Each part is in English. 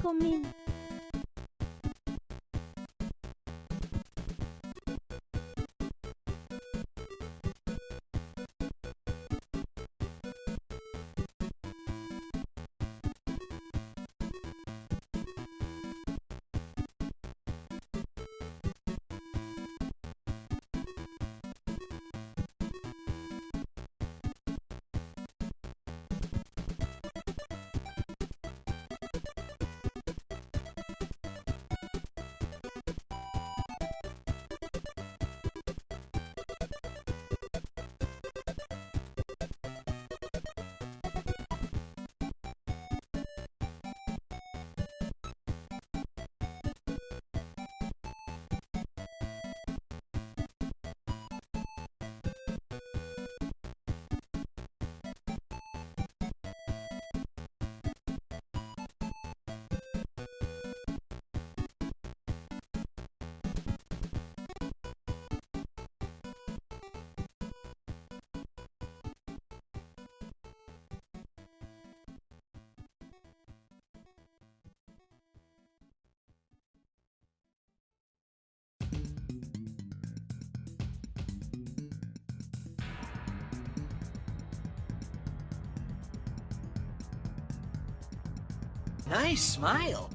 come in. Nice smile.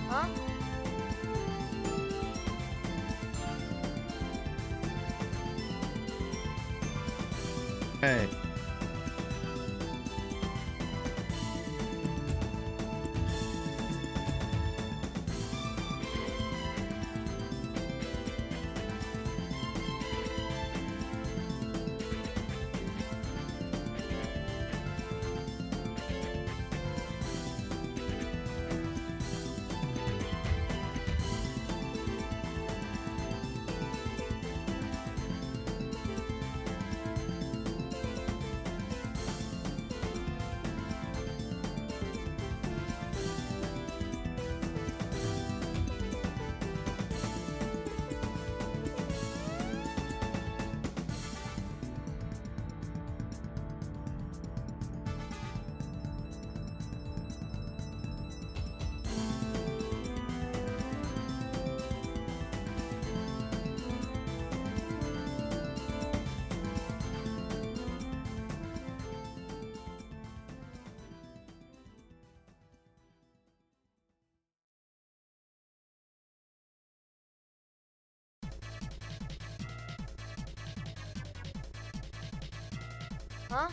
Huh? Hey. Huh?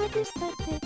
party started.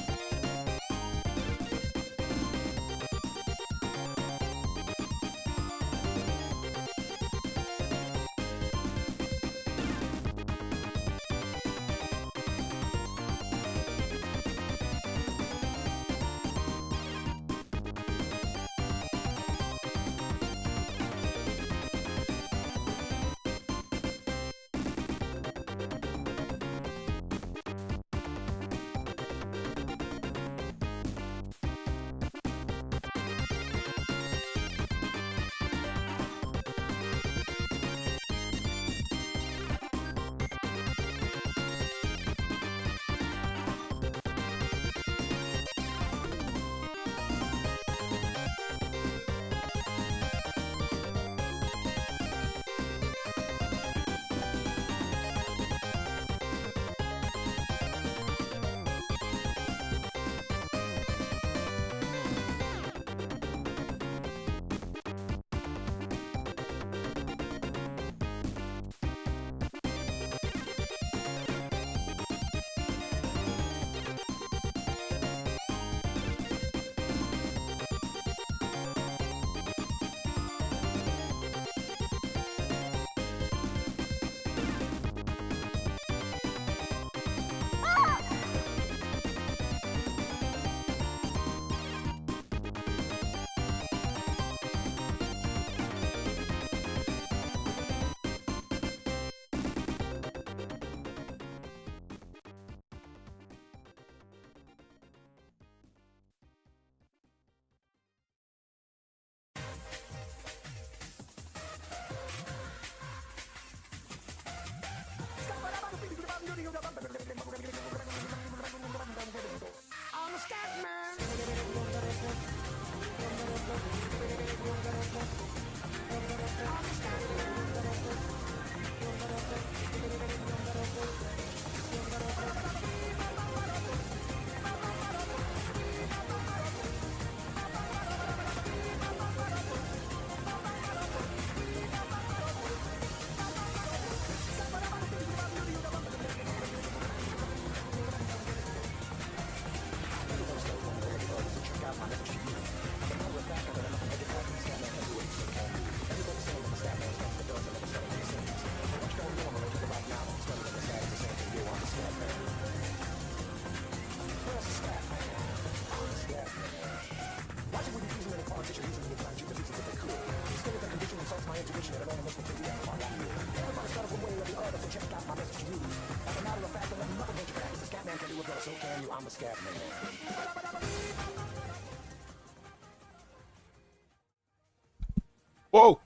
Whoa!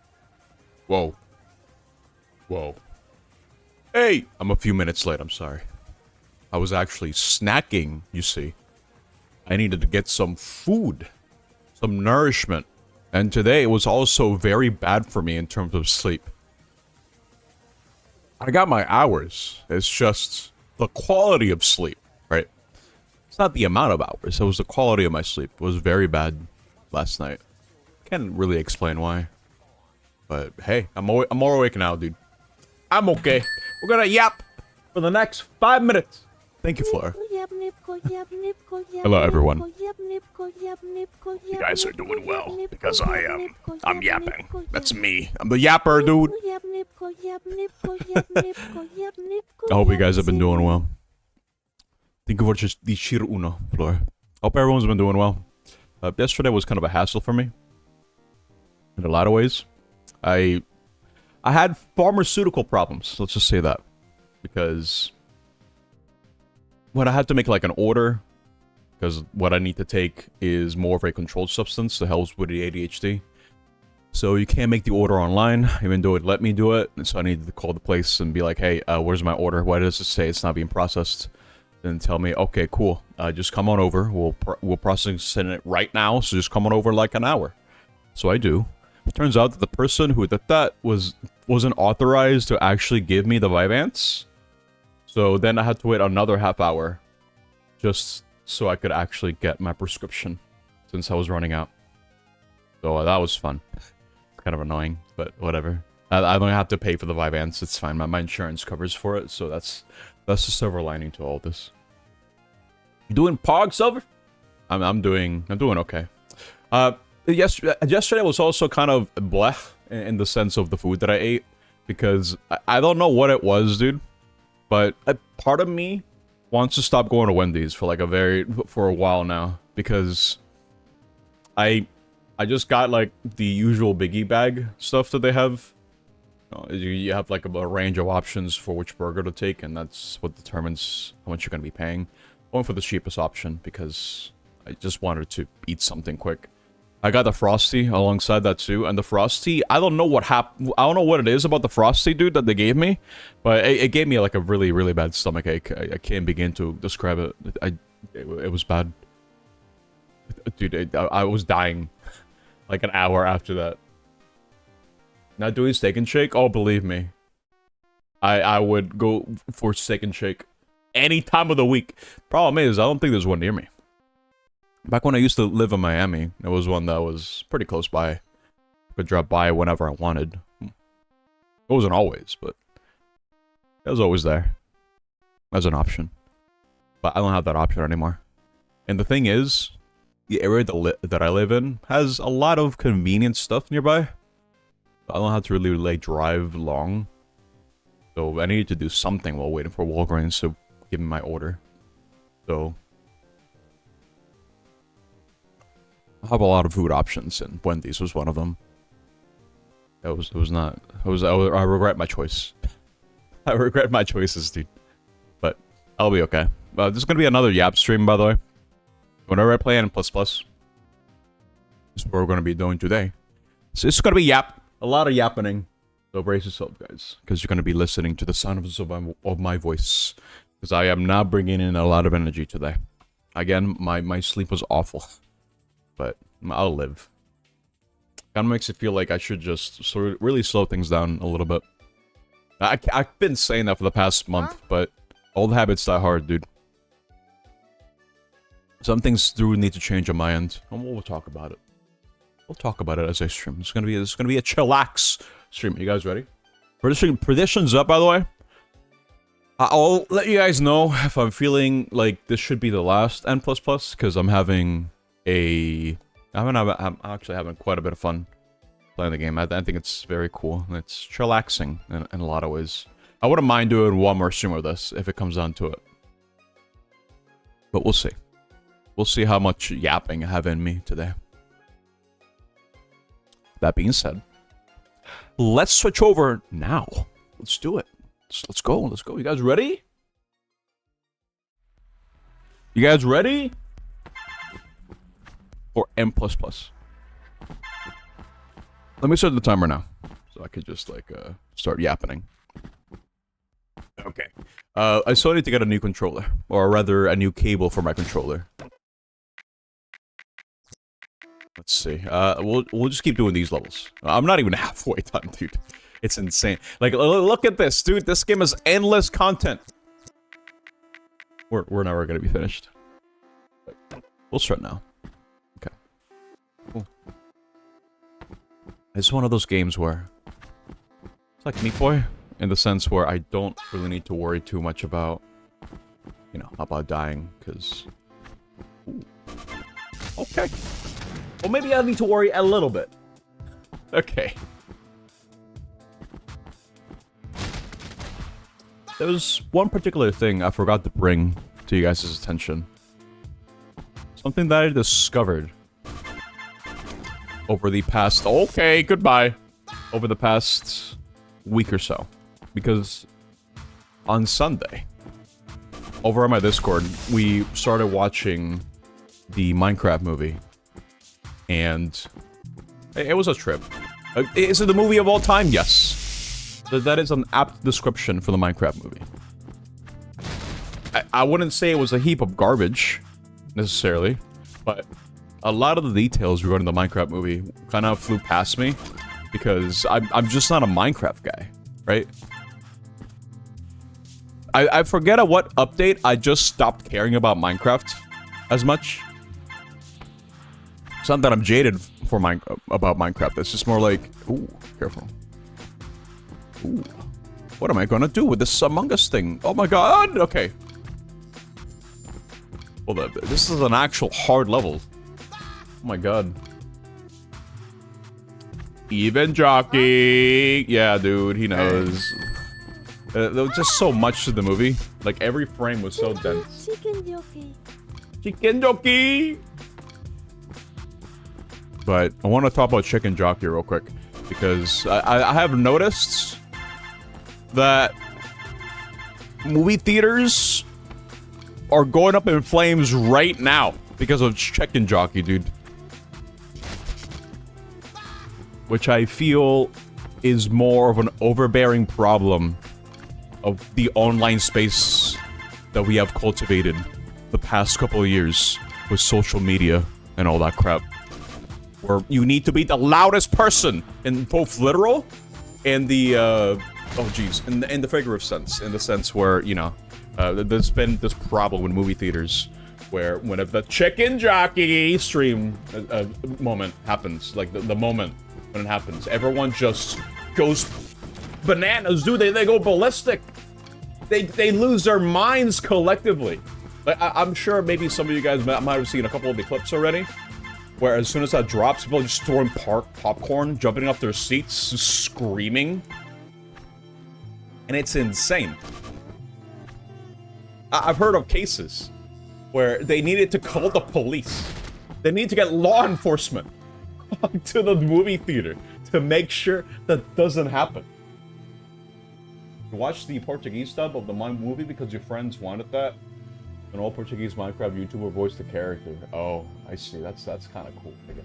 Whoa. Whoa. Hey! I'm a few minutes late, I'm sorry. I was actually snacking, you see. I needed to get some food. Some nourishment. And today it was also very bad for me in terms of sleep. I got my hours. It's just the quality of sleep, right? It's not the amount of hours. It was the quality of my sleep. It was very bad last night. Can't really explain why. But hey, I'm more awake now, dude. I'm okay. We're gonna yap for the next 5 minutes. Thank you, Flora. Hello, everyone. You guys are doing well because I'm yapping. That's me. I'm the yapper, dude. I hope you guys have been doing well. Thank you for just the Shir Uno, Flora. Hope everyone's been doing well. Yesterday was kind of a hassle for me. In a lot of ways. I had pharmaceutical problems, let's just say that. Because when I had to make like an order, because what I need to take is more of a controlled substance that helps with the ADHD. So you can't make the order online, even though it let me do it. And so I needed to call the place and be like, hey, where's my order? Why does it say it's not being processed? Then tell me, okay, cool. Just come on over. We'll process it right now. So just come on over in like an hour. So I do. It turns out that the person who did that wasn't authorized to actually give me the Vyvanse. So then I had to wait another half hour just so I could actually get my prescription since I was running out. So that was fun. Kind of annoying, but whatever. I don't have to pay for the Vyvanse. It's fine. My insurance covers for it, so that's the silver lining to all this. You doing Pog, Silver? I'm doing okay. Yesterday was also kind of blech in the sense of the food that I ate, because I don't know what it was, dude, but a part of me wants to stop going to Wendy's for like for a while now, because I just got like the usual biggie bag stuff that they have. You have like a range of options for which burger to take, and that's what determines how much you're gonna be paying. Going for the cheapest option because I just wanted to eat something quick. I got the Frosty alongside that too, and the Frosty, I don't know what happened. I don't know what it is about the Frosty, dude, that they gave me, but it gave me like a really, really bad stomach ache. I can't begin to describe it. It was bad, dude. I was dying like an hour after that. Not doing Steak and Shake? Oh, believe me, I would go for Steak and Shake any time of the week. Problem is, I don't think there's one near me. Back when I used to live in Miami, there was one that was pretty close by. I could drop by whenever I wanted. It wasn't always, but it was always there as an option. But I don't have that option anymore. And the thing is, the area that I live in has a lot of convenient stuff nearby. I don't have to really like drive long. So I needed to do something while waiting for Walgreens to give me my order. So I have a lot of food options, and Wendy's was one of them. I regret my choice. I regret my choices, dude. But I'll be okay. This is gonna be another Yap stream, by the way. Whenever I play N++, this is what we're gonna be doing today. So it's gonna be Yap. A lot of yappening. So brace yourself, guys, because you're gonna be listening to the sound of my voice. Because I am not bringing in a lot of energy today. Again, my sleep was awful. But I'll live. Kind of makes it feel like I should just sort of really slow things down a little bit. I've been saying that for the past month, but old habits die hard, dude. Some things do need to change on my end, and we'll talk about it. We'll talk about it as I stream. It's gonna be a chillax stream. You guys ready? Predictions up, by the way. I'll let you guys know if I'm feeling like this should be the last N++, because I'm having I'm actually having quite a bit of fun playing the game. I think it's very cool. It's chillaxing in a lot of ways. I wouldn't mind doing one more stream of this if it comes down to it. But we'll see. We'll see how much yapping I have in me today. That being said, let's switch over now. Let's do it. Let's go. Let's go. You guys ready? You guys ready? Or M++. Let me start the timer now, so I could just like start yapping. Okay. I still need to get a new controller, or rather, a new cable for my controller. Let's see. We'll just keep doing these levels. I'm not even halfway done, dude. It's insane. Like, look at this, dude. This game is endless content. We're never gonna be finished. We'll start now. Okay. Cool. It's one of those games where it's like Meat Boy, in the sense where I don't really need to worry too much about, you know, about dying, because. Okay. Well, maybe I need to worry a little bit. Okay. There was one particular thing I forgot to bring to you guys' attention. Something that I discovered over the past... Okay, goodbye. Over the past week or so. Because on Sunday, over on my Discord, we started watching the Minecraft movie. And it was a trip. Is it the movie of all time? Yes. That is an apt description for the Minecraft movie. I wouldn't say it was a heap of garbage, necessarily, but a lot of the details regarding the Minecraft movie kind of flew past me, because I'm just not a Minecraft guy, right? I forget at what update I just stopped caring about Minecraft as much. It's not that I'm jaded for about Minecraft. It's just more like, ooh, careful. Ooh, what am I gonna do with this Among Us thing? Oh my god! Okay. Hold up. This is an actual hard level. Oh my god. Even jockey. Yeah, dude, he knows. There was just so much to the movie. Like, every frame was so dense. Chicken jockey. Chicken jockey! But I want to talk about Chicken Jockey real quick. Because I have noticed that movie theaters are going up in flames right now because of Chicken Jockey, dude. Which I feel is more of an overbearing problem of the online space that we have cultivated the past couple of years with social media and all that crap. Where you need to be the loudest person in both literal and the in the figurative sense, in the sense where, you know, there's been this problem with movie theaters where whenever the Chicken Jockey stream moment happens, like the moment when it happens, everyone just goes bananas, dude. They go ballistic. They lose their minds collectively. Like, I'm sure maybe some of you guys might have seen a couple of the clips already, where as soon as that drops, people are just throwing popcorn, jumping off their seats, screaming. And it's insane. I've heard of cases where they needed to call the police. They need to get law enforcement to the movie theater to make sure that doesn't happen. You watch the Portuguese dub of the movie because your friends wanted that. An all Portuguese Minecraft YouTuber voiced the character. Oh, I see. That's kind of cool, I guess.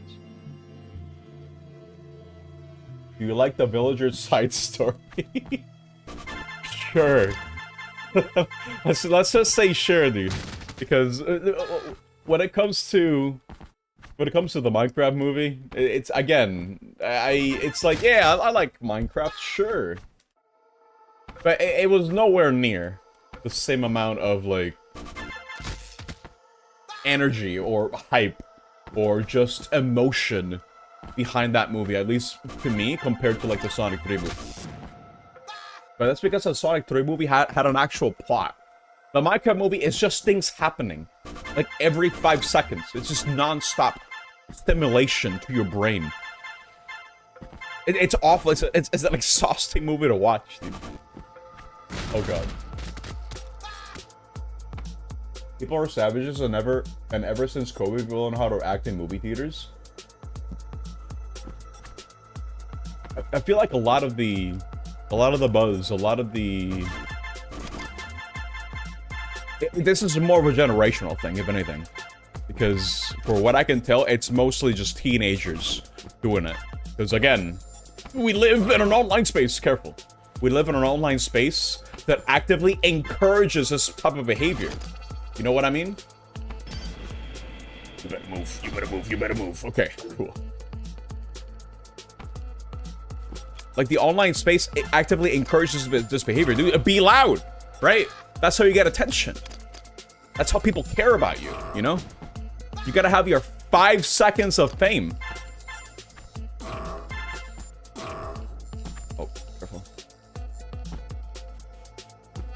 Do you like the villager's side story? Sure. let's just say sure, dude. Because when it comes to the Minecraft movie, it's again, it's like, yeah, I like Minecraft, sure. But it was nowhere near the same amount of, like, energy or hype or just emotion behind that movie, at least to me, compared to, like, the Sonic 3 movie. But that's because the Sonic 3 movie had an actual plot. The Minecraft movie is just things happening. Like, every 5 seconds. It's just non-stop stimulation to your brain. It's awful. It's an exhausting movie to watch, dude. Oh god. People are savages, and ever since COVID, we learned how to act in movie theaters. I feel like a lot of the buzz, this is more of a generational thing, if anything. Because, for what I can tell, it's mostly just teenagers doing it. Because, again, we live in an online space, careful. We live in an online space that actively encourages this type of behavior. You know what I mean? You better move, you better move, you better move. Okay, cool. Like, the online space, it actively encourages this behavior. Dude, be loud, right? That's how you get attention. That's how people care about you, you know? You gotta have your 5 seconds of fame. Oh, careful.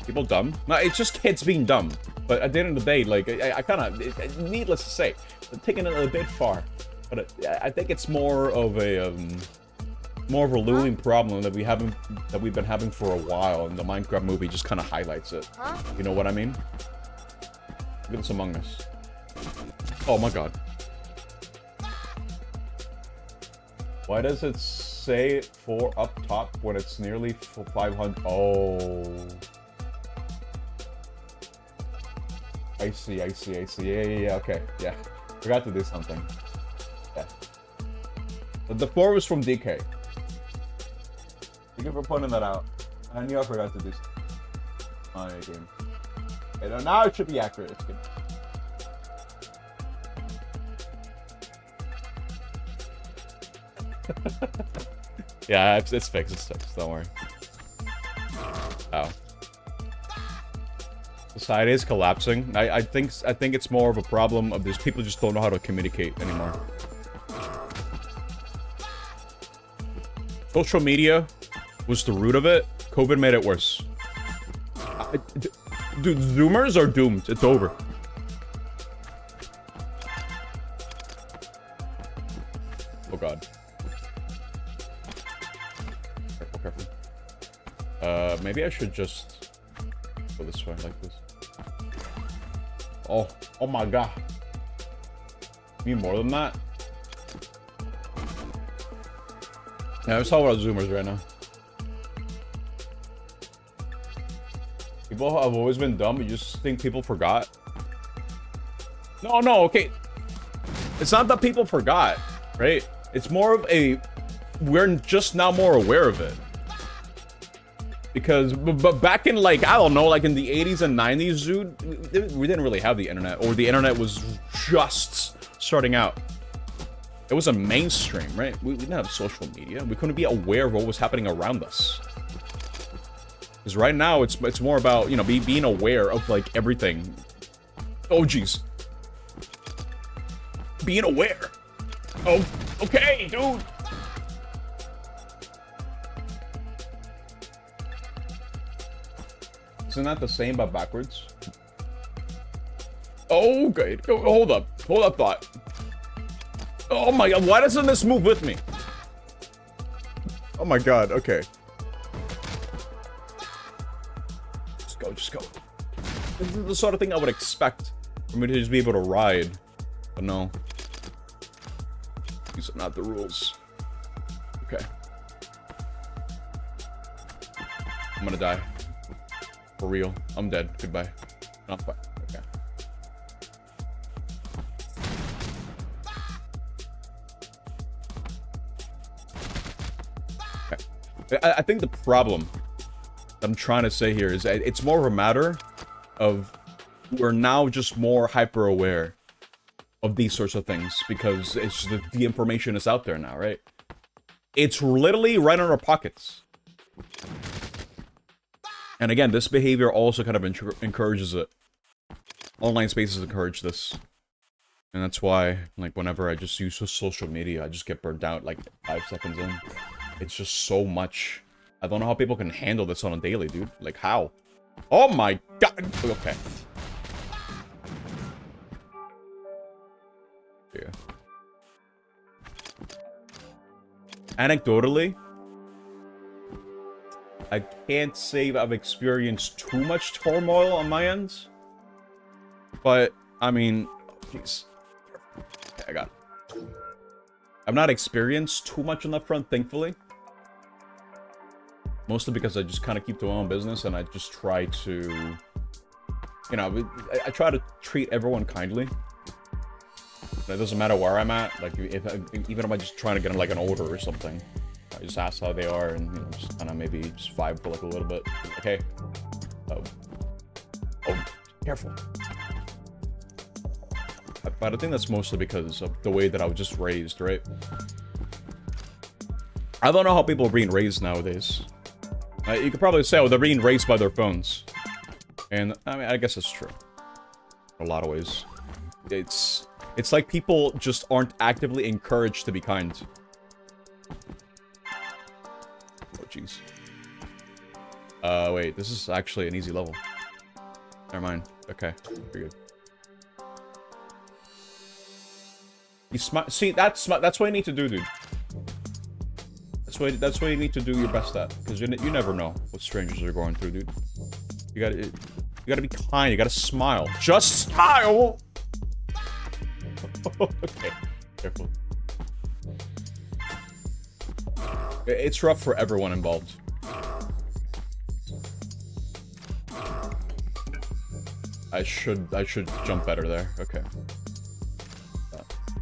People dumb? No, it's just kids being dumb. But at the end of the day, like, I kind of, needless to say, I'm taking it a bit far. But I think it's more of a looming problem that we've been having for a while, and the Minecraft movie just kind of highlights it. You know what I mean? Look at this Among Us. Oh my god. Why does it say 4 up top when it's nearly 500? Oh. I see. Yeah, okay. Yeah. Forgot to do something. Yeah. But the 4 was from DK. Thank you for pointing that out. I knew I forgot to do something. Oh, yeah, game. Okay, now it should be accurate. It's good. Yeah, it's fixed. Don't worry. Oh. Society is collapsing. I think it's more of a problem of these people just don't know how to communicate anymore. Social media was the root of it. COVID made it worse. Dude, Zoomers are doomed. It's over. maybe I should just go this way like this. Oh my god. You need more than that? Yeah, I'm talking about zoomers right now. People have always been dumb. You just think people forgot. No, okay. It's not that people forgot, right? It's more of a... We're just now more aware of it. Because, but back in, like, I don't know, like in the 80s and 90s, dude, we didn't really have the internet. Or the internet was just starting out. It wasn't mainstream, right? We didn't have social media. We couldn't be aware of what was happening around us. Because right now, it's more about, you know, being aware of, like, everything. Oh, jeez. Being aware. Oh, okay, dude. Isn't that the same but backwards? Oh, okay. Hold up, thought. Oh my god, why doesn't this move with me? Oh my god, okay. Just go. This is the sort of thing I would expect for me to just be able to ride. But no. These are not the rules. Okay. I'm gonna die. For real. I'm dead. Goodbye. Not quite. Okay. I think the problem that I'm trying to say here is that it's more of a matter of we're now just more hyper aware of these sorts of things because it's the information is out there now, right? It's literally right in our pockets. And again, this behavior also kind of encourages it. Online spaces encourage this. And that's why, like, whenever I just use social media, I just get burnt out, like, 5 seconds in. It's just so much. I don't know how people can handle this on a daily, dude. Like, how? Oh my god! Okay. Yeah. Anecdotally, I can't say I've experienced too much turmoil on my end. But, I mean... Jeez. Okay, I got it. I've not experienced too much on that front, thankfully. Mostly because I just kind of keep to my own business and I just try to... You know, I try to treat everyone kindly. It doesn't matter where I'm at. Like, even if I'm just trying to get them, like, an order or something. I just ask how they are and, you know, just kind of maybe just vibe for, like, a little bit. Like, hey. Oh, careful. But I think that's mostly because of the way that I was just raised, right? I don't know how people are being raised nowadays. You could probably say, oh, they're being raised by their phones. And, I mean, I guess it's true. In a lot of ways. It's like people just aren't actively encouraged to be kind. Oh, jeez. Wait, this is actually an easy level. Never mind. Okay, pretty good. You see, that's what you need to do, dude. That's what you need to do your best at, because you never know what strangers are going through, dude. You gotta be kind. You gotta smile. Just smile. Okay, careful. It's rough for everyone involved. I should jump better there. Okay.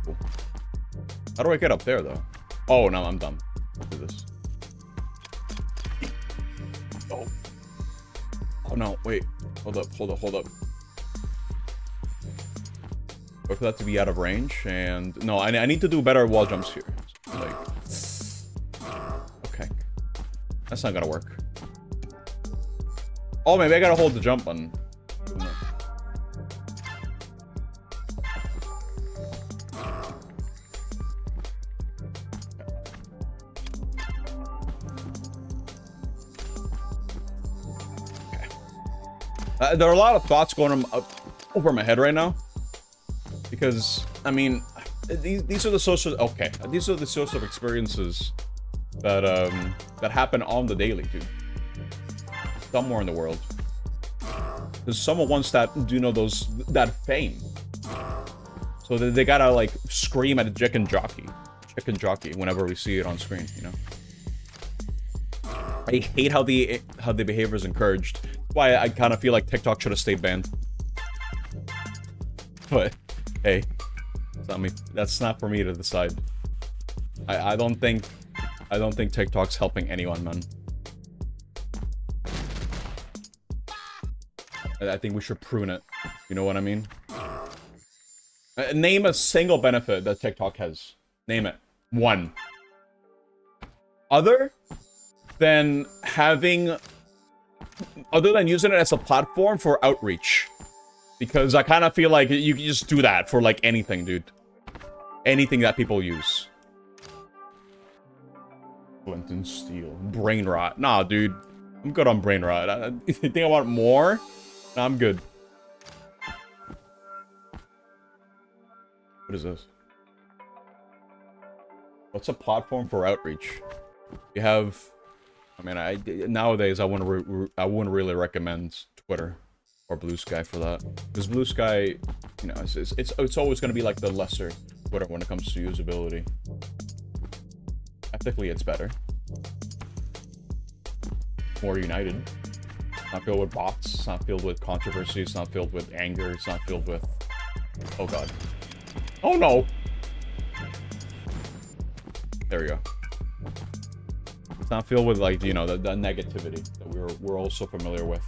Cool. How do I get up there though? Oh no, I'm dumb. Let's do this. Oh. Oh no, wait. Hold up. Wait for that to be out of range, and no, I need to do better wall jumps here. Like, okay, that's not gonna work. Oh, maybe I gotta hold the jump button. There are a lot of thoughts going over my head right now. Because, I mean, these are the social... Okay, these are the sorts of experiences that, that happen on the daily, dude. somewhere in the world. Because someone wants that, you know, that fame. So they gotta like scream at a chicken jockey whenever we see it on screen, you know. I hate how the behavior is encouraged. That's why I kind of feel like TikTok should have stayed banned. But hey, it's not me. That's not for me to decide. I don't think TikTok's helping anyone, man. I think we should prune it. You know what I mean? Name a single benefit that TikTok has. Name it. One. Other than using it as a platform for outreach. Because I kind of feel like you can just do that for like anything, dude. Anything that people use. Flint and steel. Brain rot. Nah, dude. I'm good on brain rot. You think I want more? Nah, I'm good. What is this? What's a platform for outreach? You have... I mean, nowadays I wouldn't really recommend Twitter or Blue Sky for that, because Blue Sky, you know, it's always going to be like the lesser Twitter when it comes to usability. Ethically, it's better, more united. It's not filled with bots. It's not filled with controversy. It's not filled with anger. It's not filled with... Oh god. Oh no. There we go. It's not filled with, like, you know, the negativity that we're also familiar with.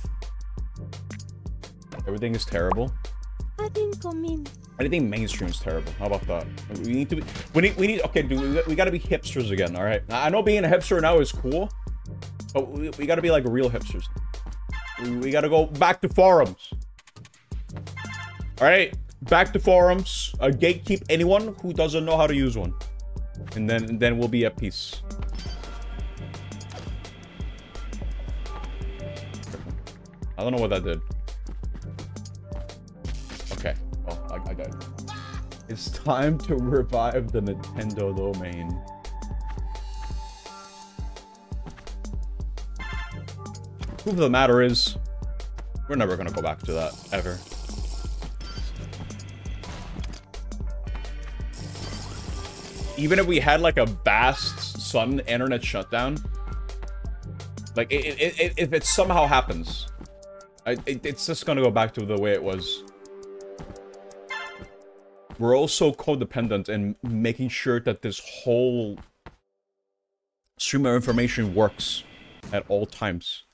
Everything is terrible. Anything mainstream is terrible. How about that? We need to be... We need... Okay, dude, we gotta be hipsters again, alright? I know being a hipster now is cool, but we gotta be, like, real hipsters. We gotta go back to forums. Alright? Back to forums. Gatekeep anyone who doesn't know how to use one. And then we'll be at peace. I don't know what that did. Okay. Well, I got it. It's time to revive the Nintendo domain. Truth of the matter is, we're never gonna go back to that, ever. Even if we had like a vast sudden internet shutdown, like if it somehow happens, it's just gonna go back to the way it was. We're also codependent in making sure that this whole stream of information works at all times.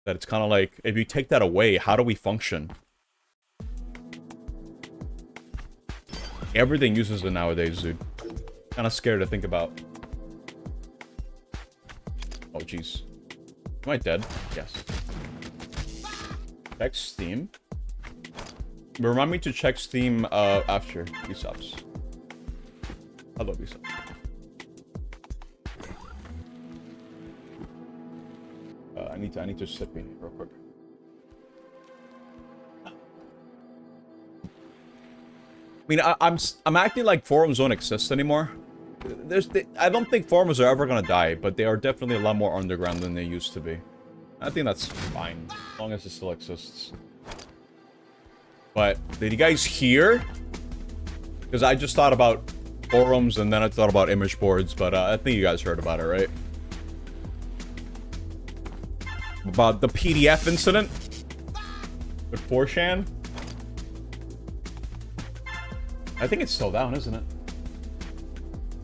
That it's kind of like, if you take that away, how do we function? Everything uses it nowadays, dude. Kind of scared to think about. Oh, jeez. Am I dead? Yes. Check Steam. Remind me to check Steam after resubs. I love resubs. I need to sip me real quick. I mean, I'm acting like forums don't exist anymore. I don't think forums are ever gonna die, but they are definitely a lot more underground than they used to be. I think that's fine, as long as it still exists. But did you guys hear? Because I just thought about forums and then I thought about image boards, but I think you guys heard about it, right? About the PDF incident with 4chan. I think it's still down, isn't it?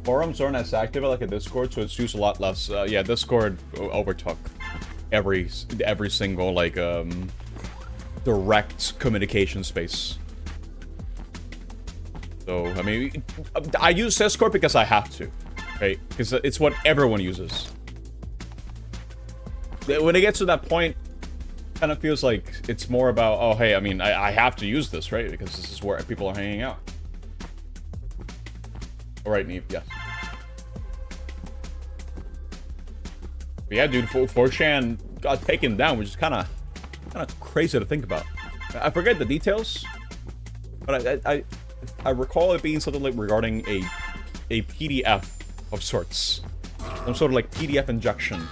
Forums aren't as active like a Discord, so it's used a lot less. Yeah, Discord overtook every single like direct communication space. So I mean, I use Discord because I have to, right? Because it's what everyone uses. When it gets to that point, it kind of feels like it's more about, oh hey, I mean, I have to use this, right? Because this is where people are hanging out. All right, Neve, yes. But yeah, dude, 4chan got taken down, which is kind of crazy to think about. I forget the details, but I recall it being something like regarding a PDF of sorts, some sort of like PDF injection.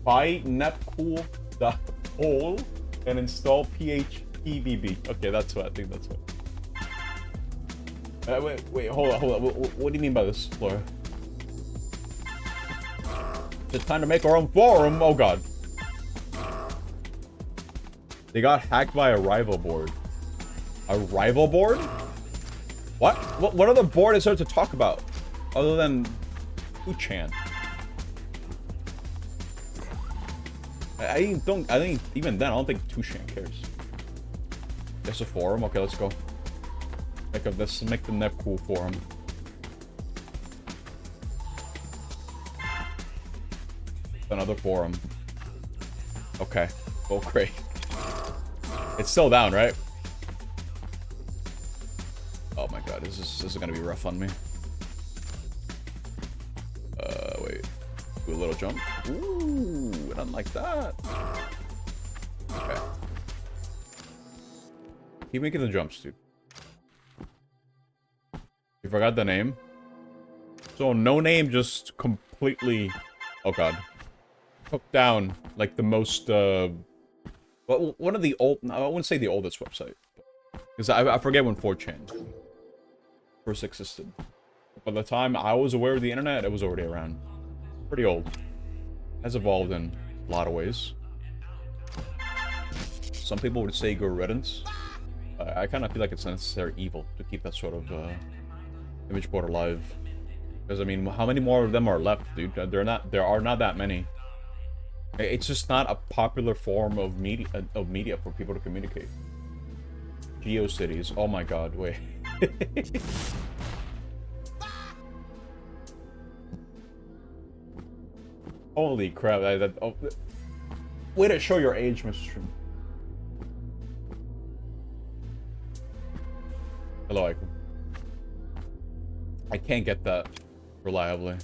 Buy netcool.hole and install phpbb. Okay, that's what I think. That's what. Wait, hold on. What do you mean by this, Flora? It's time to make our own forum. Oh god. They got hacked by a rival board. A rival board? What other board is there to talk about other than 2chan? I think even then I don't think 2chan cares. Just a forum. Okay, let's go. Make the Netcool forum. Another forum. Okay. Oh great. It's still down, right? Oh my god, this is gonna be rough on me. Wait. Do a little jump. Ooh, nothing like that. Okay. Keep making the jumps, dude. You forgot the name? So no name just completely... Oh god. Took down, like, the most, well, one of the old... I wouldn't say the oldest website. Because I forget when 4chan first existed. By the time I was aware of the internet, it was already around. Pretty old. Has evolved in a lot of ways. Some people would say good riddance. I kind of feel like it's a necessary evil to keep that sort of image board alive. Because I mean, how many more of them are left, dude? There are not that many. It's just not a popular form of media for people to communicate. GeoCities. Oh my god, wait. Holy crap! Way to show your age, Mr. Stream. Hello, Icon. I can't get that reliably. I'm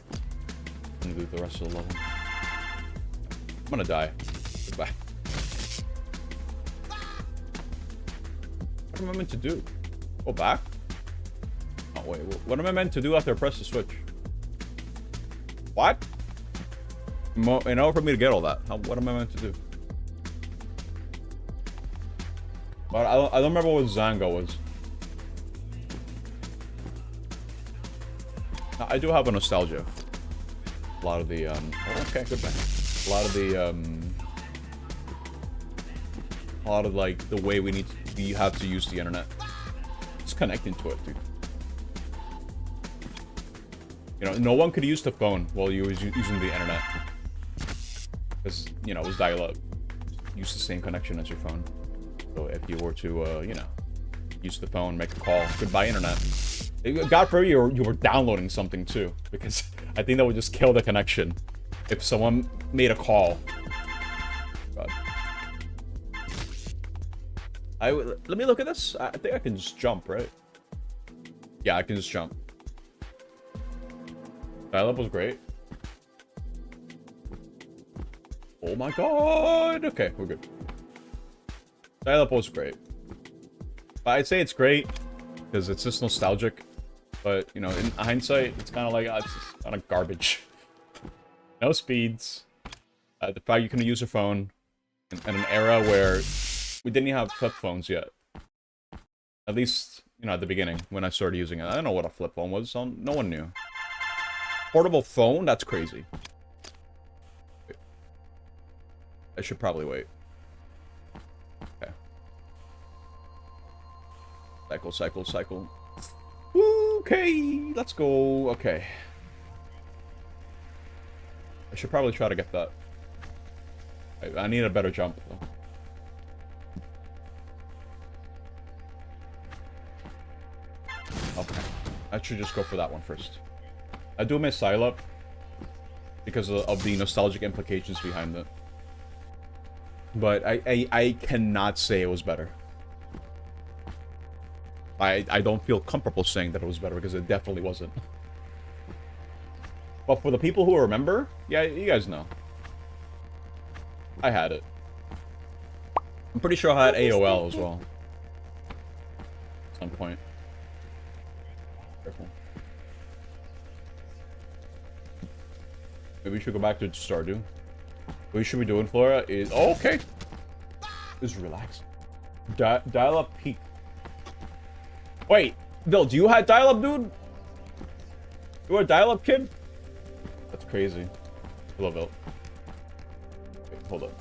gonna do the rest of the level. I'm gonna die. Goodbye. What am I meant to do? Go back? Oh wait, what am I meant to do after I press the switch? What? In order for me to get all that, what am I meant to do? But I don't remember what Zango was. I do have a nostalgia. A lot of the, oh, okay, goodbye. A lot of, like, the way you have to use the internet. Just connecting to it, dude. You know, no one could use the phone while you was using the internet. Because, you know, it was dial-up. Use the same connection as your phone. So if you were to, you know, use the phone, make a call, goodbye internet. God forbid you were downloading something too, because I think that would just kill the connection if someone made a call. God. Let me look at this. I think I can just jump, right? Yeah, I can just jump. Dial-up was great. Oh my god! Okay, we're good. Dial-up was great. But I'd say it's great because it's just nostalgic. But, you know, in hindsight, it's kind of like, it's just kind of garbage. No speeds. The fact you can use your phone in an era where we didn't have flip phones yet. At least, you know, at the beginning, when I started using it. I don't know what a flip phone was, so no one knew. Portable phone? That's crazy. Wait. I should probably wait. Okay. Cycle. Okay, let's go. Okay. I should probably try to get that. I need a better jump, though. Okay. I should just go for that one first. I do miss Psylop because of the nostalgic implications behind it. But I cannot say it was better. I don't feel comfortable saying that it was better because it definitely wasn't. But for the people who remember, yeah, you guys know. I had it. I'm pretty sure I had AOL as well. At some point. Careful. Maybe we should go back to Stardew. What you should be doing, Flora, is... Oh, okay. Just relax. Dial-up peak. Wait, Bill, do you have dial-up, dude? You a dial-up kid? That's crazy. Hello, Bill. Wait, hold up.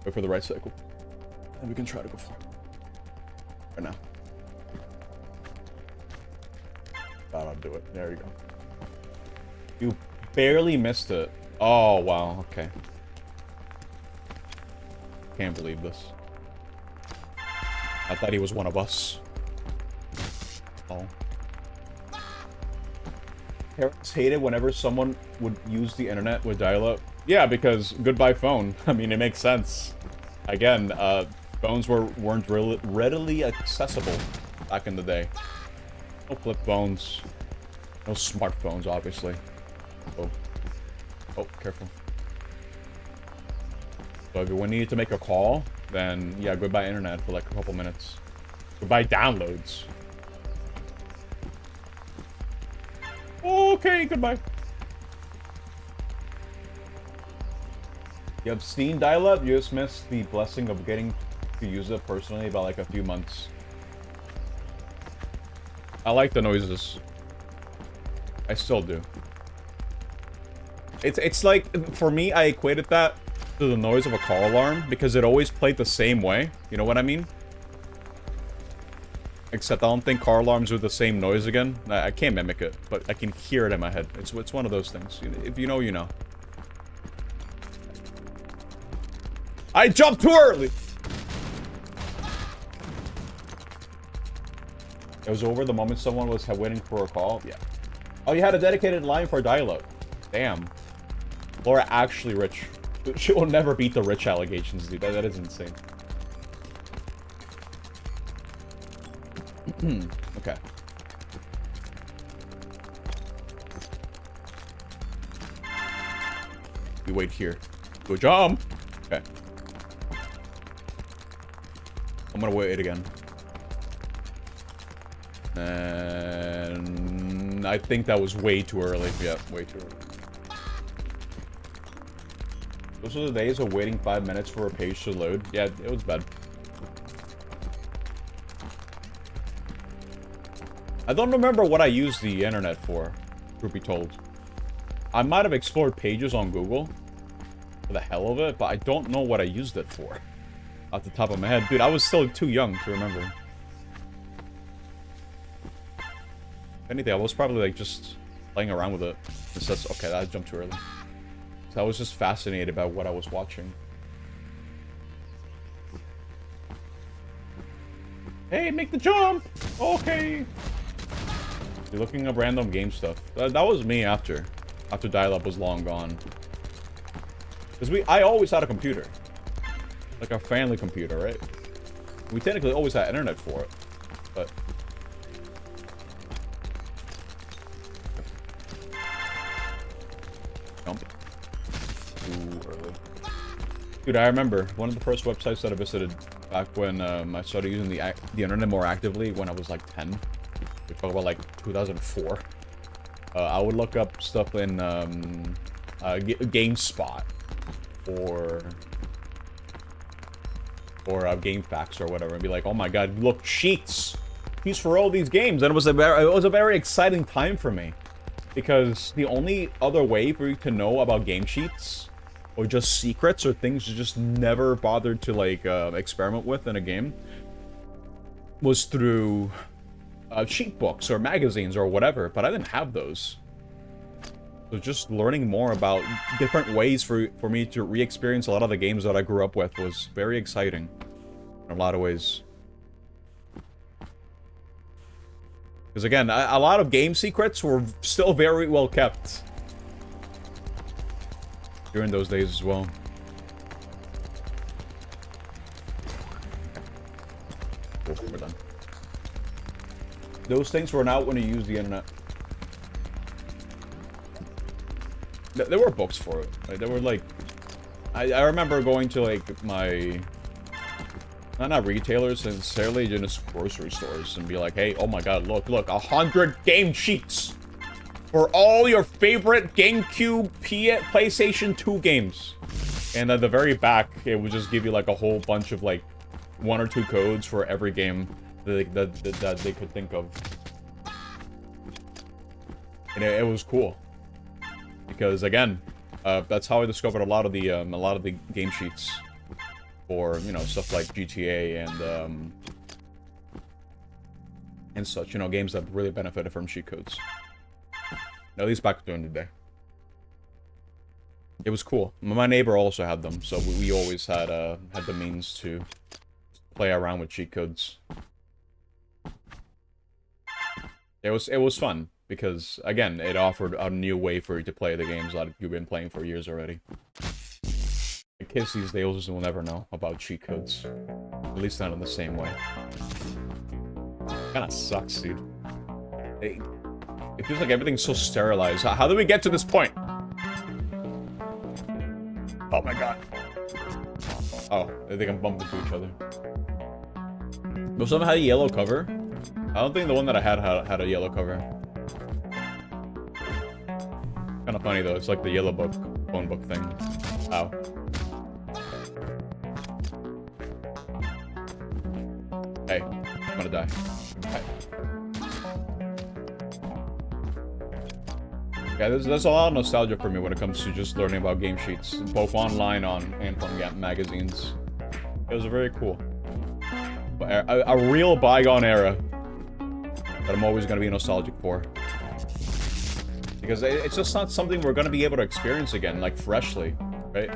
Wait for the right cycle. And we can try to go for it. Right now. That'll do it. There you go. You barely missed it. Oh, wow. Okay. Can't believe this. I thought he was one of us. Oh. Parents hated whenever someone would use the internet with dial-up. Yeah, because goodbye phone. I mean, it makes sense. Again, phones weren't readily accessible back in the day. No flip phones. No smartphones, obviously. Oh. Oh, careful. So if you needed to make a call, then yeah, goodbye internet for like a couple minutes. Goodbye downloads. Okay, goodbye. You have Steam dial-up? You just missed the blessing of getting to use it personally by like a few months. I like the noises. I still do. It's like, for me, I equated that to the noise of a car alarm because it always played the same way. You know what I mean? Except I don't think car alarms are the same noise again. I can't mimic it, but I can hear it in my head. It's one of those things. If you know, you know. I jumped too early! It was over the moment someone was waiting for a call? Yeah. Oh, you had a dedicated line for dial-up. Damn. Laura actually rich. She will never beat the rich allegations, dude. That is insane. Okay. We wait here. Good job. Okay. I'm gonna wait again. And I think that was way too early. Yeah, way too early. Those are the days of waiting 5 minutes for a page to load. Yeah, it was bad. I don't remember what I used the internet for, truth be told. I might have explored pages on Google for the hell of it, but I don't know what I used it for. Off the top of my head. Dude, I was still too young to remember. If anything, I was probably like just playing around with it. It says, okay, I jumped too early. So I was just fascinated by what I was watching. Hey, make the jump! Okay! You're looking up random game stuff. That was me after dial-up was long gone. Because I always had a computer. Like a family computer, right? We technically always had internet for it. But... jump. Too early. Dude, I remember one of the first websites that I visited back when I started using the internet more actively when I was like 10. We talk about like 2004. I would look up stuff in GameSpot or GameFAQs or whatever, and be like, "Oh my God, look, cheats for all these games!" And it was a very exciting time for me because the only other way for you to know about game cheats or just secrets or things you just never bothered to like experiment with in a game was through cheat books or magazines or whatever, but I didn't have those. So just learning more about different ways for me to re-experience a lot of the games that I grew up with was very exciting in a lot of ways. Because again, a lot of game secrets were still very well kept during those days as well. Oh, we're done. Those things were out when you used the internet. There were books for it. Like, there were like... I remember going to like my... Not retailers necessarily, just grocery stores and be like, hey, oh my God, look, 100 game cheats! for all your favorite GameCube, PlayStation 2 games. And at the very back, it would just give you like a whole bunch of like 1 or 2 codes for every game that they could think of. And it was cool. Because again, that's how I discovered a lot of the game sheets for, you know, stuff like GTA and such, you know, games that really benefited from cheat codes. At least back during the day. It was cool. My neighbor also had them, so we always had the means to play around with cheat codes. It was fun because again, it offered a new way for you to play the games that you've been playing for years already. The kids these days will never know about cheat codes, at least not in the same way. Kinda sucks, dude. It feels like everything's so sterilized. How did we get to this point? Oh my god. Oh, they can bump into each other. Most of them had a yellow cover. I don't think the one that I had a yellow cover. Kinda funny though, it's like the yellow book, phone book thing. Ow. Hey, I'm gonna die. Hey. Yeah, there's a lot of nostalgia for me when it comes to just learning about game sheets, both online and from magazines. It was very cool. But a real bygone era that I'm always going to be nostalgic for. Because it's just not something we're going to be able to experience again, like, freshly, right?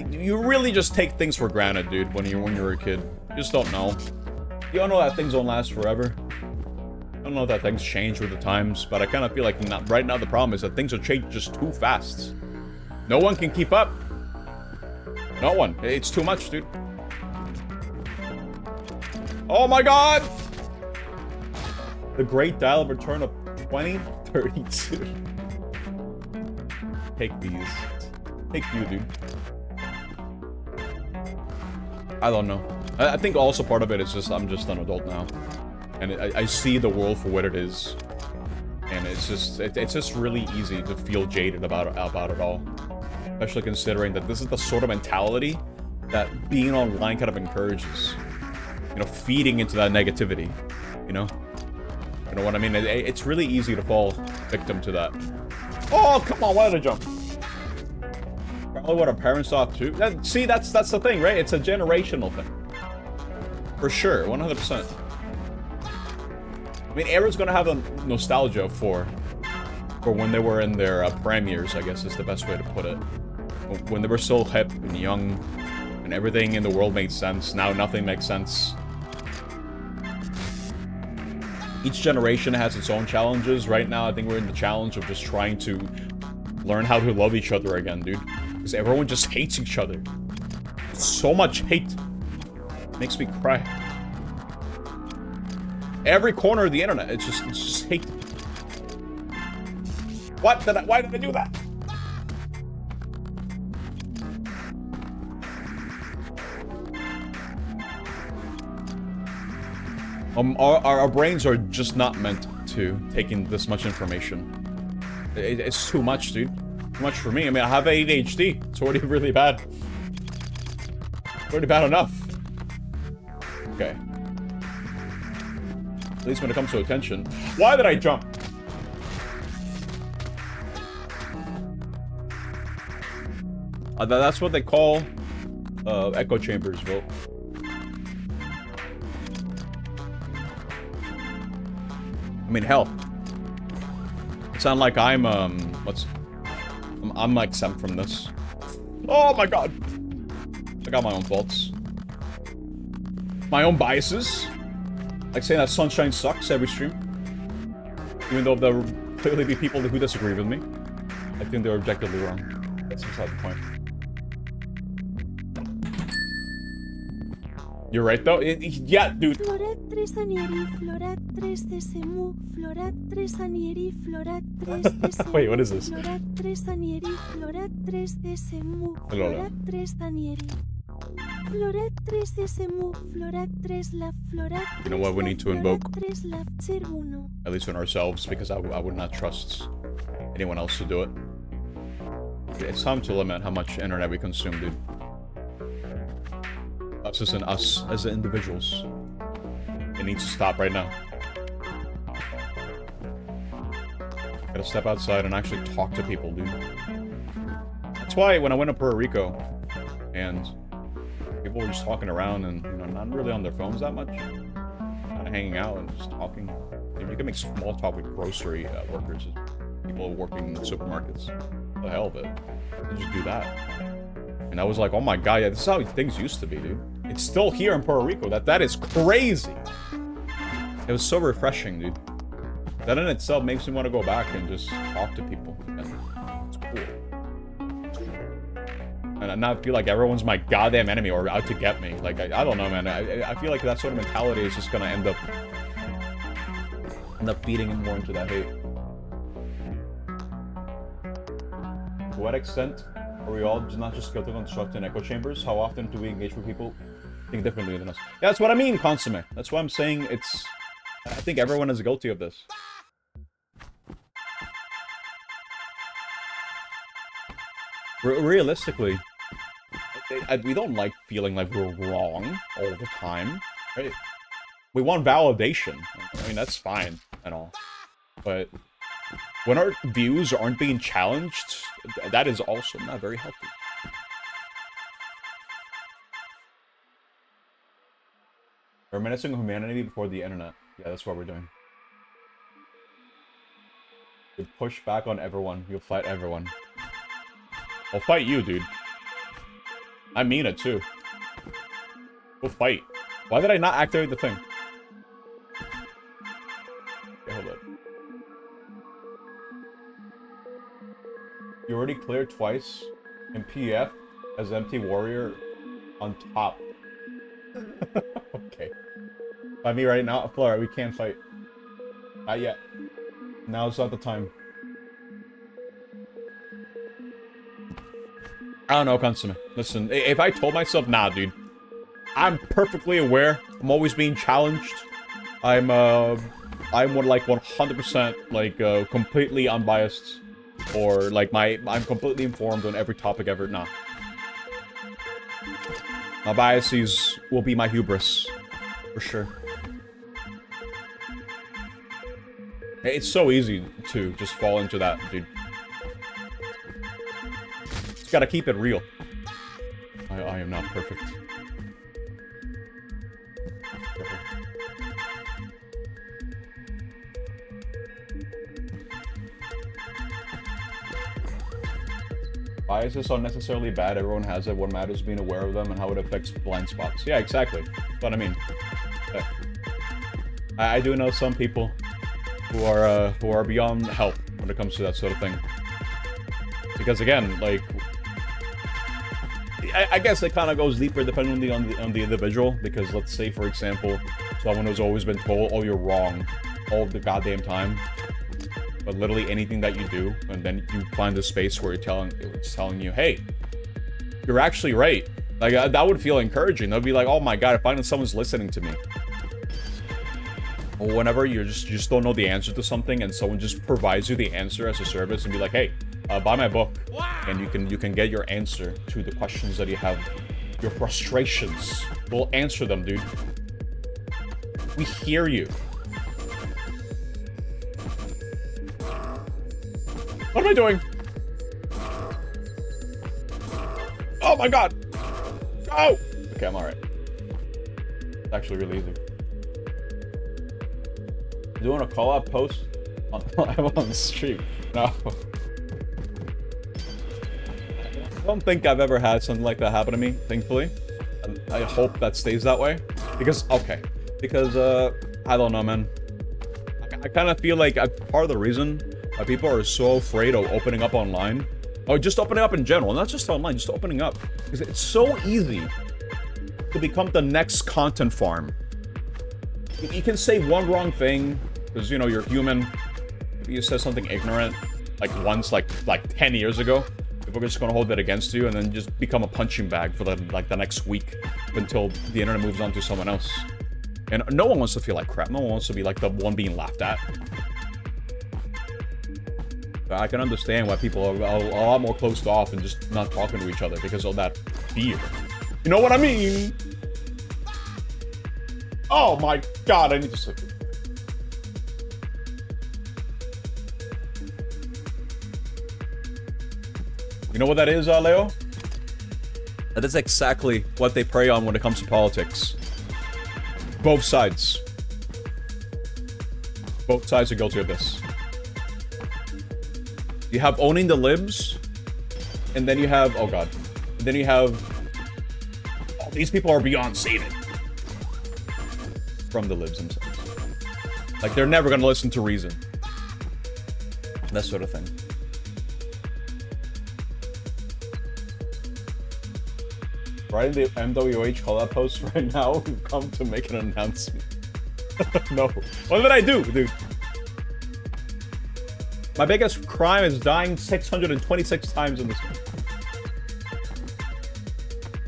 You really just take things for granted, dude, when you're a kid. You just don't know. You don't know that things don't last forever. I don't know that things change with the times, but I kind of feel like right now the problem is that things are changing just too fast. No one can keep up. No one. It's too much, dude. Oh my god! The Great Dial of Return of 2032. Take these. Take you, dude. I don't know. I think also part of it is just I'm just an adult now. And I see the world for what it is, and it's just really easy to feel jaded about it all, especially considering that this is the sort of mentality that being online kind of encourages, you know, feeding into that negativity, you know what I mean? It's really easy to fall victim to that. Oh come on, why did I jump? Probably what our parents thought too. See, that's the thing, right? It's a generational thing, for sure, 100%. I mean, everyone's gonna have a nostalgia for when they were in their prime years, I guess is the best way to put it. When they were still hip and young, and everything in the world made sense. Now nothing makes sense. Each generation has its own challenges. Right now, I think we're in the challenge of just trying to learn how to love each other again, dude. Because everyone just hates each other. So much hate. Makes me cry. Every corner of the internet, it's just hate. Why did I do that? Our brains are just not meant to take in this much information. It's too much, dude. Too much for me. I mean, I have ADHD. It's already really bad. Already bad enough. Okay. At least when it comes to attention. Why did I jump? That's what they call echo chambers, Vote. I mean, hell. It's not like I'm I'm exempt from this. Oh my god. I got my own faults. My own biases. Like saying that Sunshine sucks every stream. Even though there will clearly be people who disagree with me. I think they're objectively wrong. That's beside the point. You're right though? Yeah, dude. Florat 3 Anieri, Florat 3 Semu, Florat 3 Anieri, Florat 3 Semu. Wait, what is this? Florat 3 Anieri, Florat 3 Semu, Hello. Florat 3 Anieri. Floret 3 de Semu, Floret 3 la Floret 3 You know what we la need to Floret invoke? 3 la Ser 1. At least on ourselves, because I would not trust anyone else to do it. It's time to limit how much internet we consume, dude. Us as in us, as individuals. It needs to stop right now. Gotta step outside and actually talk to people, dude. That's why when I went to Puerto Rico, and people were just talking around and, you know, not really on their phones that much. Kind of hanging out and just talking. You can make small talk with grocery workers, people working in supermarkets. The hell of it. You just do that. And I was like, oh my god, yeah, this is how things used to be, dude. It's still here in Puerto Rico. That is crazy. It was so refreshing, dude. That in itself makes me want to go back and just talk to people. And it's cool. And not feel like everyone's my goddamn enemy or out to get me. Like, I don't know, man. I feel like that sort of mentality is just gonna end up feeding more into that hate. To what extent are we all not just skilled to construct in echo chambers? How often do we engage with people think differently than us? Yeah, that's what I mean, Consummate. That's why I'm saying it's... I think everyone is guilty of this. Realistically, we don't like feeling like we're wrong all the time, right? We want validation. I mean, that's fine and all. But when our views aren't being challenged, that is also not very healthy. We're menacing humanity before the internet. Yeah, that's what we're doing. You push back on everyone. You'll fight everyone. I'll fight you, dude. I mean it, too. We'll fight. Why did I not activate the thing? Okay, hold up. You already cleared twice in PF as empty warrior on top. Okay. By me right now, Flora, we can't fight. Not yet. Now's not the time. I don't know, Consummate. Listen, if I told myself, nah, dude. I'm perfectly aware. I'm always being challenged. I'm like 100% like completely unbiased, or like I'm completely informed on every topic ever. Nah. My biases will be my hubris, for sure. It's so easy to just fall into that, dude. Just gotta keep it real. I am not perfect. Bias is unnecessarily bad. Everyone has it. What matters is being aware of them and how it affects blind spots. Yeah, exactly. But I mean, I do know some people who are beyond help when it comes to that sort of thing. Because again, like, I guess it kind of goes deeper depending on the individual. Because let's say, for example, someone who's always been told, "Oh, you're wrong," all the goddamn time. But literally anything that you do, and then you find a space where it's telling you, "Hey, you're actually right." Like that would feel encouraging. That'd be like, "Oh my god, finally someone's listening to me." Or whenever you just don't know the answer to something, and someone just provides you the answer as a service, and be like, "Hey, buy my book," and you can get your answer to the questions that you have, your frustrations. We'll answer them, dude. We hear you. What am I doing? Oh my god! Oh! Okay, I'm alright. It's actually really easy. Doing a call-out post on the stream. No. I don't think I've ever had something like that happen to me, thankfully. And I hope that stays that way. Because, okay. Because, I don't know, man. I kind of feel like part of the reason why people are so afraid of opening up online, or just opening up in general, not just online, just opening up, because it's so easy to become the next content farm. You can say one wrong thing, because, you know, you're human. Maybe you said something ignorant, like once, like 10 years ago. People are just gonna hold that against you and then just become a punching bag for the next week until the internet moves on to someone else. And no one wants to feel like crap. No one wants to be like the one being laughed at. But I can understand why people are a lot more closed off and just not talking to each other because of that fear. You know what I mean? Oh my god, I need to sleep. You know what that is, Leo? That is exactly what they prey on when it comes to politics. Both sides. Both sides are guilty of this. You have owning the libs, and then you have, oh god, and then you have, oh, these people are beyond saving from the libs themselves. Like, they're never gonna listen to reason. That sort of thing. Writing the MWH call-out post right now, we've come to make an announcement. No. What did I do, dude? My biggest crime is dying 626 times in this game.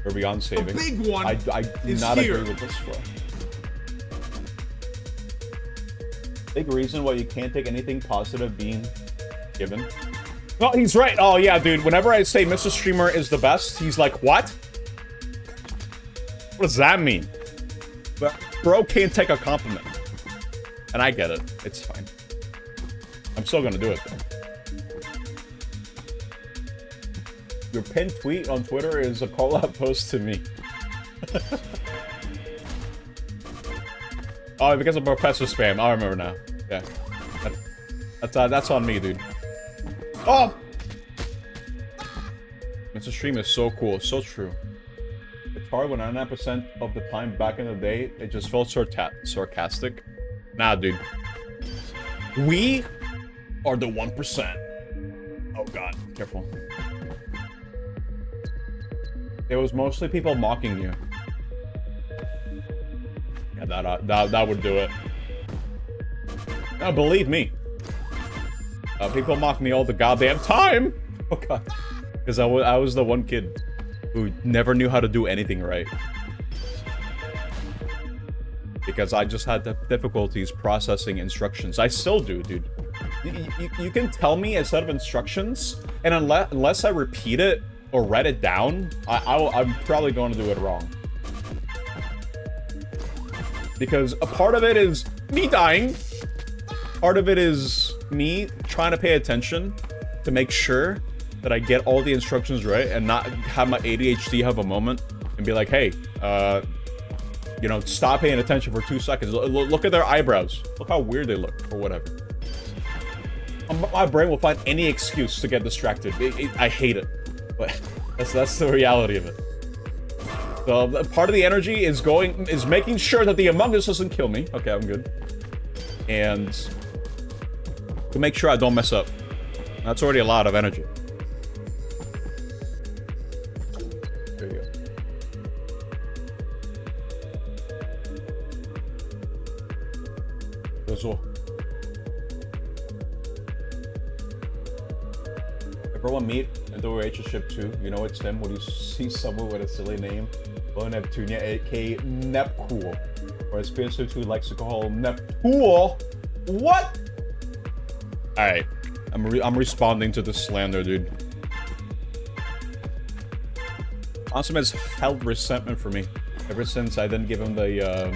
We're beyond saving. The big one I do not agree with this flow. Big reason why you can't take anything positive being given. Oh, he's right. Oh, yeah, dude. Whenever I say Mr. Streamer is the best, he's like, what? What does that mean? But bro can't take a compliment. And I get it. It's fine. I'm still gonna do it, though. Your pinned tweet on Twitter is a call-out post to me. Oh, because of Professor Spam. I remember now. Yeah. That's on me, dude. Oh! Mr. Stream is so cool. So true. It's hard when 99% of the time back in the day, it just felt sarcastic. Nah, dude. We are the 1%. Oh, God. Careful. It was mostly people mocking you. Yeah, that would do it. Now, believe me. People mock me all the goddamn time. Oh, God. Because I was the one kid who never knew how to do anything right. Because I just had the difficulties processing instructions. I still do, dude. You can tell me a set of instructions, and unless I repeat it or write it down, I'm probably going to do it wrong. Because a part of it is me dying. Part of it is me trying to pay attention to make sure that I get all the instructions right and not have my ADHD have a moment and be like, hey, you know, stop paying attention for 2 seconds. Look at their eyebrows. Look how weird they look, or whatever. My brain will find any excuse to get distracted. I hate it, but that's the reality of it. So part of the energy is making sure that the Among Us doesn't kill me. Okay, I'm good. And to make sure I don't mess up. That's already a lot of energy. There you go. If everyone meet and do a relationship too, you know it's him when you see someone with a silly name. Well, Neptunia, aka Nepcool. Or as PS2 likes to call Nepcool. What? Alright. I'm responding to the slander, dude. Awesome has held resentment for me ever since I didn't give him the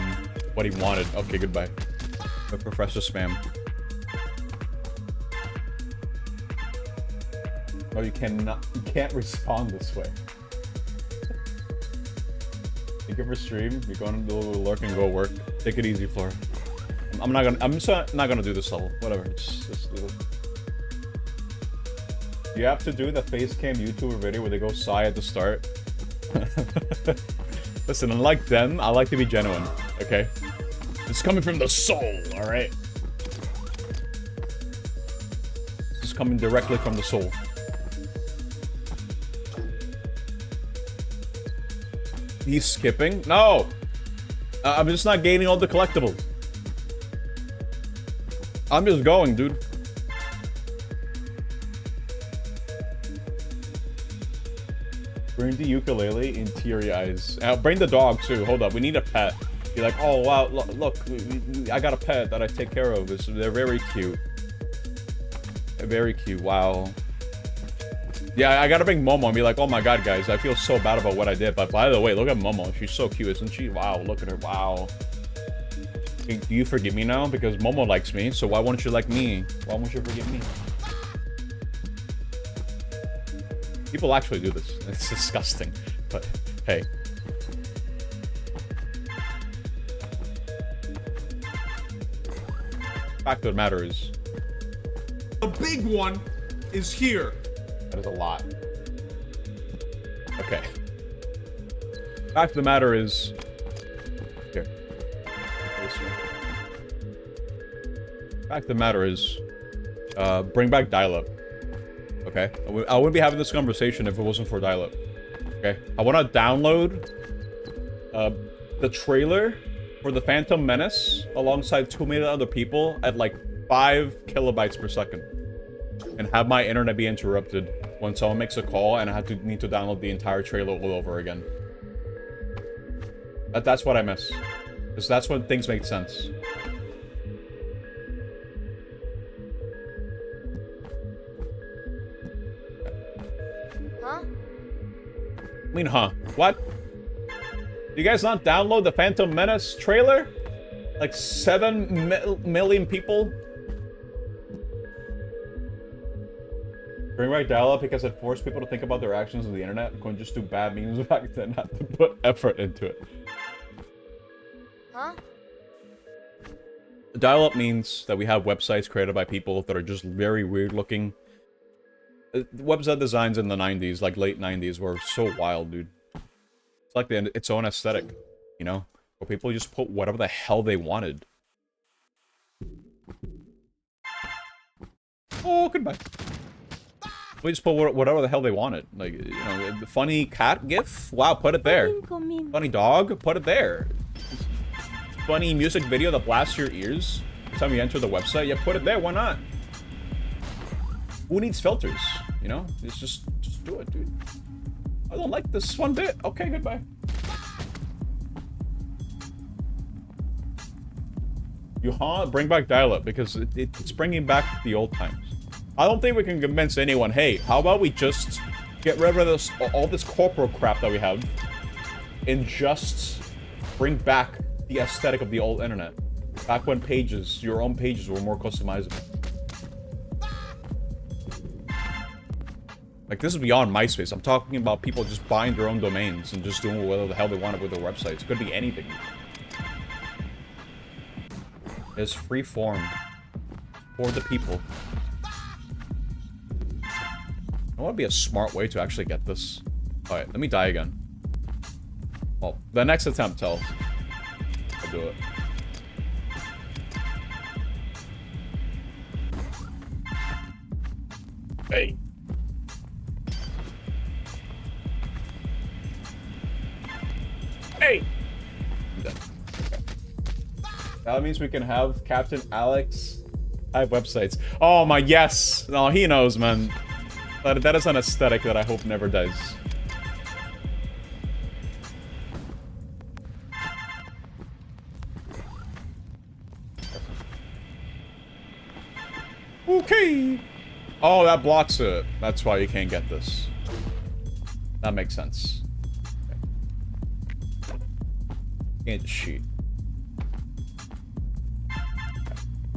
what he wanted. Okay, goodbye. The Professor Spam. Oh, you can't respond this way. Thank you for stream. You're going to do a little lurk and go work. Take it easy, Flora. I'm just not gonna do this level. Whatever. Just do it. You have to do the facecam YouTuber video where they go sigh at the start. Listen, unlike them, I like to be genuine. Okay. It's coming from the soul, alright? It's coming directly from the soul. He's skipping? No! I'm just not gaining all the collectibles. I'm just going, dude. Bring the ukulele in teary eyes. Bring the dog too. Hold up, we need a pet. Be like, oh wow, look, I got a pet that I take care of. They're very cute. They're very cute. Wow. Yeah, I gotta bring Momo and be like, oh my god, guys, I feel so bad about what I did. But by the way, look at Momo. She's so cute, isn't she? Wow, look at her. Wow. Do you forgive me now? Because Momo likes me, so why won't you like me? Why won't you forgive me? People actually do this. It's disgusting. But, hey. Fact of the matter is... The big one is here. That is a lot. Okay. Fact of the matter is... Here. This one. Fact of the matter is... bring back dial-up. Okay? I wouldn't be having this conversation if it wasn't for dial-up. Okay? I want to download... the trailer for the Phantom Menace alongside 2 million other people at like 5 kilobytes per second. And have my internet be interrupted when someone makes a call and I need to download the entire trailer all over again. That's what I miss. Because that's when things make sense. Huh? I mean, huh? What? You guys not download the Phantom Menace trailer? Like 7 million people? Bring back dial-up because it forced people to think about their actions on the internet. You couldn't just do bad memes back then, have to put effort into it. Huh? Dial-up means that we have websites created by people that are just very weird looking. Website designs in the 90s, like late 90s, were so wild, dude. It's like its own aesthetic, you know? Where people just put whatever the hell they wanted. Oh, goodbye. We just put whatever the hell they wanted. Like, you know, the funny cat gif? Wow, put it there. Funny dog? Put it there. Funny music video that blasts your ears every time you enter the website? Yeah, put it there. Why not? Who needs filters? You know? It's just do it, dude. I don't like this one bit. Okay, goodbye. Bring back dial-up because it's bringing back the old times. I don't think we can convince anyone, hey, how about we just get rid of all this corporate crap that we have and just bring back the aesthetic of the old internet. Back when your own pages were more customizable. Like, this is beyond MySpace. I'm talking about people just buying their own domains and just doing whatever the hell they want with their websites. It could be anything. It's free form. For the people. That would be a smart way to actually get this. Alright, let me die again. Well, the next attempt, I'll do it. Hey. Hey! I'm dead. Okay. That means we can have Captain Alex type websites. Oh my, yes! No, he knows, man. That is an aesthetic that I hope never dies. Okay. Oh, that blocks it. That's why you can't get this. That makes sense. Okay. Can't just cheat.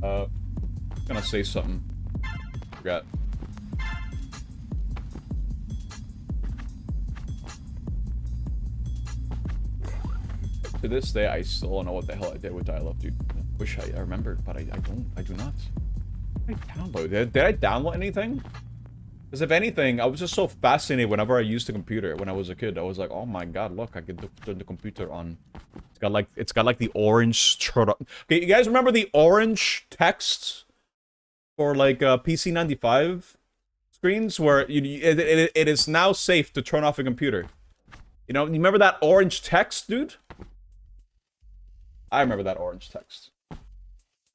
Gonna say something. Forgot. To this day, I still don't know what the hell I did with dial-up, dude. I wish I remembered, but I do not. What did I download? Did I download anything? Because if anything, I was just so fascinated whenever I used the computer when I was a kid. I was like, oh my god, look, I could turn the computer on. It's got like the orange turtle. Okay, you guys remember the orange text for like PC 95 screens where it is now safe to turn off a computer. You know, you remember that orange text, dude? I remember that orange text.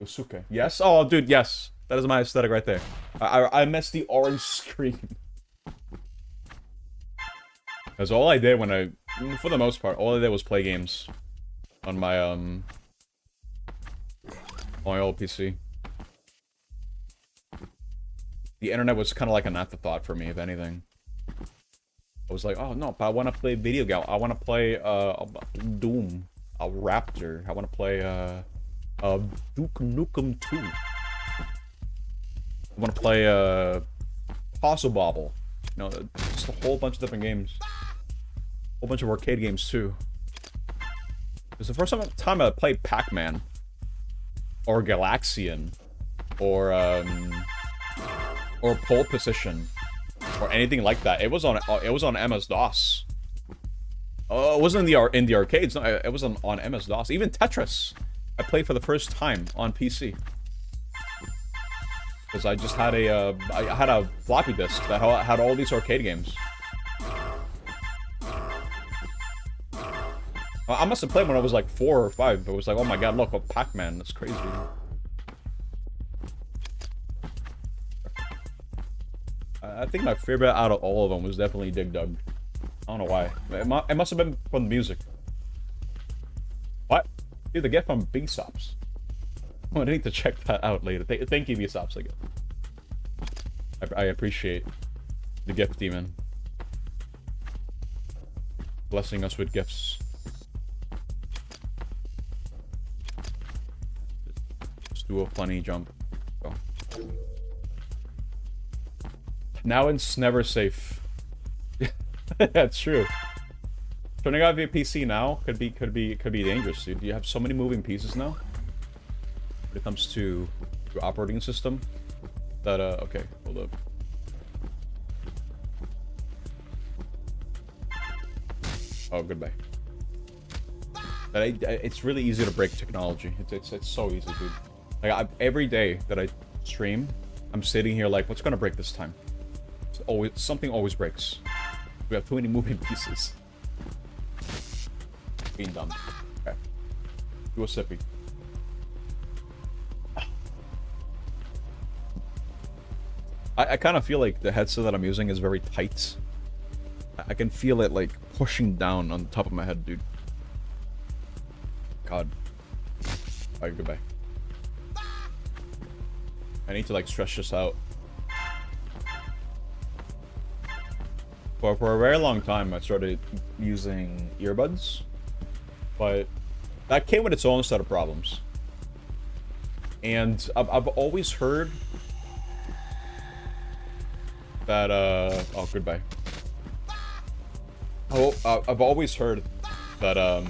Usuke. Yes? Oh, dude, yes. That is my aesthetic right there. I miss the orange screen. Because all I did when I, for the most part, all I did was play games on my old PC. The internet was kind of like an afterthought for me, if anything. I was like, oh no, but I want to play video game. I want to play Doom, a Raptor. I want to play Duke Nukem 2. I want to play Puzzle Bobble. You know, just a whole bunch of different games. A whole bunch of arcade games too. It was the first time I played Pac-Man, or Galaxian, or Pole Position, or anything like that. It was on MS-DOS. Oh, it wasn't in the arcades. No, it was on MS-DOS. Even Tetris, I played for the first time on PC. Because I just had a floppy disk that had all these arcade games. I must have played when I was like 4 or 5. It was like, oh my god, look, Pac-Man, that's crazy. I think my favorite out of all of them was definitely Dig Dug. I don't know why. It must have been from the music. What? Dude, the gift from Bsops. Oh, I need to check that out later. Thank you, Bsops, again. I appreciate the gift demon. Blessing us with gifts. Just do a funny jump. Go. Now it's never safe. That's true. Turning off your PC now could be dangerous, dude. You have so many moving pieces now when it comes to your operating system that okay, hold up. Oh, goodbye. It's really easy to break technology. It's so easy, dude. Like every day that I stream, I'm sitting here like, what's gonna break this time? Something always breaks. We have too many moving pieces. Being dumb. Okay. Do a sippy. I kind of feel like the headset that I'm using is very tight. I can feel it like pushing down on the top of my head, dude. God. Alright, goodbye. I need to like stretch this out. For a very long time, I started using earbuds, but that came with its own set of problems. And I've always heard that, oh, goodbye. Oh, I've always heard that,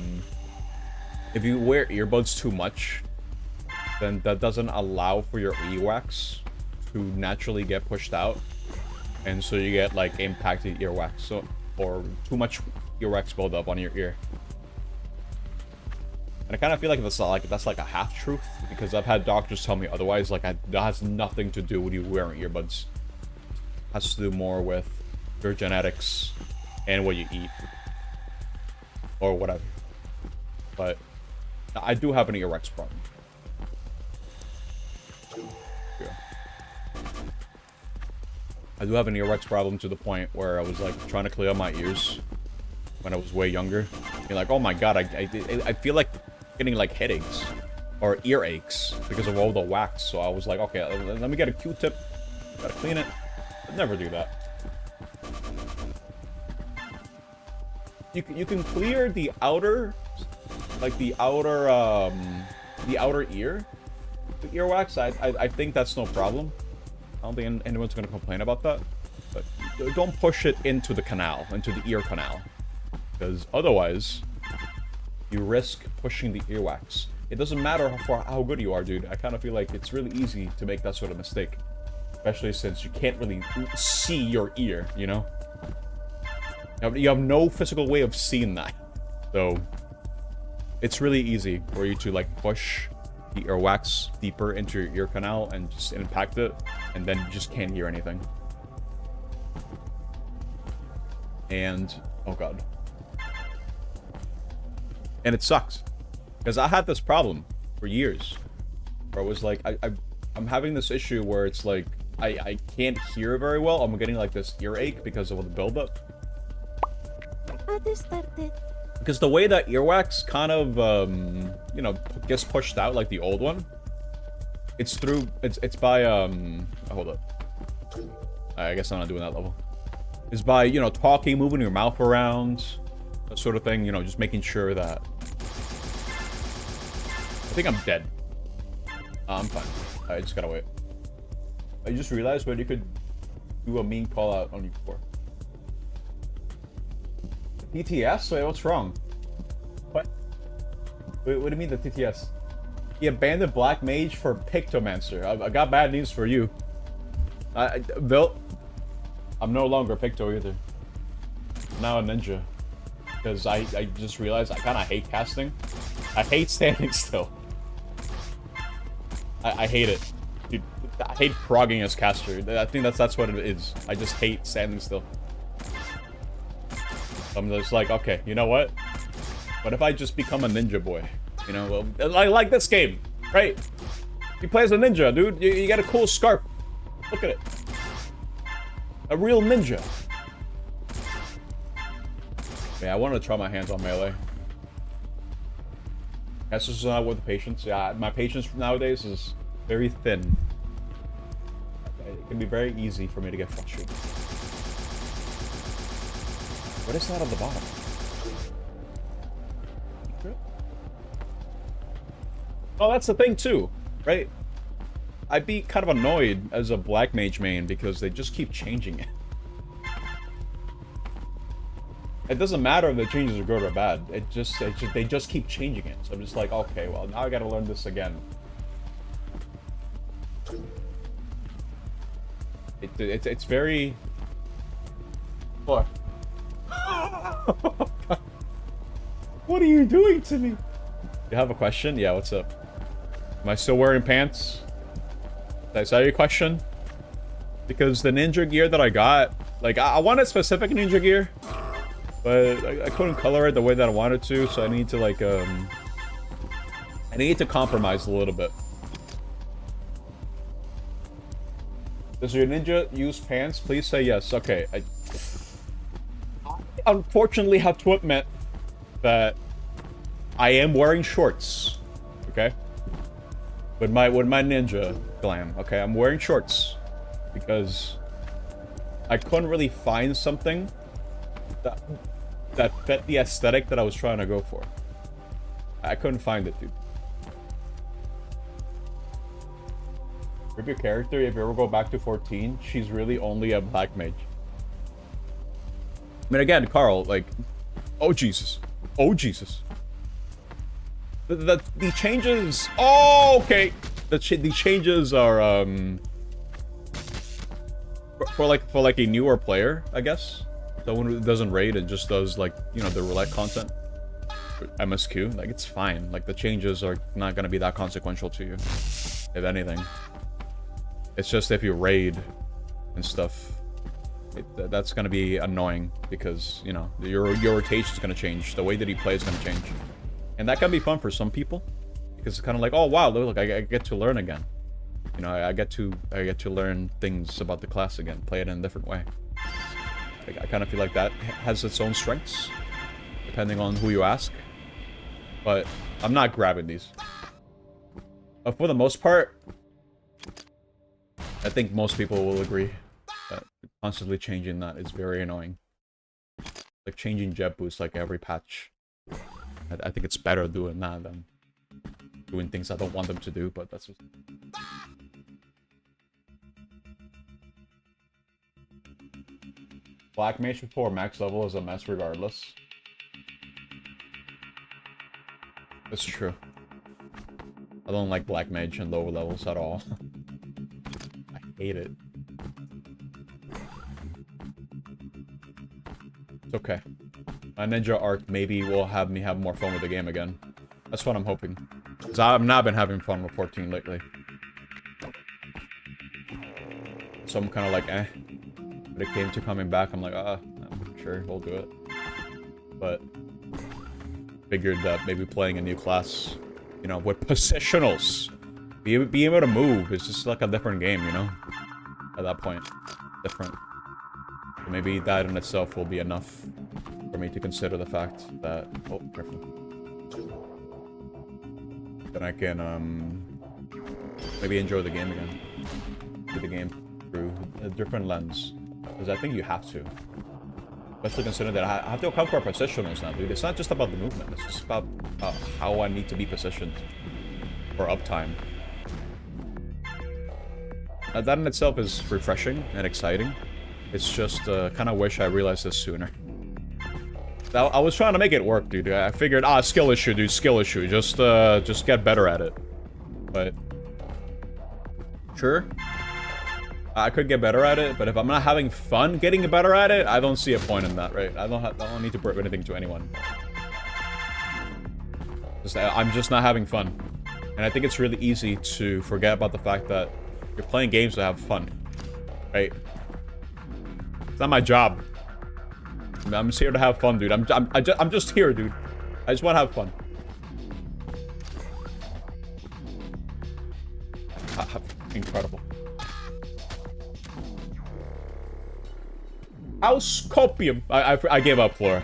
if you wear earbuds too much, then that doesn't allow for your earwax to naturally get pushed out. And so you get, like, impacted earwax, or too much earwax buildup on your ear. And I kind of feel like that's like a half-truth, because I've had doctors tell me otherwise, like, that has nothing to do with you wearing earbuds. It has to do more with your genetics and what you eat. Or whatever. But I do have an earwax problem. Yeah. I do have an earwax problem to the point where I was like trying to clear my ears when I was way younger. You're like, oh my god, I feel like getting like headaches or earaches because of all the wax. So I was like, okay, let me get a Q-tip. Gotta clean it. I'd never do that. You can clear the outer, like the outer ear with earwax. I think that's no problem. I don't think anyone's gonna complain about that. But don't push it into the canal, into the ear canal, because otherwise you risk pushing the earwax. It doesn't matter how good you are, dude. I kind of feel like it's really easy to make that sort of mistake, especially since you can't really see your ear, you know? You have no physical way of seeing that. So it's really easy for you to like push the earwax deeper into your ear canal and just impact it, and then you just can't hear anything. And oh god. And it sucks, because I had this problem for years where I was like, I'm having this issue where it's like I can't hear very well. I'm getting like this earache because of the buildup. Combat started. Because the way that earwax kind of, you know, gets pushed out like the old one, it's through, it's by, hold up. I guess I'm not doing that level. It's by, you know, talking, moving your mouth around, that sort of thing, you know, just making sure that... I think I'm dead. I'm fine. I just gotta wait. I just realized what you could do a mean call out on you for. TTS? Wait, what's wrong? What? Wait, what do you mean the TTS? He abandoned Black Mage for Pictomancer. I got bad news for you. Bill, I'm no longer Picto either. I'm now a ninja. Because I just realized I kind of hate casting. I hate standing still. I hate it. Dude, I hate progging as caster. I think that's what it is. I just hate standing still. I'm just like, okay, you know what? What if I just become a ninja boy? You know, well, like this game, right? You play as a ninja, dude. You got a cool scarf. Look at it. A real ninja. Yeah, I wanted to try my hands on melee. That's just not with the patience. Yeah, my patience nowadays is very thin. It can be very easy for me to get frustrated. What is that on the bottom? Oh, that's the thing too, right? I'd be kind of annoyed as a Black Mage main because they just keep changing it. It doesn't matter if the changes are good or bad. They just keep changing it. So I'm just like, okay, well now I gotta learn this again. It's very. What? What are you doing to me? You have a question? Yeah, what's up? Am I still wearing pants? Is that your question? Because the ninja gear that I got, like, I wanted specific ninja gear, but I couldn't color it the way that I wanted to, so I need to, like, I need to compromise a little bit. Does your ninja use pants? Please say yes. Okay, I unfortunately have to admit that I am wearing shorts, okay? With my ninja glam, okay? I'm wearing shorts because I couldn't really find something that fit the aesthetic that I was trying to go for. I couldn't find it, dude. Rip your character, if you ever go back to 14, she's really only a Black Mage. I mean, again, Carl, like, oh Jesus. Oh Jesus. The changes. Oh, okay. The changes are for like a newer player, I guess. Someone who doesn't raid and just does, like, you know, the roulette content. MSQ, like, it's fine. Like, the changes are not gonna be that consequential to you, if anything. It's just if you raid and stuff, that's gonna be annoying because, you know, your rotation is gonna change. The way that he plays is gonna change. And that can be fun for some people because it's kind of like, oh wow, look, I get to learn again. You know, I get to learn things about the class again, play it in a different way. Like, I kind of feel like that has its own strengths, depending on who you ask. But I'm not grabbing these. But for the most part, I think most people will agree that constantly changing that is very annoying. Like changing jet boost like every patch. I think it's better doing that than doing things I don't want them to do, but that's just... Black Mage before max level is a mess regardless. That's true. I don't like Black Mage in lower levels at all. I hate it. It's okay. My ninja arc maybe will have me have more fun with the game again. That's what I'm hoping. Because I've not been having fun with 14 lately. So I'm kind of like, eh. When it came to coming back, I'm like, I'm sure we'll do it. But figured that maybe playing a new class, you know, with positionals, being able to move is just like a different game, you know? At that point, different. So maybe that in itself will be enough for me to consider the fact that, oh, careful, that I can maybe enjoy the game again, see the game through a different lens, because I think you have to, especially considering that I have to account for positionals now, dude. It's not just about the movement; it's just about how I need to be positioned for uptime. That in itself is refreshing and exciting. It's just kind of wish I realized this sooner. I was trying to make it work, dude. I figured, skill issue, dude, skill issue. Just get better at it. But sure, I could get better at it. But if I'm not having fun getting better at it, I don't see a point in that, right? I don't need to prove anything to anyone. I'm just not having fun, and I think it's really easy to forget about the fact that you're playing games to have fun, right? It's not my job. I'm just here to have fun, dude. I'm just here, dude. I just want to have fun. Incredible. House copium. I gave up, Flora.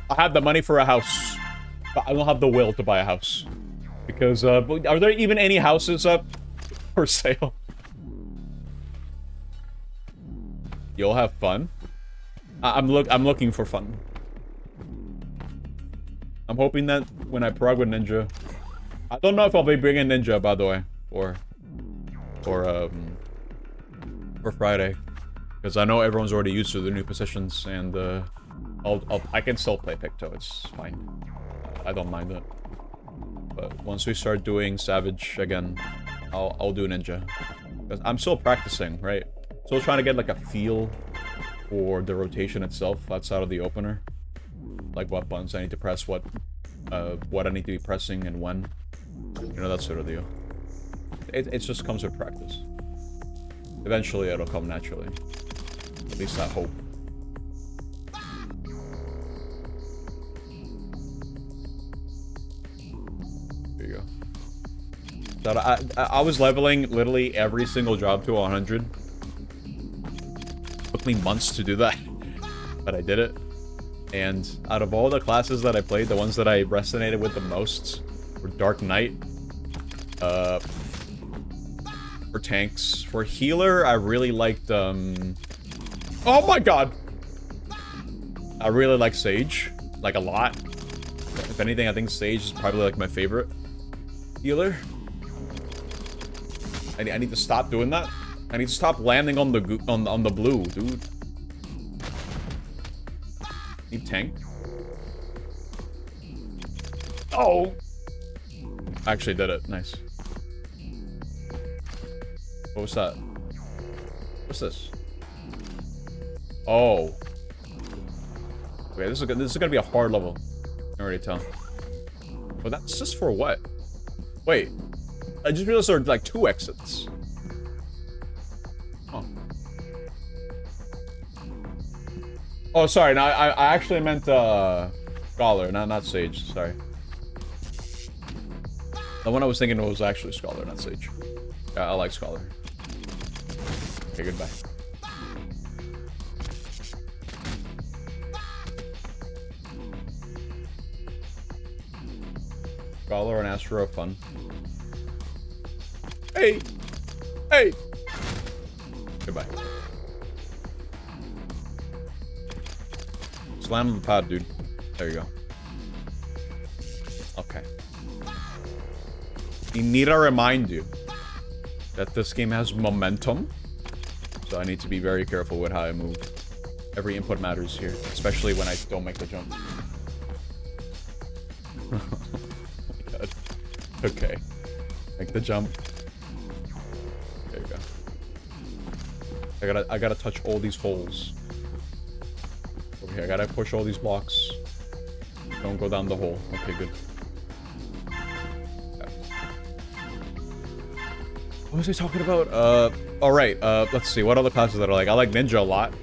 I have the money for a house, but I don't have the will to buy a house. Because, are there even any houses up for sale? You'll have fun. I'm looking for fun. I'm hoping that when I prog with Ninja, I don't know if I'll be bringing Ninja, by the way, for Friday, because I know everyone's already used to the new positions, and I can still play Picto. It's fine. I don't mind it. But once we start doing Savage again, I'll do Ninja. Because I'm still practicing, right? Still trying to get like a feel for the rotation itself outside of the opener. Like what buttons I need to press, what I need to be pressing, and when. You know, that sort of deal. It just comes with practice. Eventually it'll come naturally. At least I hope. There you go. So I was leveling literally every single job to 100. Took me months to do that, but I did it. And out of all the classes that I played, the ones that I resonated with the most were Dark Knight. For tanks. For healer, I really liked, oh my god! I really like Sage. Like, a lot. If anything, I think Sage is probably, like, my favorite healer. I need to stop doing that. I need to stop landing on the on the blue, dude. Need tank. Oh! I actually did it. Nice. What was that? What's this? Oh. Okay, this is gonna be a hard level. I can already tell. But that's just for what? Wait. I just realized there are like 2 exits. Oh. Oh, sorry. No, I actually meant Scholar, not Sage. Sorry. The one I was thinking was actually Scholar, not Sage. Yeah, I like Scholar. Okay, goodbye. Scholar and Astro are fun. Hey! Hey! Goodbye. Slam on the pad, dude. There you go. Okay. I need to remind you that this game has momentum. So I need to be very careful with how I move. Every input matters here, especially when I don't make the jump. Oh my god. Okay. Make the jump. There you go. I gotta touch all these holes. Over here, I gotta push all these blocks. Don't go down the hole. Okay, good. What was I talking about? Alright, let's see. What other classes that are like? I like Ninja a lot.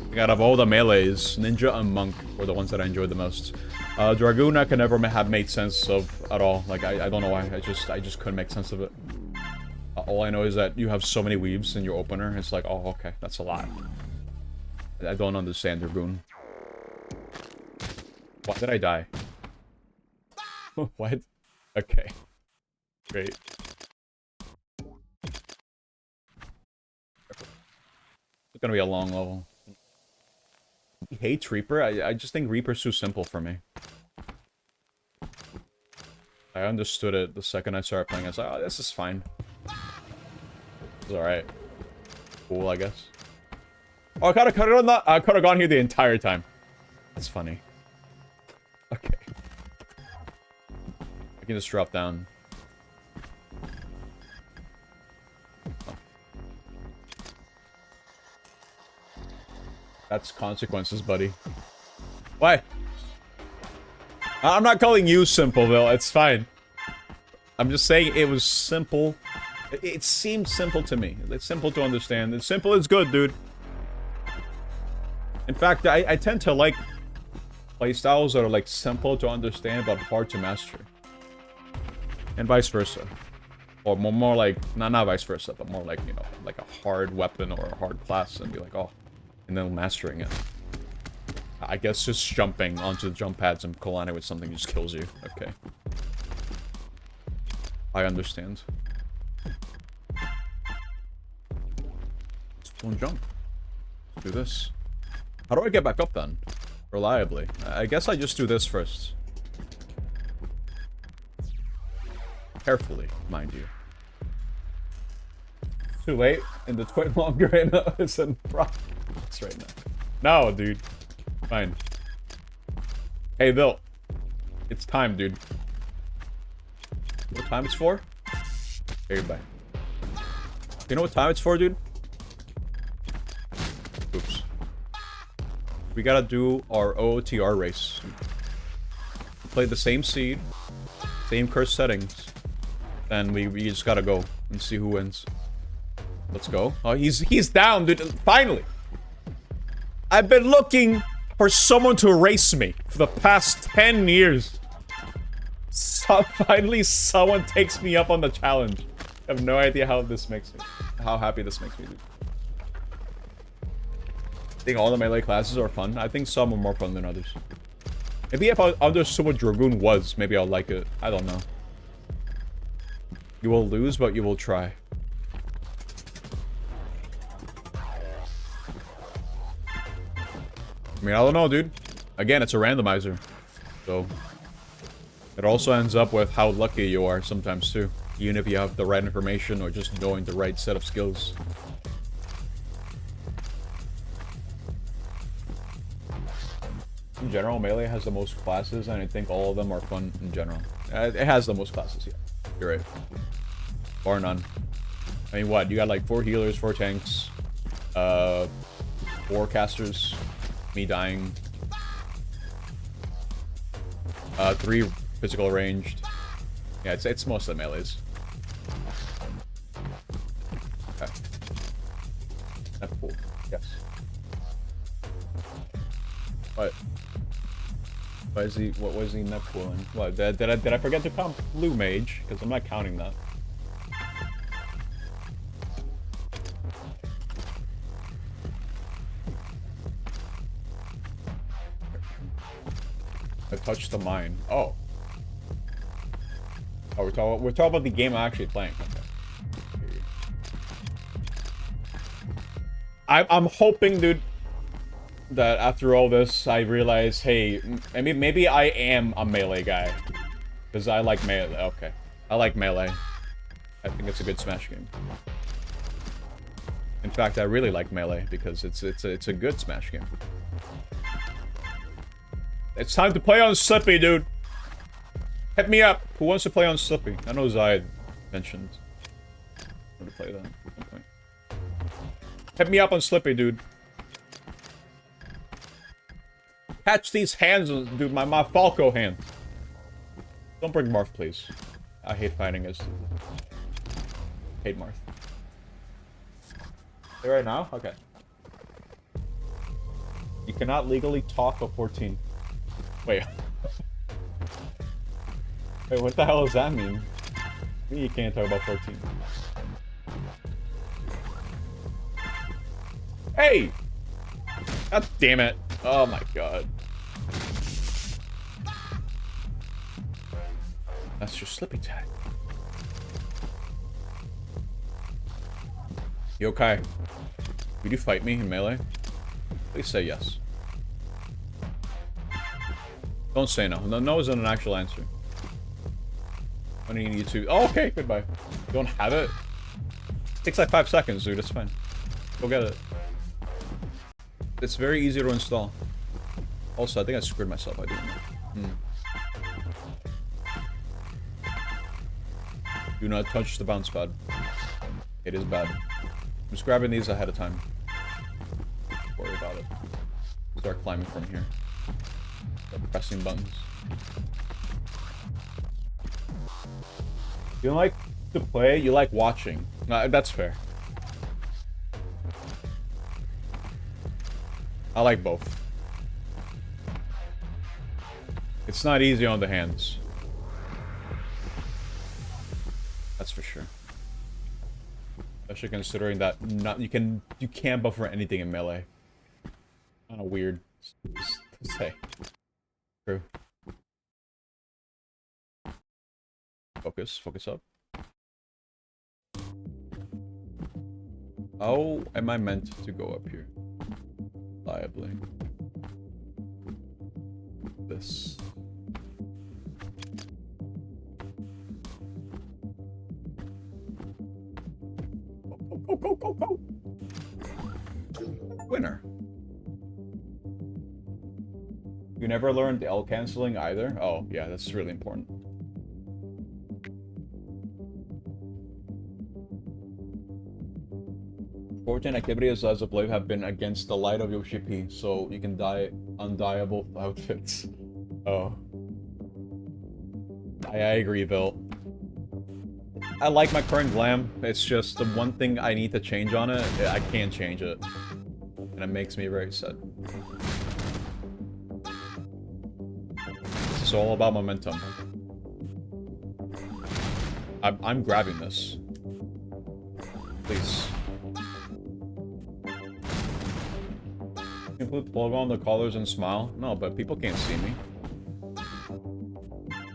Like, out of all the melees, Ninja and Monk were the ones that I enjoyed the most. Dragoon I can never have made sense of at all. Like, I don't know why. I just couldn't make sense of it. All I know is that you have so many weaves in your opener. It's like, oh, okay, that's a lot. I don't understand Dragoon. Why did I die? What? Okay. Great. It's gonna be a long level. He hates Reaper? I just think Reaper's too simple for me. I understood it the second I started playing. I was like, oh, this is fine. It's alright. Cool, I guess. Oh, I could have gone here the entire time. That's funny. Okay. I can just drop down. Oh. That's consequences, buddy. Why? I'm not calling you simple, though. It's fine. I'm just saying it was simple. It seemed simple to me. It's simple to understand. And simple is good, dude. In fact, I tend to like playstyles that are like simple to understand but hard to master. And vice versa. Or more like, not vice versa, but more like, you know, like a hard weapon or a hard class and be like, oh, and then mastering it. I guess just jumping onto the jump pads and colliding with something just kills you. Okay. I understand. Let's go and jump. Let's do this. How do I get back up then? Reliably. I guess I just do this first. Carefully, mind you. Too late in the twin longer it's in progress right now. No, dude. Fine. Hey, Bill. It's time, dude. What time it's for? Okay, goodbye. You know what time it's for, dude? Oops. We gotta do our OOTR race. Play the same seed, same curse settings, and we just gotta go and see who wins. Let's go. Oh, he's down, dude. Finally! I've been looking for someone to race me for the past 10 years. So finally, someone takes me up on the challenge. I have no idea how this makes me. How happy this makes me, dude. I think all the melee classes are fun. I think some are more fun than others. Maybe if I understood what Dragoon was, maybe I'll like it. I don't know. You will lose, but you will try. I mean, I don't know, dude. Again, it's a randomizer. So, it also ends up with how lucky you are sometimes, too. Even if you have the right information or just knowing the right set of skills. In general, Melee has the most classes, and I think all of them are fun in general. It has the most classes, yeah. You're right. Bar none. I mean, what? You got like 4 healers, 4 tanks, 4 casters, me dying, 3 physical ranged. Yeah, it's most of the melees. Okay. That's cool. Yes. What? What was he net pooling? What, did I forget to count blue mage? Because I'm not counting that. I touched the mine. Oh. Oh, we're talking about the game I'm actually playing. Okay. I'm hoping, dude, that after all this, I realize, hey, maybe I am a melee guy. Because I like melee. Okay. I like melee. I think it's a good Smash game. In fact, I really like melee because it's a good Smash game. It's time to play on Slippy, dude. Hit me up. Who wants to play on Slippy? I know Zayed mentioned. I want to play that at some point. Hit me up on Slippy, dude. Catch these hands, dude. My Falco hand. Don't bring Marth, please. I hate fighting as. Hate Marth. Hey, right now? Okay. You cannot legally talk of 14. Wait. Wait, what the hell does that mean? You can't talk about 14. Hey! God damn it. Oh my god. That's your slippy tag. Yokai, would you fight me in melee? Please say yes. Don't say no. No isn't an actual answer. I need you to. Oh, okay, goodbye. You don't have it? It takes like 5 seconds, dude. It's fine. Go get it. It's very easy to install. Also, I think I screwed myself by doing that. Do not touch the bounce pad. It is bad. I'm just grabbing these ahead of time. Don't worry about it. Start climbing from here. Start pressing buttons. You don't like to play, you like watching. That's fair. I like both. It's not easy on the hands. That's for sure. Especially considering that you can't buffer anything in melee. Kinda weird to say. True. Focus up. How am I meant to go up here? Reliably. This. Go. Winner. You never learned L canceling either? Oh, yeah, that's really important. Fortune activities as of late have been against the light of Yoshi P, so you can dye undyeable outfits. Oh. I agree, Bill. I like my current glam. It's just the one thing I need to change on it. I can't change it. And it makes me very sad. This is all about momentum. I'm grabbing this. Please. Put logo on the collars and smile? No, but people can't see me.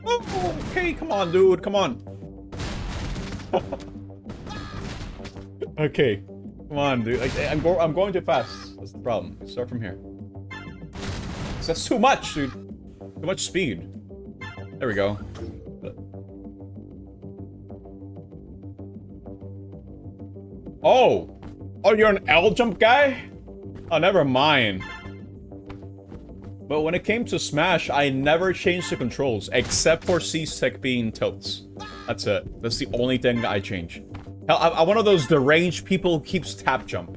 Oh, okay, come on, dude, come on. Okay, come on, dude. I'm going too fast. That's the problem. Let's start from here. That's too much, dude. Too much speed. There we go. Oh, you're an L jump guy? Oh, never mind. But when it came to Smash, I never changed the controls, except for C-Stick being tilts. That's it. That's the only thing I change. Hell, I'm one of those deranged people who keeps tap jump.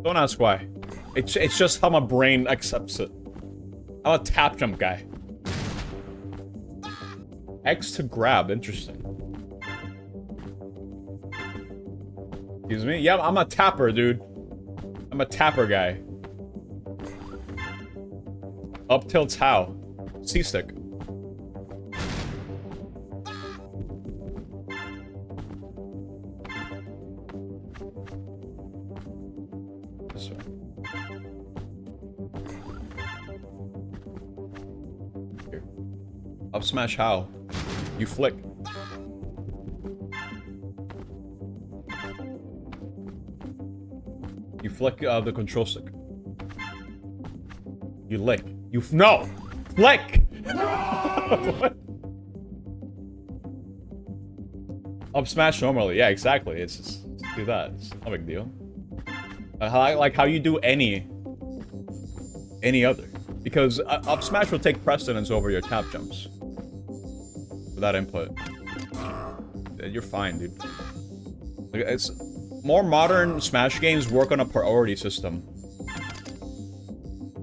Don't ask why. It's just how my brain accepts it. I'm a tap jump guy. X to grab, interesting. Excuse me? Yeah, I'm a tapper, dude. I'm a tapper guy. Up tilts how? C-Stick. This way. Here. Up smash how? You flick. You flick the control stick. You lick. No! Flick! Up smash normally. Yeah, exactly. It's just do that. It's no big deal. Like how you do any other. Because up smash will take precedence over your tap jumps. Without input. You're fine, dude. It's more modern Smash games work on a priority system.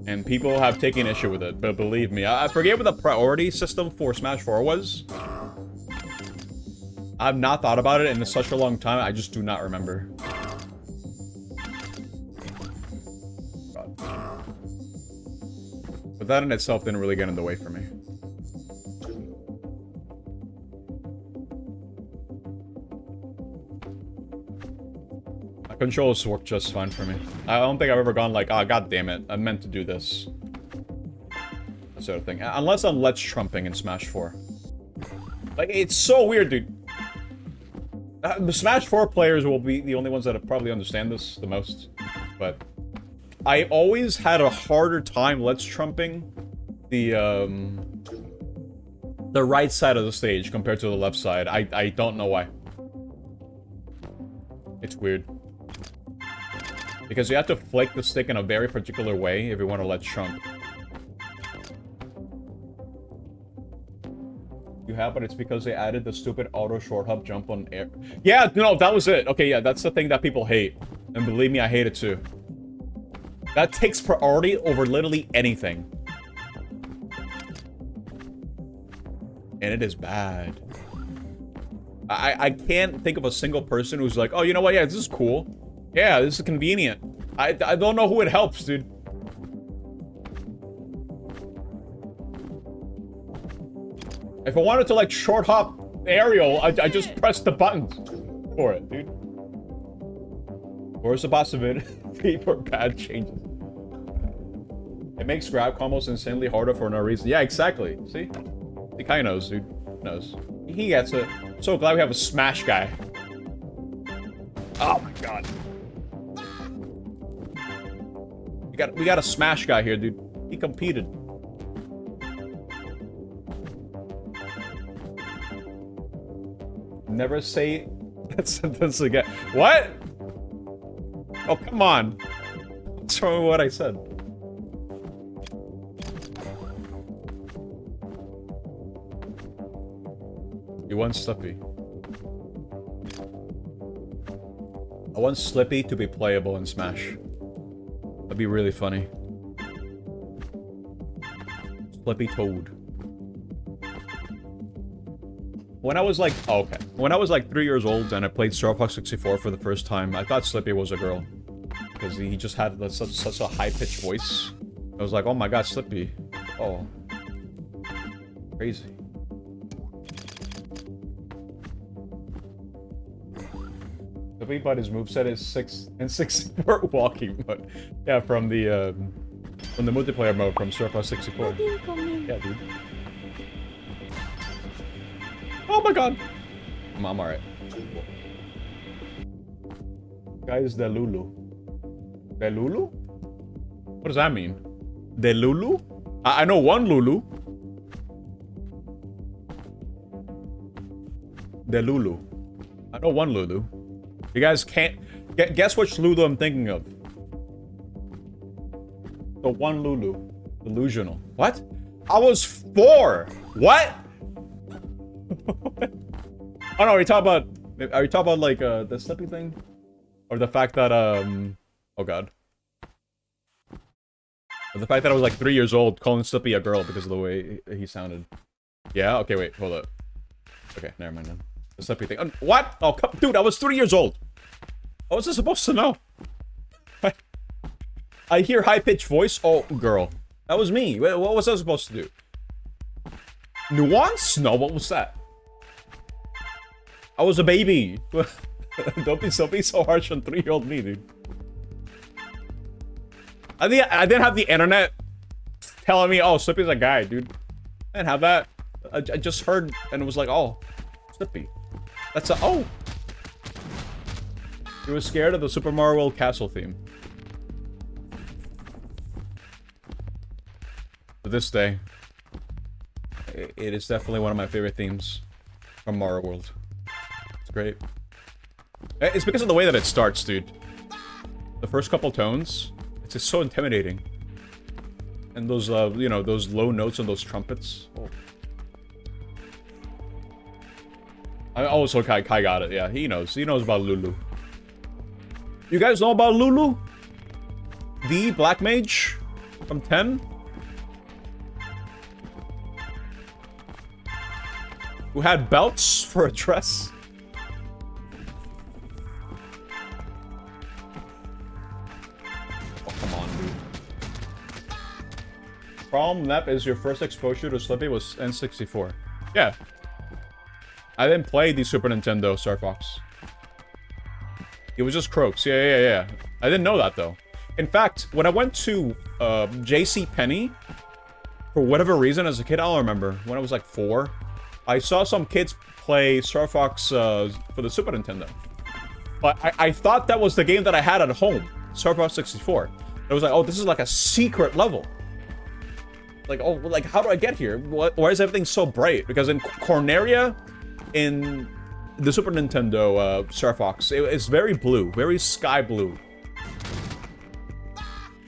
And people have taken issue with it, but believe me, I forget what the priority system for Smash 4 was. I've not thought about it in such a long time, I just do not remember. God. But that in itself didn't really get in the way for me. Controls work just fine for me. I don't think I've ever gone like, ah, oh, god damn it, I meant to do this. sort of thing. Unless I'm Let's Trumping in Smash 4. Like, it's so weird, dude. The Smash 4 players will be the only ones that probably understand this the most. But I always had a harder time Let's Trumping the right side of the stage compared to the left side. I don't know why. It's weird. Because you have to flick the stick in a very particular way if you want to Let's Trump. You have, but it's because they added the stupid auto short hop jump on air. Yeah, no, that was it. Okay, yeah, that's the thing that people hate. And believe me, I hate it too. That takes priority over literally anything. And it is bad. I can't think of a single person who's like, oh, you know what? Yeah, this is cool. Yeah, this is convenient. I don't know who it helps, dude. If I wanted to, like, short hop aerial, I just pressed the buttons for it, dude. Where's the possibility for bad changes? It makes grab combos insanely harder for no reason. Yeah, exactly. See? He kinda knows, dude. Knows. He gets it. So glad we have a Smash guy. Oh my god. We got a Smash guy here, dude. He competed. Never say that sentence again. What? Oh, come on. What's wrong with what I said? You want Slippy. I want Slippy to be playable in Smash. That'd be really funny. Slippy Toad. When I was like... Oh, okay. When I was like 3 years old and I played Star Fox 64 for the first time, I thought Slippy was a girl. Because he just had such a high-pitched voice. I was like, oh my god, Slippy. Oh. Crazy. Slippy, but his moveset is 6 and 64 walking mode. Yeah, from the multiplayer mode from Star Fox 64. Yeah, dude. Oh my god! I'm alright. Guys, Delulu. Delulu? What does that mean? Delulu? I know one Lulu. Delulu. I know one Lulu. You guys can't... Guess which Lulu I'm thinking of. The one Lulu. Delusional. What? I was 4! What? Oh no, are you talking about like the Slippy thing? Or the fact that oh god. Or the fact that I was like 3 years old calling Slippy a girl because of the way he sounded. Yeah? Okay, wait, hold up. Okay, never mind then. The Slippy thing. What? Oh, dude, I was 3 years old. What was I supposed to know? I hear high-pitched voice. Oh, girl. That was me. What was I supposed to do? Nuance? No, what was that? I was a baby. Don't be so harsh on 3-year-old me, dude. I didn't have the internet telling me, oh, Slippy's a guy, dude. I didn't have that. I just heard and it was like, oh, Slippy. That's a, oh. You were scared of the Super Mario World Castle theme. To this day, it is definitely one of my favorite themes from Mario World. It's great. It's because of the way that it starts, dude. The first couple tones, it's just so intimidating. And those, you know, those low notes on those trumpets. Oh. Also, Kai got it. Yeah, he knows. He knows about Lulu. You guys know about Lulu? The Black Mage from 10? Who had belts for a dress? Oh, come on, dude. Problem Nep is your first exposure to Slippy was N64. Yeah. I didn't play the Super Nintendo Star Fox. It was just Croaks. Yeah. I didn't know that, though. In fact, when I went to JCPenney for whatever reason, as a kid, I don't remember, when I was like 4, I saw some kids play Star Fox for the Super Nintendo. But I thought that was the game that I had at home, Star Fox 64. I was like, oh, this is like a secret level. Like, oh, like, how do I get here? Why is everything so bright? Because in Corneria, in the Super Nintendo Star Fox, it's very blue, very sky blue.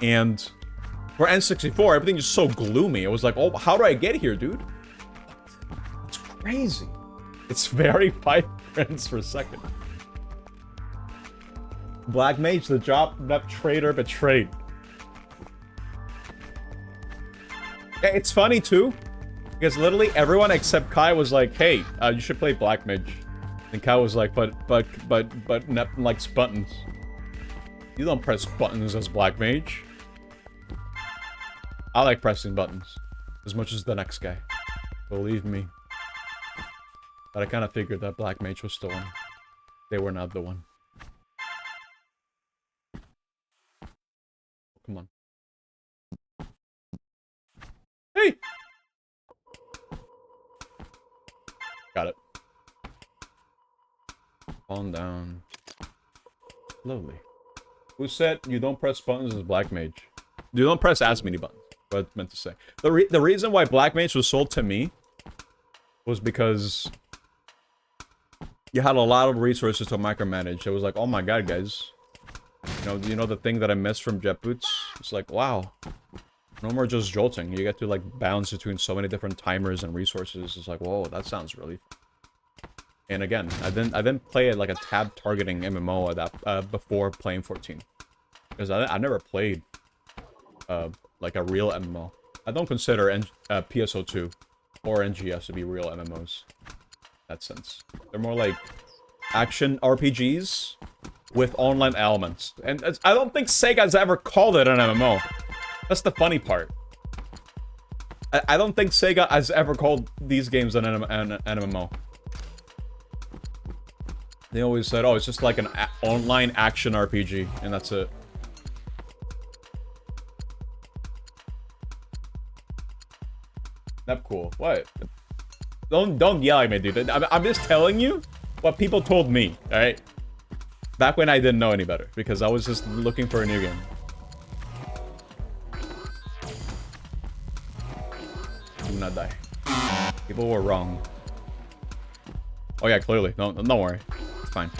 And for N64, everything is so gloomy. I was like, oh, how do I get here, dude? It's crazy. It's very 5 frames per second. Black Mage, the job that traitor betrayed. Yeah, it's funny too, because literally everyone except Kai was like, "Hey, you should play Black Mage," and Kai was like, "But Nep likes buttons. You don't press buttons as Black Mage." I like pressing buttons as much as the next guy. Believe me. But I kind of figured that Black Mage was the one. They were not the one. Come on. Hey! Got it. Calm down. Slowly. Who said you don't press buttons as Black Mage? You don't press as many buttons. What I meant to say. The reason why Black Mage was sold to me was because you had a lot of resources to micromanage. It was like, oh my god, guys. You know the thing that I missed from Jet Boots? It's like, wow. No more just jolting. You get to like bounce between so many different timers and resources. It's like, whoa, that sounds really fun. And again, I didn't play like a tab targeting MMO at that before playing 14. Because I never played like a real MMO. I don't consider PSO2 or NGS to be real MMOs. In that sense. They're more like action RPGs with online elements. And I don't think Sega's ever called it an MMO. That's the funny part. I don't think Sega has ever called these games an MMO. They always said, oh, it's just like an online action RPG, and that's it. That's cool. What? Don't yell at me, dude. I'm just telling you what people told me, alright? Back when I didn't know any better, because I was just looking for a new game. Do not die. People were wrong. Oh yeah, clearly. Don't worry. It's fine.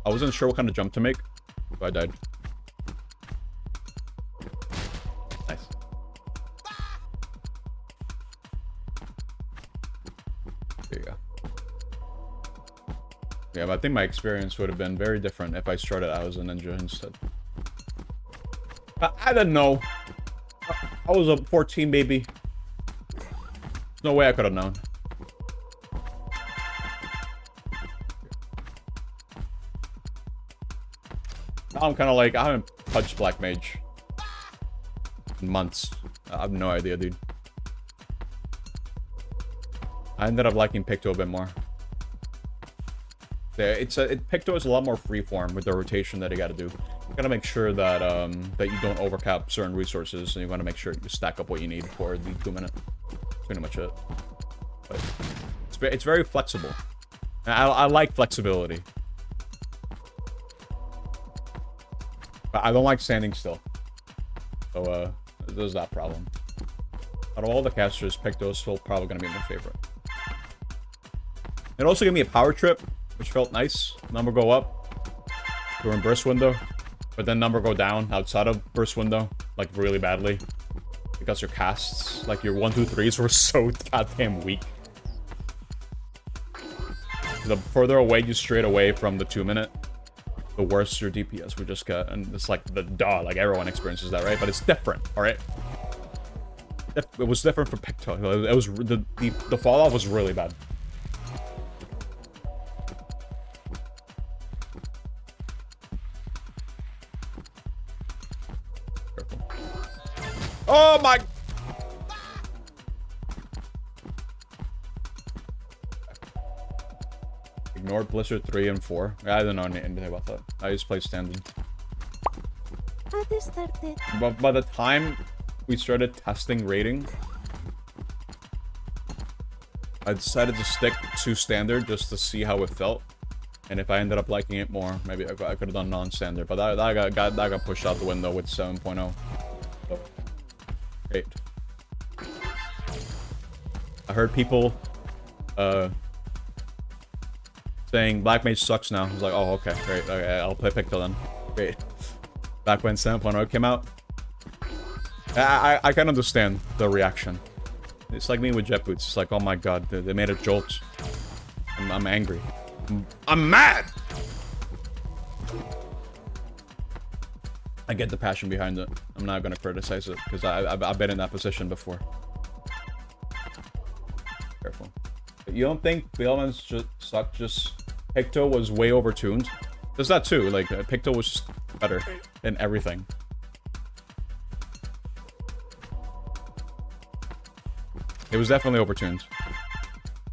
I wasn't sure what kind of jump to make, so I died. Nice. There you go. Yeah, but I think my experience would have been very different if I started out as a ninja instead. I didn't know. I was a 14 baby. There's no way I could have known. Now I'm kind of like, I haven't touched Black Mage in months. I have no idea, dude. I ended up liking Picto a bit more. Yeah, Picto is a lot more freeform with the rotation that you gotta do. You gotta make sure that that you don't overcap certain resources, and you gotta make sure you stack up what you need for the 2 minute. That's pretty much it. But it's very flexible. I like flexibility. But I don't like standing still. So there's that problem. Out of all the casters, Picto is still probably gonna be my favorite. It also gave me a power trip, which felt nice. Number go up during burst window, but then number go down outside of burst window, like really badly, because your casts, like your 1, 2, 3s, were so goddamn weak. The further away you strayed away from the 2 minute, the worse your DPS would just get, and it's like the like everyone experiences that, right? But it's different, all right? It was different for Picto. It was the fall off was really bad. Oh my! Ignored Blizzard 3 and 4. I didn't know anything about that. I just play standard. at started. But by the time we started testing rating, I decided to stick to standard just to see how it felt. And if I ended up liking it more, maybe I could have done non-standard. But that got pushed out the window with 7.0. So, great. I heard people saying Black Mage sucks now. I was like, oh, okay, great. Okay, I'll play Picto then. Great. Back when 7.0 came out, I can understand the reaction. It's like me with Jet Boots. It's like, oh my god, they made a jolt. I'm angry. I'm mad! I get the passion behind it. I'm not gonna criticize it, because I've been in that position before. Careful. But you don't think Bailman's just suck? Just Picto was way overtuned? There's that too. Like, Picto was just better in everything. It was definitely overtuned.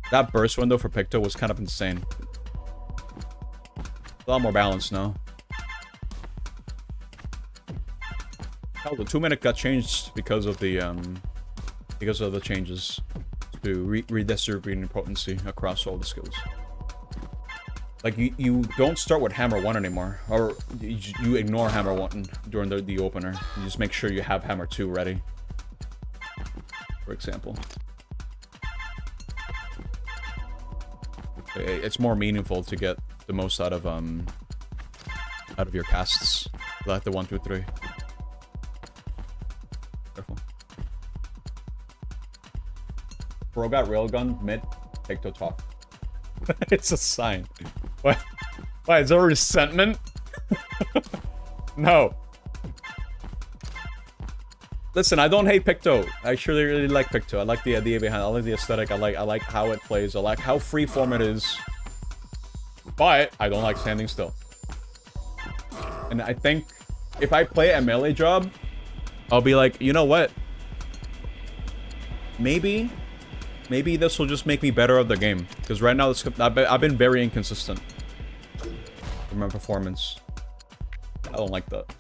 That burst window for Picto was kind of insane. A lot more balanced now. Hell, the 2-minute got changed because of the changes to redistributing potency across all the skills. Like, you don't start with Hammer 1 anymore, or you ignore Hammer 1 during the opener. You just make sure you have Hammer 2 ready, for example. It's more meaningful to get the most out of your casts, like the 1, 2, 3. Careful. Bro got railgun mid, Picto top. It's a sign. What? Why, is there resentment? No. Listen, I don't hate Picto. I actually really like Picto. I like the idea behind it. I like the aesthetic. I like how it plays. I like how freeform it is. But I don't like standing still. And I think if I play a melee job, I'll be like, you know what? Maybe this will just make me better at the game. Because right now, I've been very inconsistent in my performance. I don't like that.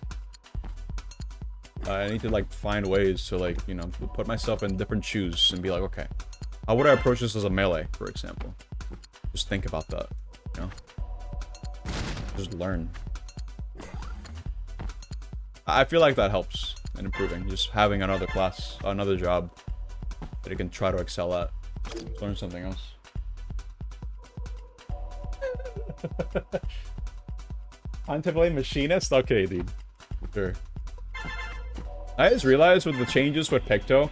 I need to, like, find ways to, like, you know, put myself in different shoes and be like, okay, how would I approach this as a melee, for example? Just think about that, you know? Just learn. I feel like that helps in improving. Just having another class, another job that you can try to excel at. Just learn something else. Time to play Machinist? Okay, dude. Sure. I just realized with the changes with Picto,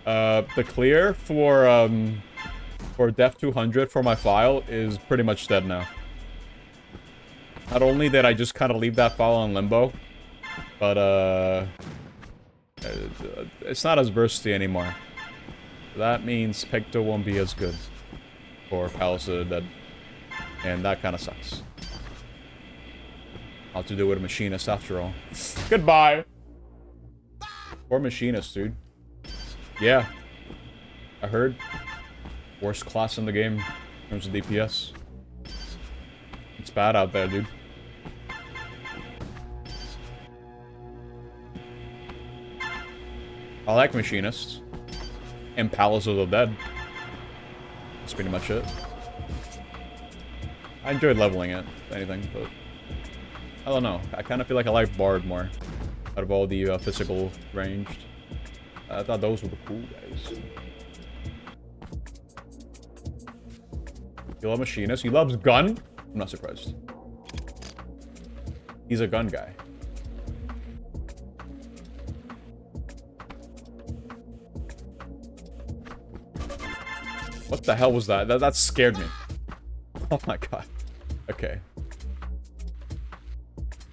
the clear for Def 200 for my file is pretty much dead now. Not only did I just kind of leave that file in limbo, but it's not as bursty anymore. That means Picto won't be as good for Palace of the Dead, and that kind of sucks. I'll have to do it with a Machinist after all. Goodbye! Or Machinist, dude. Yeah. I heard. Worst class in the game in terms of DPS. It's bad out there, dude. I like Machinists. And Palace of the Dead. That's pretty much it. I enjoyed leveling it, if anything, but... I don't know. I kind of feel like I like Bard more. Out of all the physical ranged. I thought those were the cool guys. You love Machinist? He loves gun? I'm not surprised. He's a gun guy. What the hell was that? That scared me. Oh my god. Okay.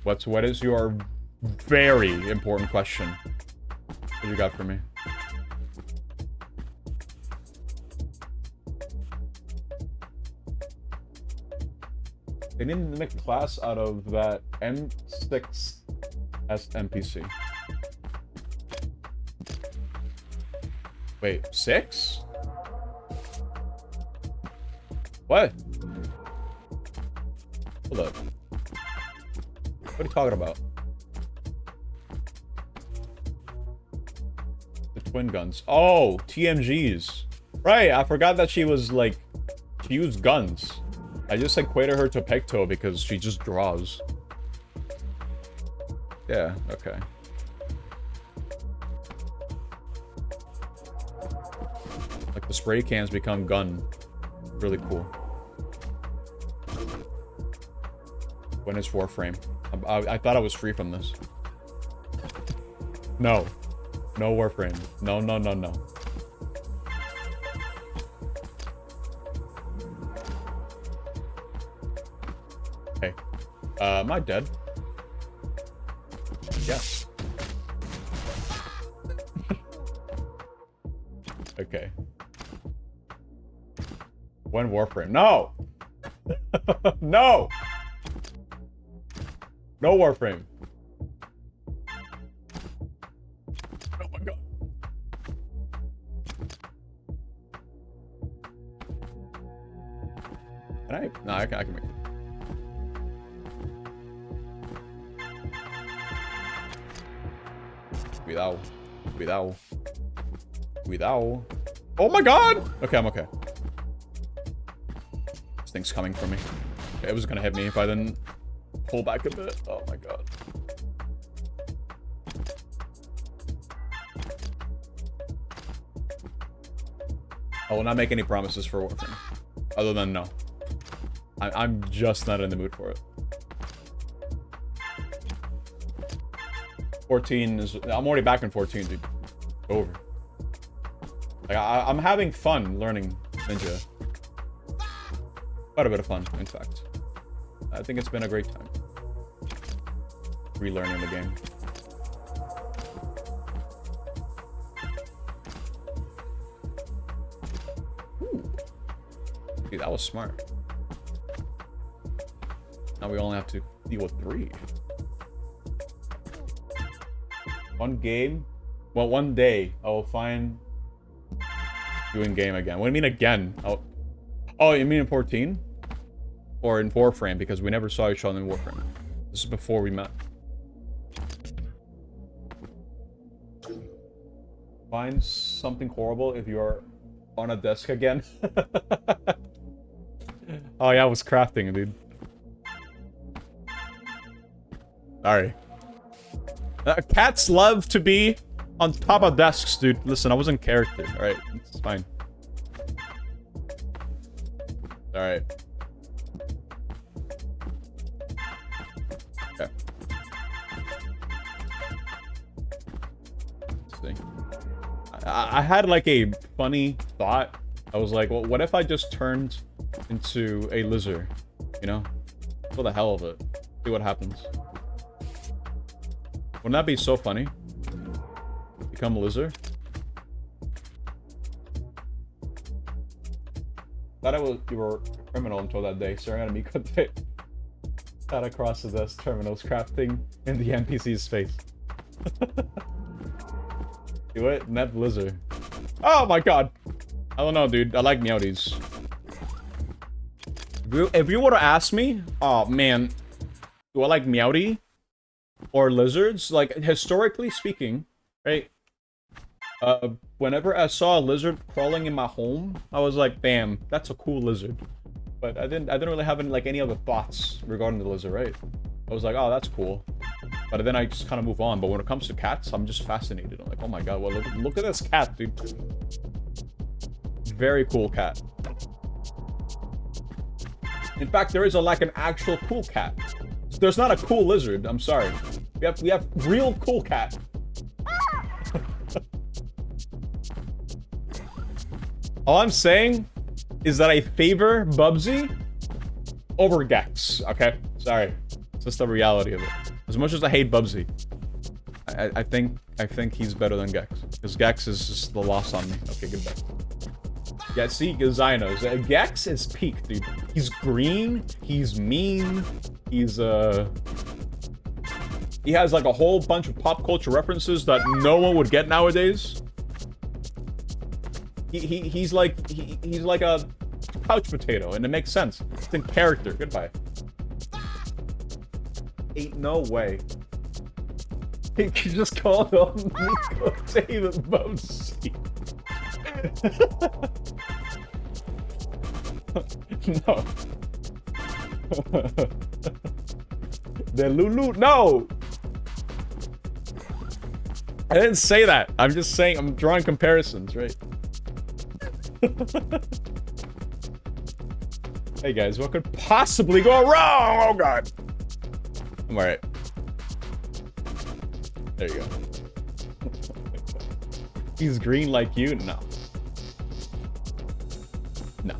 What is your very important question? What you got for me? They need to make a class out of that M6S NPC. Wait, 6? What? Hold up. What are you talking about? twin guns. Oh, TMGs. Right, I forgot that she was like... She used guns. I just equated her to Pecto because she just draws. Yeah, okay. Like the spray cans become gun. Really cool. When it's Warframe. I thought I was free from this. No. No Warframe. No, no, no, no. Hey. Am I dead? Yes. Okay. When Warframe? No! No! No Warframe. Oh my god. Can I? No, I can make it. Without. Oh my god! Okay, I'm okay. This thing's coming for me. Okay, it was gonna hit me if I didn't pull back a bit. Oh my god. I will not make any promises for Warframe. Other than no. I'm just not in the mood for it. 14 is... I'm already back in 14, dude. Over. Like, I'm having fun learning Ninja. Quite a bit of fun, in fact. I think it's been a great time. Relearning the game. Ooh. Dude, that was smart. Now we only have to deal with 3. One game? Well, one day I will find doing game again. What do you mean again? Oh, you mean in 14? Or in Warframe, because we never saw each other in Warframe. This is before we met. Find something horrible if you're on a desk again. Oh yeah, I was crafting, dude. Sorry. Cats love to be on top of desks, dude. Listen, I was in character. Alright, it's fine. Alright. Okay. Let's see. I had like a funny thought. I was like, well, what if I just turned into a lizard? You know? For the hell of it. See what happens. Wouldn't that be so funny? Become a lizard? Thought you were a criminal until that day, staring at me could they sat across the desk terminals crafting in the NPC's face. Do it? Net lizard. Oh my god! I don't know, dude. I like Meowties. If you were to ask me, oh man, do I like Meowty or lizards? Like, historically speaking, right? Whenever I saw a lizard crawling in my home, I was like, damn, that's a cool lizard. But I didn't really have any other thoughts regarding the lizard, right? I was like, oh, that's cool. But then I just kind of move on. But when it comes to cats, I'm just fascinated. I'm like, oh my god, well, look at this cat, dude. Very cool cat. In fact, there is an actual cool cat. There's not a cool lizard. I'm sorry. We have real cool cat. All I'm saying is that I favor Bubsy over Gex. Okay, sorry. It's just the reality of it. As much as I hate Bubsy, I think he's better than Gex, because Gex is just the loss on me. Okay, goodbye. Yeah, see, Xynos. Gex is peak, dude. He's green. He's mean. He's he has like a whole bunch of pop culture references that no one would get nowadays. He's like a couch potato, and it makes sense. It's in character. Goodbye. Ain't no way. You just called on Nico David Bosie. No. The Lulu. No! I didn't say that. I'm just saying I'm drawing comparisons, right? Hey guys, what could possibly go wrong? Oh god. I'm alright. There you go. He's green like you? No. No.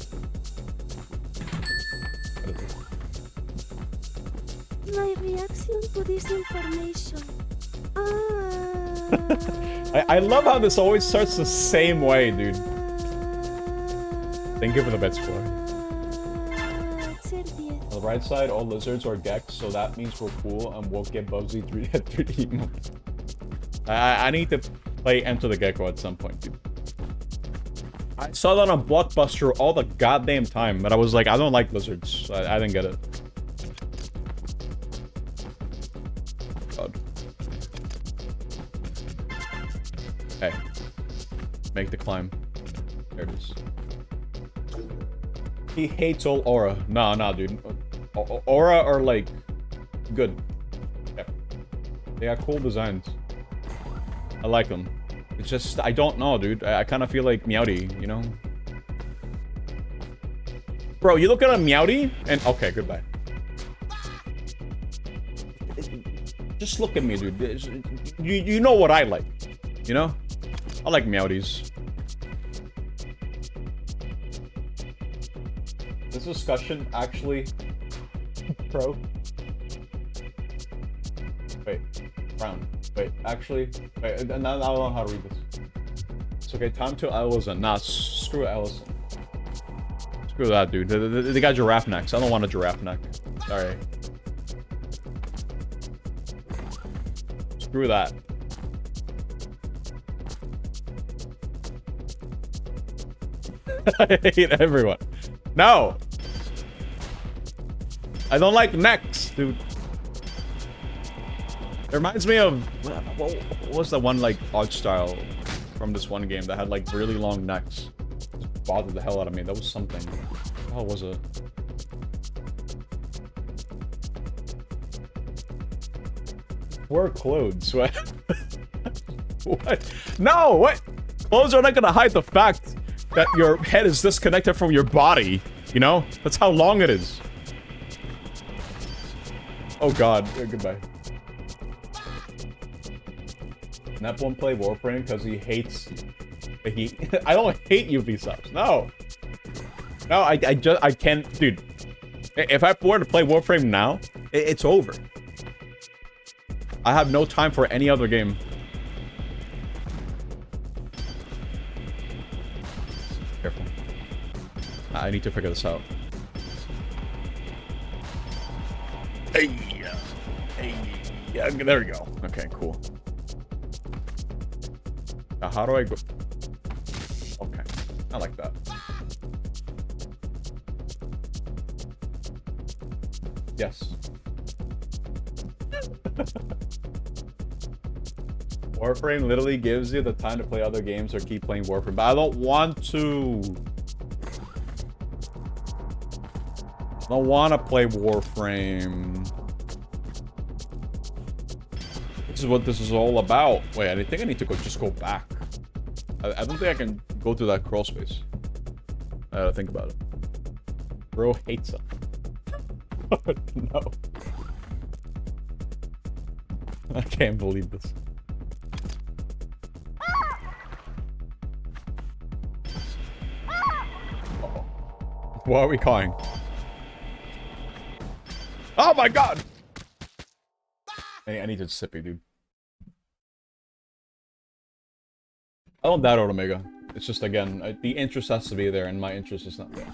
My reaction to this information. I love how this always starts the same way, dude. Thank you for the bets, Floor. On the right side, all lizards are Gex, so that means we're cool and won't get Bubsy 3D mode. I need to play Enter the Gecko at some point, dude. I saw that on Blockbuster all the goddamn time, but I was like, I don't like lizards. I didn't get it. God. Hey. Make the climb. There it is. He hates all Aura. Nah, dude. Aura are, like, good. Yeah. They are cool designs. I like them. It's just, I don't know, dude. I kind of feel like Meowdy, you know? Bro, you look at a Meowdy, and... Okay, goodbye. Just look at me, dude. You know what I like, you know? I like Meowdies. This discussion actually... Bro. Wait. Brown. Wait, actually... Wait, now I don't know how to read this. It's okay, time to Ellison. Nah, screw Ellison. Screw that, dude. They got giraffe necks. I don't want a giraffe neck. Sorry. Screw that. I hate everyone. No! I don't like necks, dude. It reminds me of... What was the one, like, art style from this one game that had, like, really long necks? It just bothered the hell out of me. That was something. What the hell was it? Wear clothes. What? What? No! What? Clothes are not gonna hide the fact that your head is disconnected from your body. You know? That's how long it is. Oh god. Goodbye. Nep won't play Warframe because he hates you. I don't hate Ubisoft. No. No, I can't, dude. If I were to play Warframe now, it's over. I have no time for any other game. Careful. I need to figure this out. Hey, yeah, there we go. Okay, cool. Now, how do I go? Okay, I like that. Yes. Warframe literally gives you the time to play other games or keep playing Warframe, but I don't want to. I don't want to play Warframe. This is what this is all about. Wait, I think I need to just go back. I don't think I can go to that crawl space. I gotta think about it. Bro hates it. No. I can't believe this. Uh-oh. Why are we calling? Oh my god! I need to sippy, dude. I don't doubt Omega. It's just, again, the interest has to be there, and my interest is not there.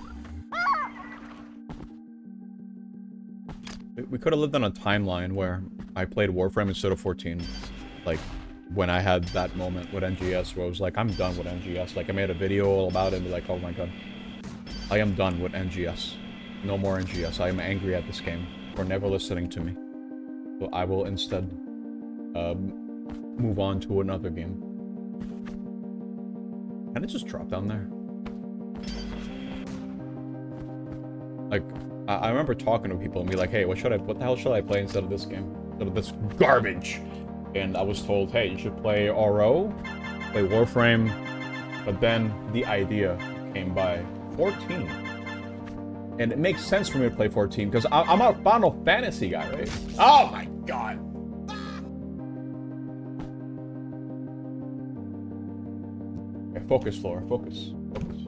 We could have lived on a timeline where I played Warframe instead of 14. Like, when I had that moment with NGS where I was like, I'm done with NGS. Like, I made a video all about it and be like, oh my god. I am done with NGS. No more NGS. I am angry at this game for never listening to me. So I will instead move on to another game. Can it just drop down there? Like, I remember talking to people and be like, hey, what the hell should I play instead of this game? Instead of this garbage? And I was told, hey, you should play RO, play Warframe, but then the idea came by 14. And it makes sense for me to play 14, because I'm a Final Fantasy guy, right? Oh my god! Okay, focus, Flora, focus. Focus.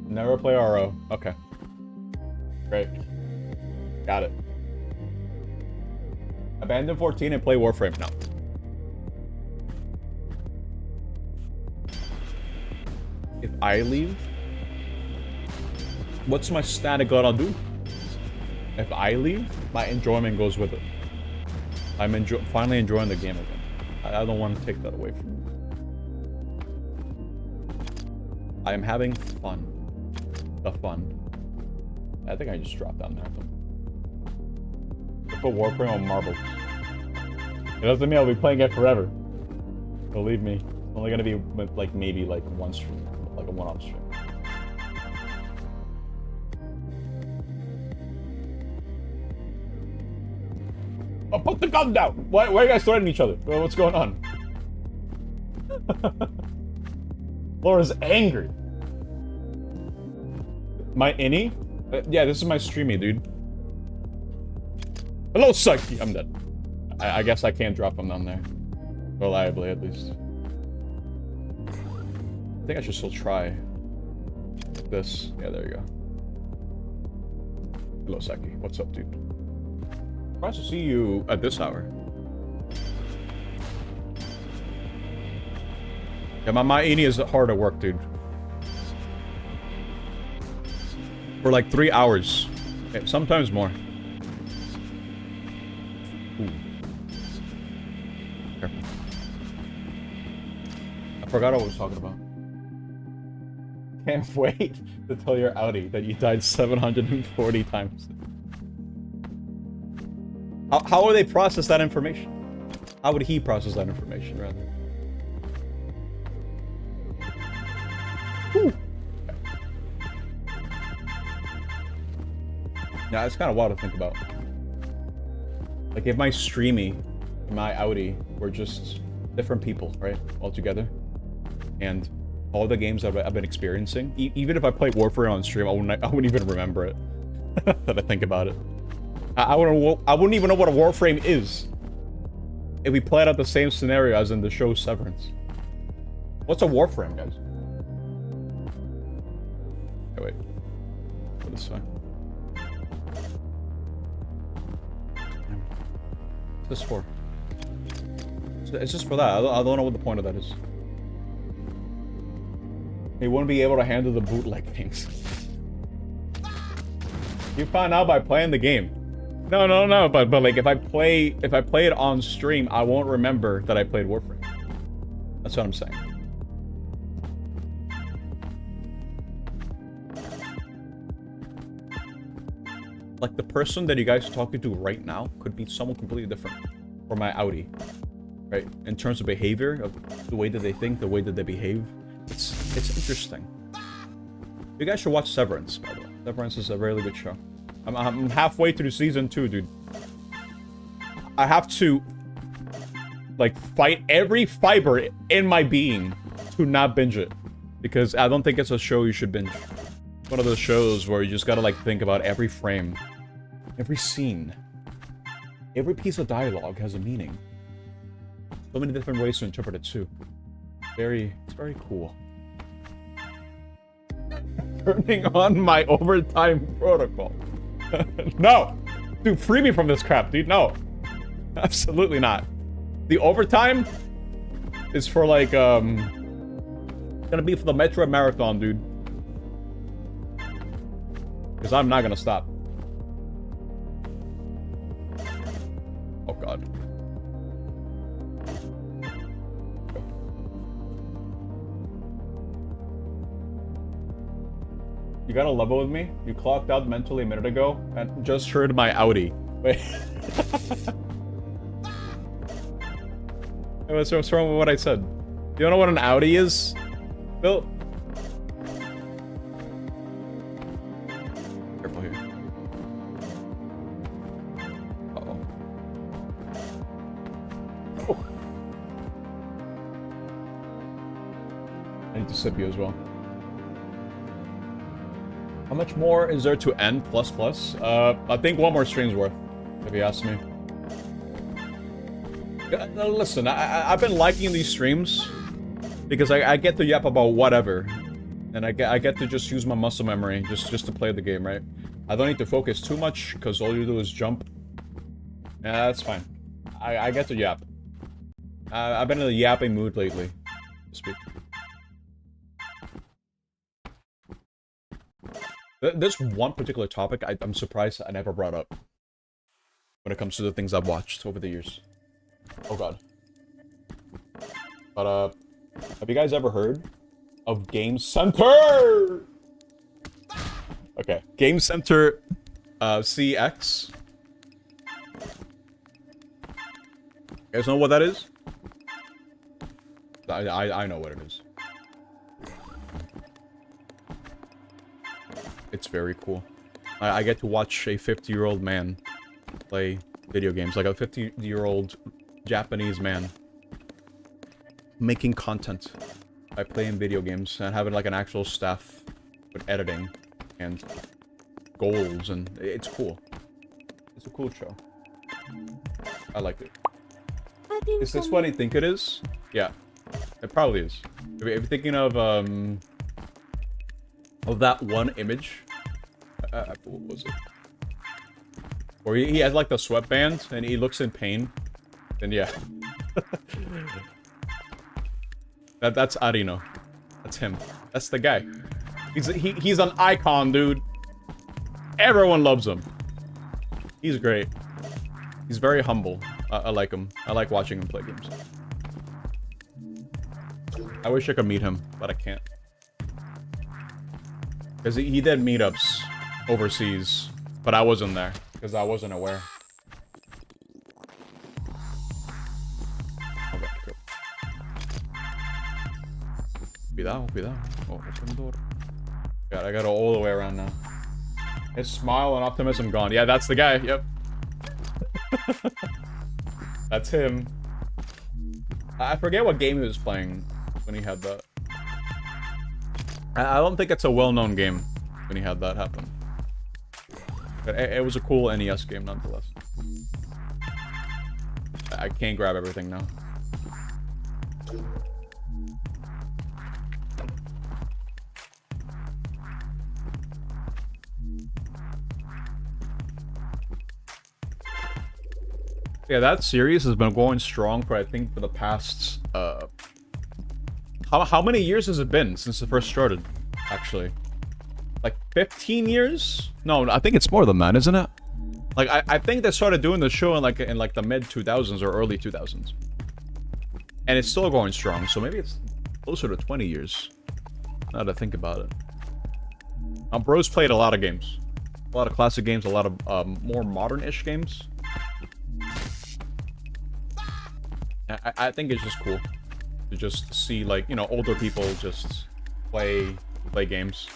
Never play RO. Okay. Great. Got it. Abandon 14 and play Warframe now. If I leave, what's my static gonna do? If I leave, my enjoyment goes with it. I'm finally enjoying the game again. I don't want to take that away from you. I am having fun. The fun. I think I just dropped down there. I put Warframe on marbles. It doesn't mean I'll be playing it forever. Believe me. It's only gonna be like maybe like one stream. Like a one-off stream. Oh, put the gun down! Why are you guys threatening each other? What's going on? Laura's angry. My innie? Yeah, this is my streamy, dude. Hello, Psyche! I'm dead. I guess I can't drop him down there. Reliably, at least. I think I should still try this. Yeah, there you go. Hello, Saki. What's up, dude? Surprised to see you at this hour. Yeah, my innie is hard at work, dude. For like 3 hours. Okay, sometimes more. Ooh. Careful. I forgot what I was talking about. Can't wait to tell your Audi that you died 740 times. How would they process that information? How would he process that information, rather? Whew. Yeah, it's kind of wild to think about. Like, if my streamy and my Audi were just different people, right? All together. And all the games that I've been experiencing, even if I played Warframe on stream, I wouldn't even remember it. That I think about it. I wouldn't even know what a Warframe is if we played out the same scenario as in the show Severance. What's a Warframe, guys? Okay, wait. Go this way. What's this for? It's just for that. I don't know what the point of that is. He wouldn't be able to handle the bootleg things. You found out by playing the game. No, but like if I play it on stream, I won't remember that I played Warframe. That's what I'm saying. Like the person that you guys are talking to right now could be someone completely different from my Audi, right? In terms of behavior, of the way that they think, the way that they behave, it's interesting. You guys should watch Severance, by the way. Severance is a really good show. I'm halfway through season 2, dude. I have to, like, fight every fiber in my being to not binge it. Because I don't think it's a show you should binge. It's one of those shows where you just gotta, like, think about every frame. Every scene. Every piece of dialogue has a meaning. So many different ways to interpret it, too. It's very cool. Turning on my overtime protocol. No! Dude, free me from this crap, dude. No. Absolutely not. The overtime is for, like, it's gonna be for the Metro Marathon, dude. Because I'm not gonna stop. Oh, God. You got a level with me? You clocked out mentally a minute ago and just heard my Audi. Wait. What's wrong with what I said? You don't know what an Audi is? Bill? Careful here. Uh-oh. Oh. I need to sip you as well. How much more is there to N++? I think one more stream's worth, if you ask me. No, listen, I've been liking these streams because I get to yap about whatever, and I get to just use my muscle memory just to play the game, right? I don't need to focus too much because all you do is jump. Yeah, that's fine. I get to yap. I've been in a yapping mood lately, to speak. There's one particular topic I'm surprised I never brought up when it comes to the things I've watched over the years. Oh god. But, have you guys ever heard of Game Center? Okay, Game Center, CX. You guys know what that is? I know what it is. It's very cool. I get to watch a 50-year-old man play video games, like a 50-year-old Japanese man making content by playing video games and having like an actual staff with editing and goals, and it's cool. It's a cool show. I like it. Is this what I think it is? Yeah, it probably is. If you're thinking of that one image, what was it? Where he has like the sweatband and he looks in pain. Then yeah. That's Arino. That's him. That's the guy. He's an icon, dude. Everyone loves him. He's great. He's very humble. I like him. I like watching him play games. I wish I could meet him, but I can't. Because he did meetups overseas, but I wasn't there because I wasn't aware. Okay, cool. Cuidado, cuidado. Oh, open door. God, I got it all the way around now. His smile and optimism gone. Yeah, that's the guy. Yep. That's him. I forget what game he was playing when he had that. I don't think it's a well-known game when he had that happen. But it was a cool NES game nonetheless. I can't grab everything now. Yeah, that series has been going strong for, I think, for the past, how many years has it been since it first started, actually? Like 15 years? No, I think it's more than that, isn't it? Like, I think they started doing the show in like the mid-2000s or early 2000s. And it's still going strong, so maybe it's closer to 20 years. Now that I think about it. Bro's played a lot of games. A lot of classic games, a lot of more modern-ish games. I think it's just cool to just see, like, you know, older people just play games.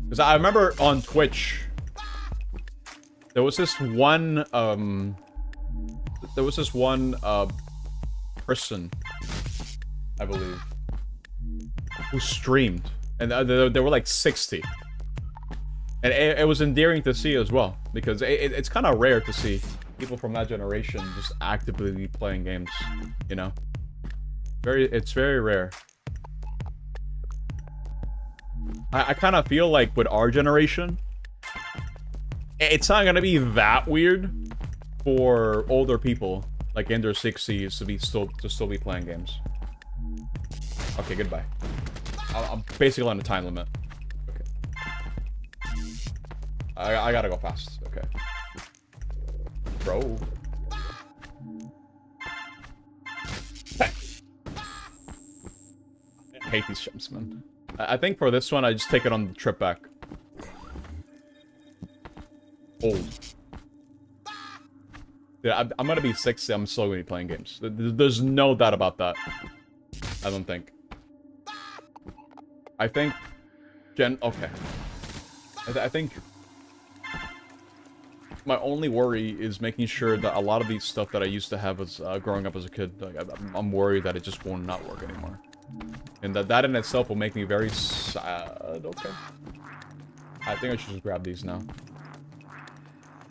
Because I remember on Twitch, there was this one person, I believe, who streamed, and they were like 60. And it was endearing to see as well, because it's kind of rare to see people from that generation just actively playing games, you know? It's very rare. I kind of feel like with our generation, it's not gonna be that weird for older people, like in their 60s, to still be playing games. Okay, goodbye. I'm basically on a time limit. Okay. I gotta go fast. Okay. Bro. Hey. I hate these jumps, man. I think for this one, I just take it on the trip back. Old. Dude, I'm gonna be 60. I'm still gonna be playing games. There's no doubt about that. I don't think. I think... Okay. I think... My only worry is making sure that a lot of these stuff that I used to have as growing up as a kid, like, I'm worried that it just will not work anymore. And that in itself will make me very sad. Okay. I think I should just grab these now.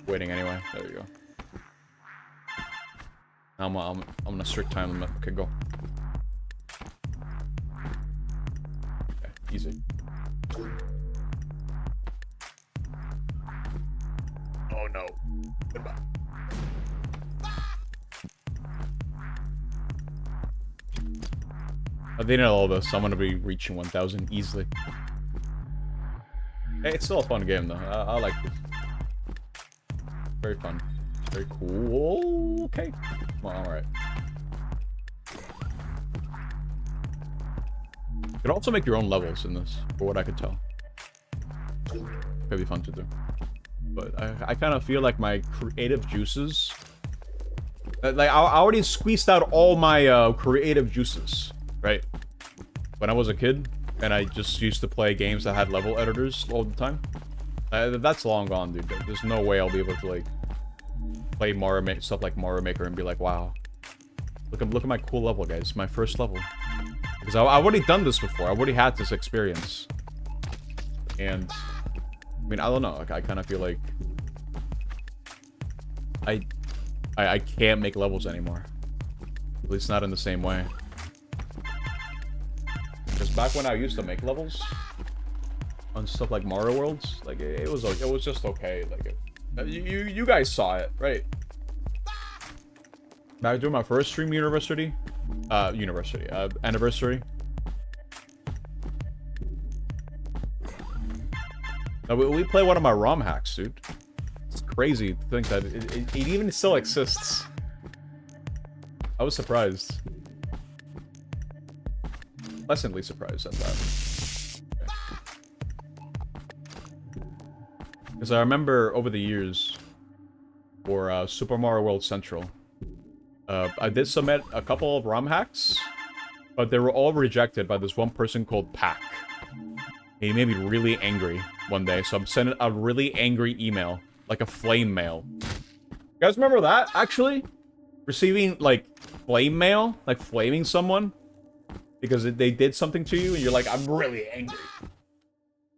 Waiting anyway. There you go. I'm on a strict time limit. Okay, go. Okay, easy. Oh no. Goodbye. At the end of all this, I'm gonna be reaching 1,000 easily. Hey, it's still a fun game though. I like this. Very fun. Very cool. Okay. Well, alright. You can also make your own levels in this, for what I could tell. Could be fun to do. But I kind of feel like my creative juices... Like, I already squeezed out all my creative juices, right? When I was a kid, and I just used to play games that had level editors all the time. That's long gone, dude. There's no way I'll be able to, like, play Mario stuff like Mario Maker and be like, wow. Look at my cool level, guys. My first level. Because I've already done this before. I already had this experience. And... I mean, I don't know. Like, I kind of feel like... I can't make levels anymore. At least not in the same way. Because back when I used to make levels... on stuff like Mario Worlds, like, it was just okay. Like, you guys saw it, right? Back during my first stream anniversary. Now, we play one of my ROM hacks, dude. It's crazy to think that it even still exists. I was surprised. Pleasantly surprised at that. Because I remember over the years, for Super Mario World Central, I did submit a couple of ROM hacks, but they were all rejected by this one person called Pack. He made me really angry one day, so I'm sending a really angry email, like a flame mail. You guys remember that, actually? Receiving, like, flame mail? Like, flaming someone? Because they did something to you, and you're like, I'm really angry.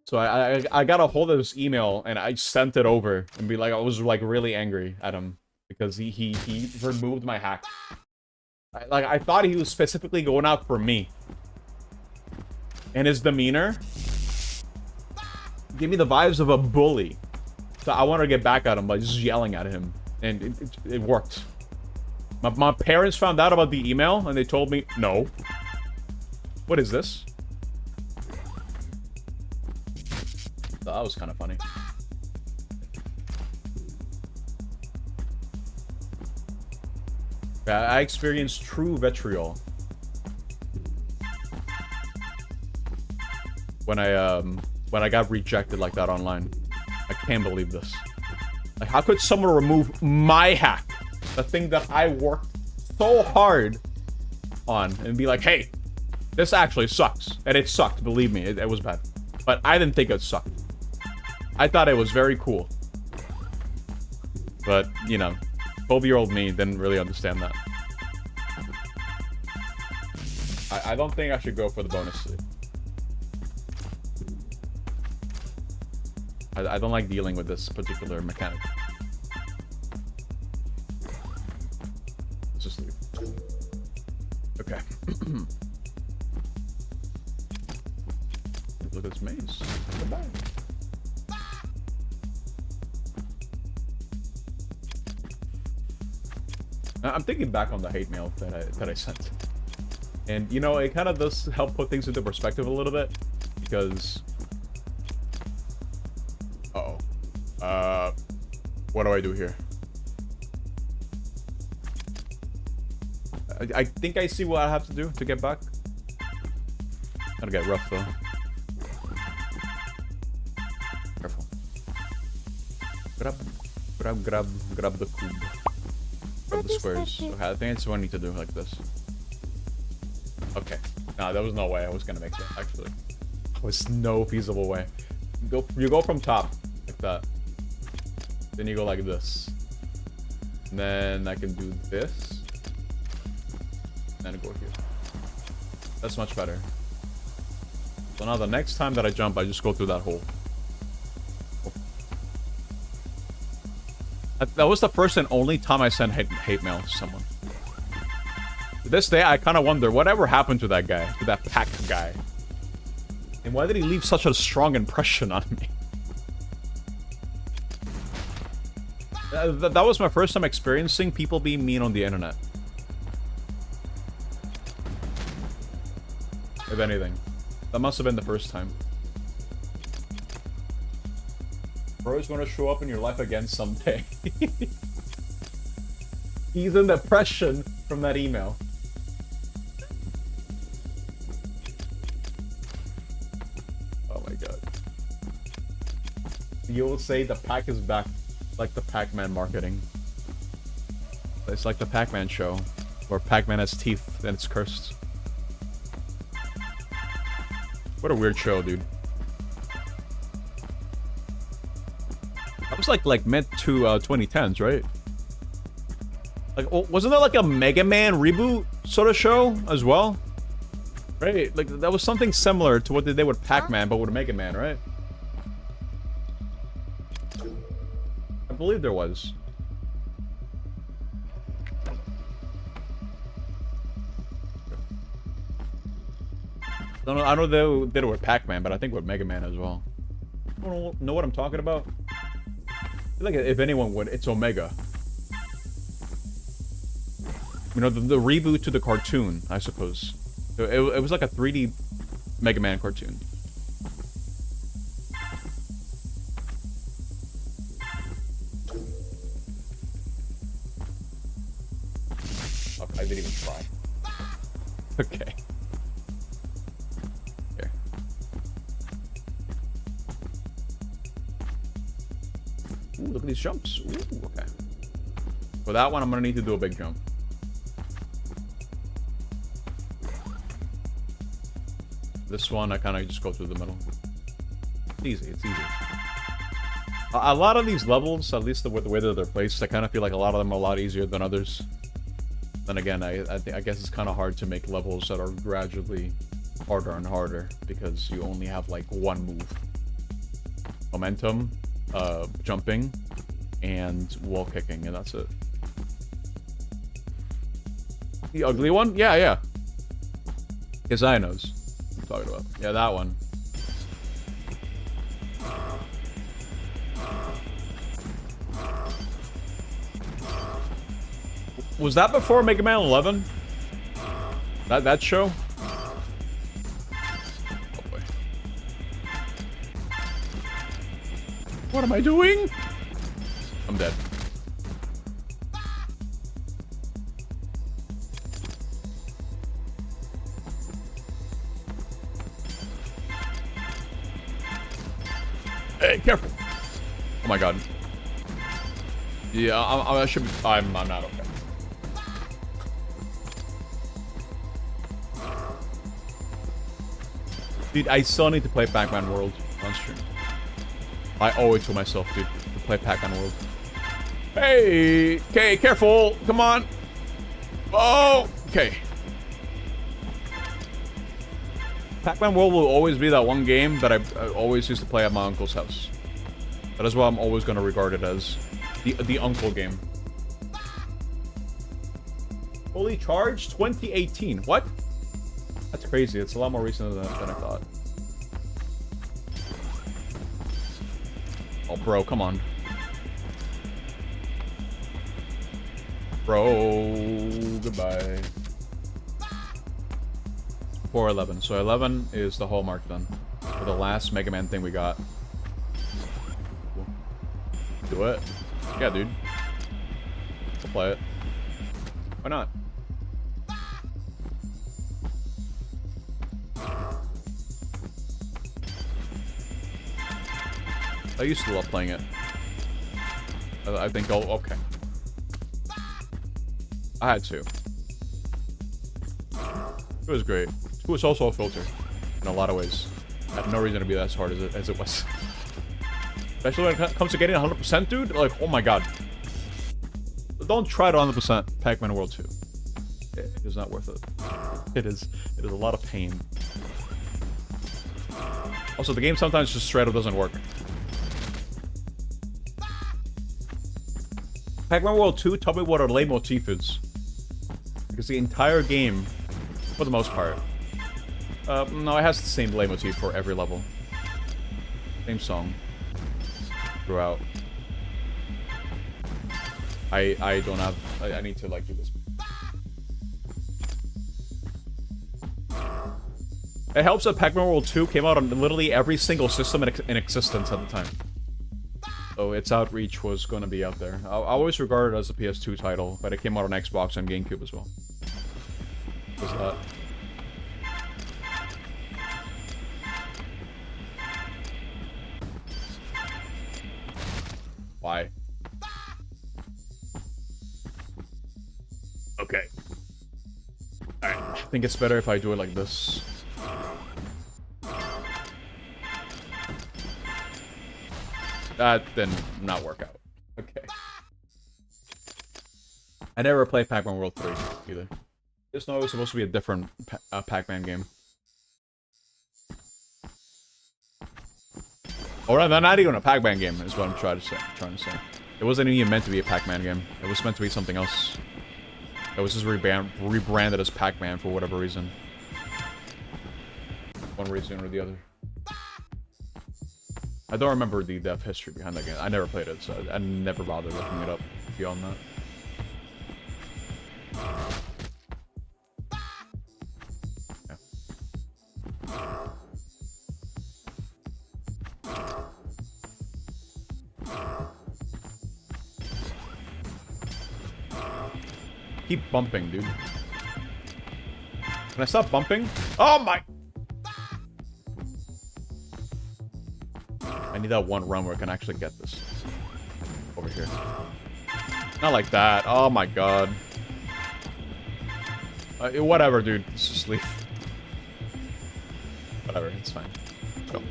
So I got a hold of this email, and I sent it over, and be like, I was, like, really angry at him. Because he removed my hack. I thought he was specifically going out for me. And his demeanor gave me the vibes of a bully. So I wanted to get back at him by just yelling at him. And it worked. My parents found out about the email, and they told me, no. What is this? So that was kind of funny. I experienced true vitriol when I got rejected like that online. I can't believe this. Like, how could someone remove my hack, the thing that I worked so hard on, and be like, hey, this actually sucks. And it sucked, believe me, it was bad. But I didn't think it sucked. I thought it was very cool. But, you know, 12-year-old me didn't really understand that. I don't think I should go for the bonus sleeve. I don't like dealing with this particular mechanic. Let's just leave. Okay. Look at this maze. Goodbye. I'm thinking back on the hate mail that I sent. And, you know, it kind of does help put things into perspective a little bit. Because... Uh-oh. What do I do here? I think I see what I have to do to get back. Gotta get rough, though. Careful. Grab the cube. of the squares. Satisfacer. Okay, I think it's what I need to do, like this. Okay. Nah, there was no way I was gonna make that, actually. There was no feasible way. You go from top, like that. Then you go like this. And then I can do this. And then go here. That's much better. So now the next time that I jump, I just go through that hole. That was the first and only time I sent hate mail to someone. To this day, I kind of wonder, whatever happened to that guy? To that pack guy? And why did he leave such a strong impression on me? That was my first time experiencing people being mean on the internet. If anything. That must have been the first time. Bro is gonna show up in your life again someday. He's in depression from that email. Oh my god. You'll say the pack is back, like the Pac-Man marketing. It's like the Pac-Man show, where Pac-Man has teeth and it's cursed. What a weird show, dude. That was like mid to 2010s, right? Like, wasn't there like a Mega Man reboot sort of show as well? Right? Like, that was something similar to what they did with Pac-Man, but with Mega Man, right? I believe there was. I know they did it with Pac-Man, but I think with Mega Man as well. I don't know what I'm talking about. I feel like if anyone would, it's Omega. You know, the reboot to the cartoon, I suppose. It was like a 3D Mega Man cartoon. Oh, I didn't even try. Okay. Here. Ooh, look at these jumps. Ooh, okay. For that one, I'm gonna need to do a big jump. This one, I kind of just go through the middle. It's easy, it's easy. A lot of these levels, at least the way that they're placed, I kind of feel like a lot of them are a lot easier than others. Then again, I guess it's kind of hard to make levels that are gradually harder and harder, because you only have like one move. Momentum, jumping, and wall kicking, and that's it. The ugly one? Yeah, yeah. Kazai knows. Talking about. Yeah, that one. Was that before Mega Man 11? That show? Oh boy. What am I doing? I'm dead. Hey, careful! Oh my god. Yeah, I should be. I'm not okay. Dude, I still need to play Pac-Man World on stream. I owe it to myself, dude, to play Pac-Man World. Hey! Okay, careful! Come on! Oh! Okay. Pac-Man World will always be that one game that I always used to play at my uncle's house. That is why I'm always going to regard it as the uncle game. Fully charged 2018. What? That's crazy. It's a lot more recent than I thought. Oh, bro, come on. Bro, goodbye. 411. So 11 is the hallmark then. For the last Mega Man thing we got. Cool. Do it. Yeah, dude. We'll play it. Why not? I used to love playing it. I think I'll... Okay. I had 2. 2 was great. 2 was also a filter in a lot of ways. I had no reason to be as hard as it was. Especially when it comes to getting 100%, dude. Like, oh my god. Don't try to 100% Pac-Man World 2. It is not worth it. It is a lot of pain. Also, the game sometimes just straight up doesn't work. Pac-Man World 2 taught me what a leitmotif is. Because the entire game, for the most part... no, it has the same leitmotif for every level. Same song. Throughout. I don't have... I need to, like, do this. It helps that Pac-Man World 2 came out on literally every single system in existence at the time. So its outreach was going to be out there. I always regarded it as a PS2 title, but it came out on Xbox and GameCube as well. What's that? Why? Okay. Alright, I think it's better if I do it like this. That didn't not work out. Okay. I never played Pac-Man World 3 either. Just know it was supposed to be a different Pac-Man game. Or not even a Pac-Man game is what I'm trying to say. It wasn't even meant to be a Pac-Man game. It was meant to be something else. It was just rebranded as Pac-Man for whatever reason. One reason or the other. I don't remember the dev history behind that game. I never played it, so I never bothered looking it up beyond that. Keep bumping, dude. Can I stop bumping? Oh my... I need that one run where I can actually get this. Over here. Not like that. Oh my god. Whatever, dude. Let's just leave. Whatever, it's fine. Let's go.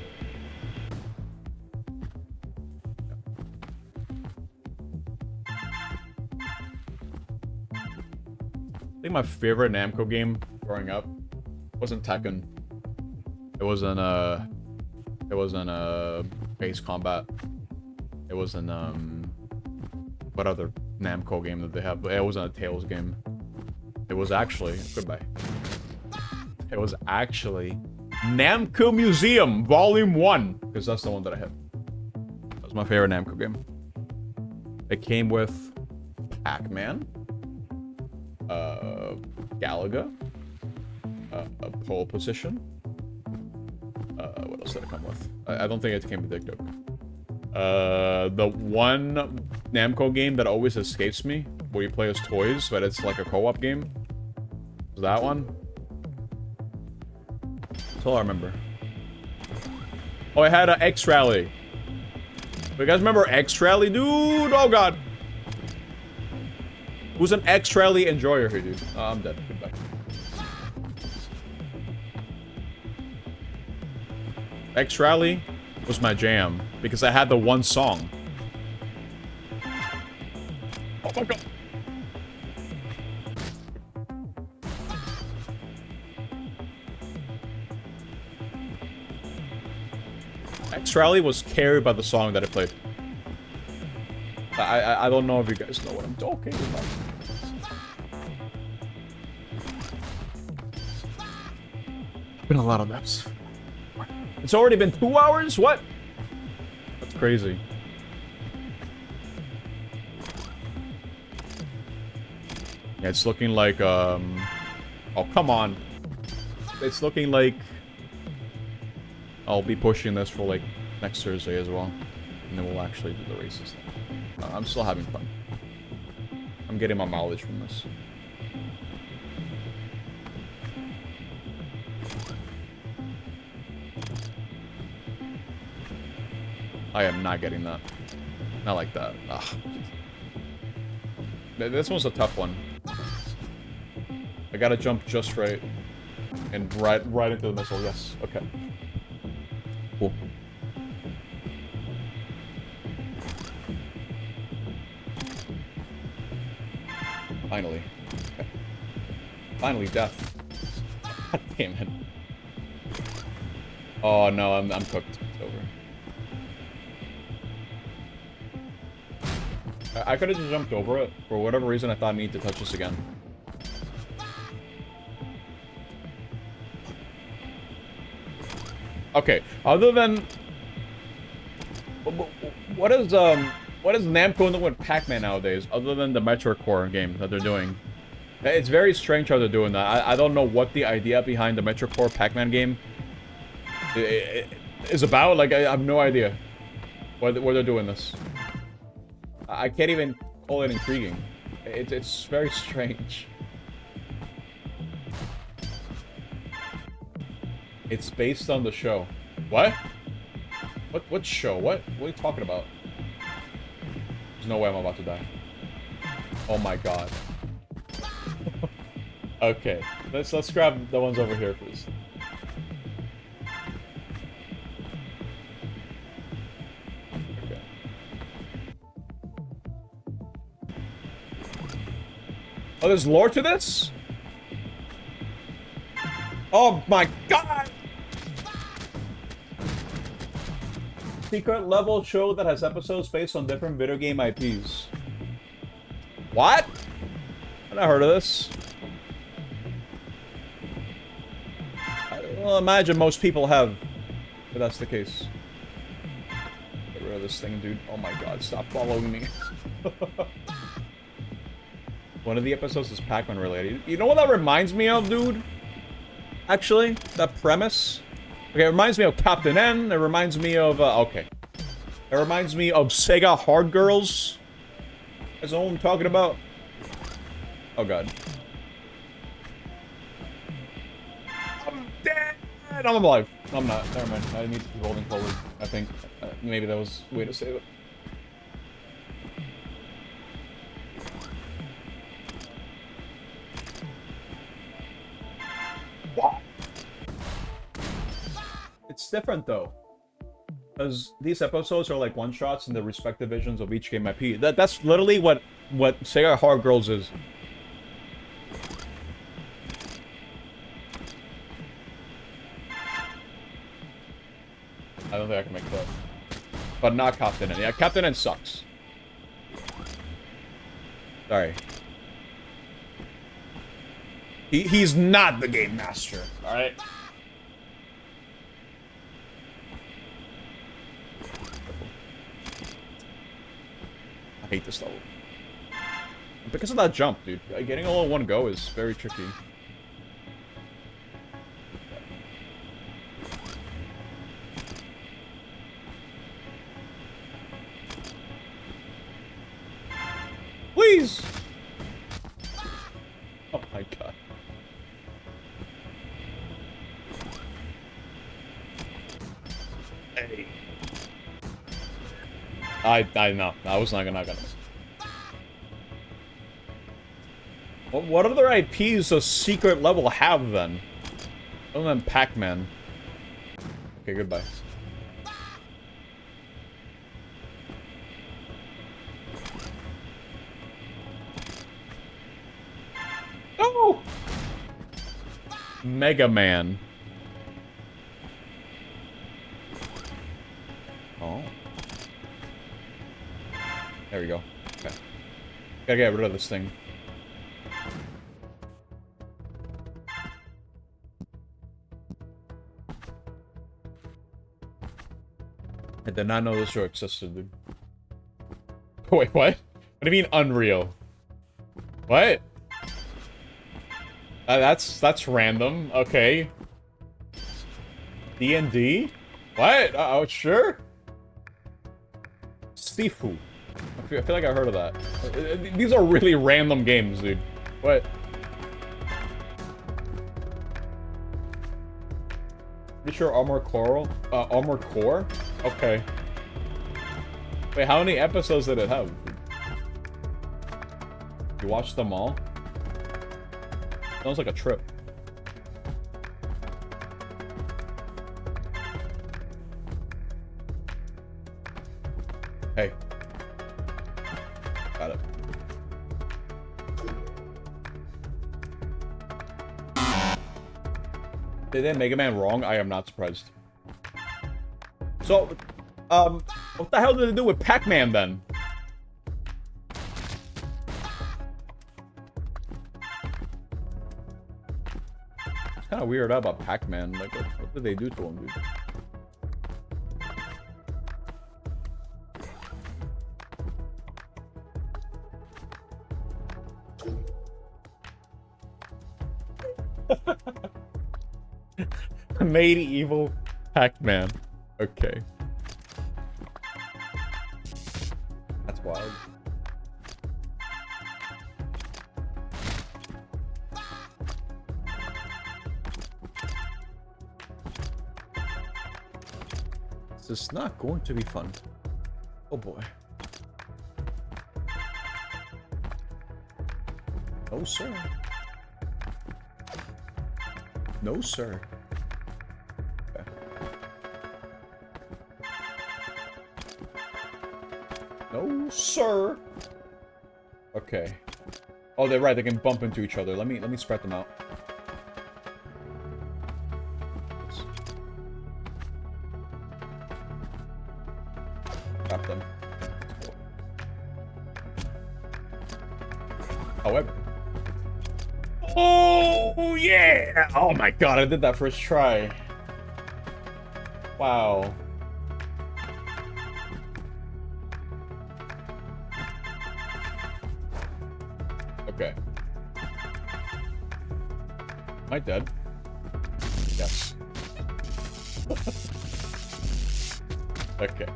I think my favorite Namco game growing up wasn't Tekken. It wasn't Base Combat. It wasn't what other Namco game that they have? It wasn't a Tales game. It was actually goodbye. It was actually Namco Museum Volume 1, because that's the one that I had. That was my favorite Namco game. It came with Pac-Man, Galaga, a Pole Position. What else did it come with? I don't think it came with Dick Duke. The one Namco game that always escapes me, where you play as toys, but it's like a co-op game. Was that one? That's all I remember. Oh, I had an X-Rally. You guys remember X-Rally, dude? Oh god. Who's an X-Rally enjoyer here, dude? Oh, I'm dead. Goodbye. X-Rally was my jam because I had the one song. Oh my god. X-Rally was carried by the song that I played. I don't know if you guys know what I'm talking about. Been a lot of maps. It's already been 2 hours? What? That's crazy. Yeah, it's looking like, oh, come on. It's looking like I'll be pushing this for, like, next Thursday as well. And then we'll actually do the races. I'm still having fun. I'm getting my mileage from this. I am not getting that. Not like that. Ugh. This one's a tough one. I gotta jump just right. And right into the missile, yes. Okay. Cool. Finally. Okay. Finally, death. God damn it. Oh no, I'm cooked. It's over. I could have just jumped over it. For whatever reason, I thought I needed to touch this again. Okay, other than... What is Namco doing with Pac-Man nowadays, other than the Metro Core game that they're doing? It's very strange how they're doing that. I don't know what the idea behind the Metro Core Pac-Man game is about. Like, I have no idea why they're doing this. I can't even call it intriguing. It's very strange. It's based on the show. What? What show? What are you talking about? There's no way I'm about to die. Oh my god. Okay. Let's grab the ones over here, please. Okay. Oh, there's lore to this? Oh my god! Secret level show that has episodes based on different video game IPs. What? I never heard of this. Well, imagine most people have, but that's the case. Get rid of this thing, dude. Oh my god, stop following me. One of the episodes is Pac-Man related. You know what that reminds me of, dude? Actually, that premise. Okay, it reminds me of Captain N. It reminds me of, okay. It reminds me of Sega Hard Girls. That's what I'm talking about. Oh god. I'm dead! I'm alive. No, I'm not. Never mind. I need to keep rolling forward. I think maybe that was a way to save it. What? It's different though, because these episodes are like one-shots in the respective visions of each game IP. That's literally what Sega Hard Girls is. I don't think I can make that. But not Captain N. Yeah, Captain N sucks. Sorry. He's not the game master, alright? I hate this level. Because of that jump, dude. Getting all in one go is very tricky. Please! Oh my god. Hey. I know. I was not gonna. What other IPs does Secret Level have then? Other than Pac-Man. Okay, goodbye. No! Mega Man. Oh. There we go. Okay. Gotta get rid of this thing. I did not know this show existed, dude. Wait, what? What do you mean unreal? What? That's random. Okay. D&D? What? Oh, sure. Sifu. I feel like I heard of that. These are really random games, dude. What? Pretty sure Armored Core? Okay. Wait, how many episodes did it have? You watched them all? Sounds like a trip. Hey. Got it. Did they Mega Man wrong? I am not surprised. So, what the hell did they do with Pac-Man then? It's kind of weird about Pac-Man. Like, what did they do to him, dude? Medieval Pac-Man. Okay. That's wild. This is not going to be fun. Oh boy. No, sir. No, sir. Okay. No, sir. Okay. Oh, they're right. They can bump into each other. Let me spread them out. Trap them. However. Oh, yeah! Oh my god, I did that first try. Wow. Okay. Am I dead? Yes. Okay.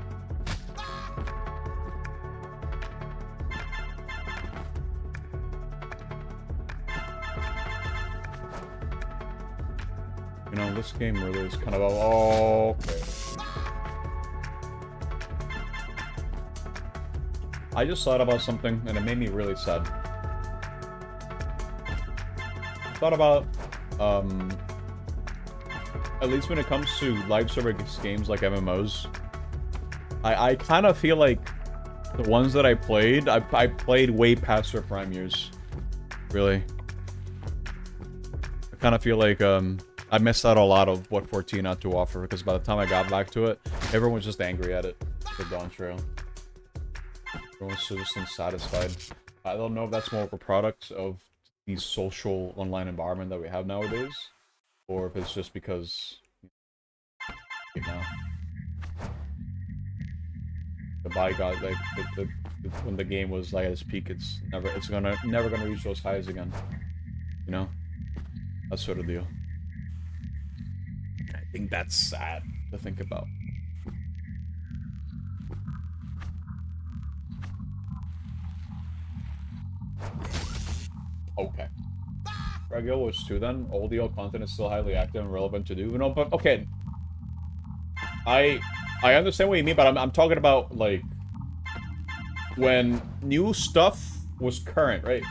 You know, this game really is kind of a... Oh, okay. I just thought about something, and it made me really sad. Thought about, at least when it comes to live service games like MMOs, I kind of feel like the ones that I played way past their prime years. Really. I kind of feel like, I missed out a lot of what 14 had to offer, because by the time I got back to it, everyone was just angry at it. The Dawn Trail. Everyone's just unsatisfied. I don't know if that's more of a product of the social online environment that we have nowadays, or if it's just because, you know, the bygone, like when the game was like at its peak, it's never gonna reach those highs again. You know, that sort of deal. I think that's sad to think about. Okay. Regular was 2 then. All the old content is still highly active and relevant to do. You know, but okay. I understand what you mean, but I'm talking about like when new stuff was current, right?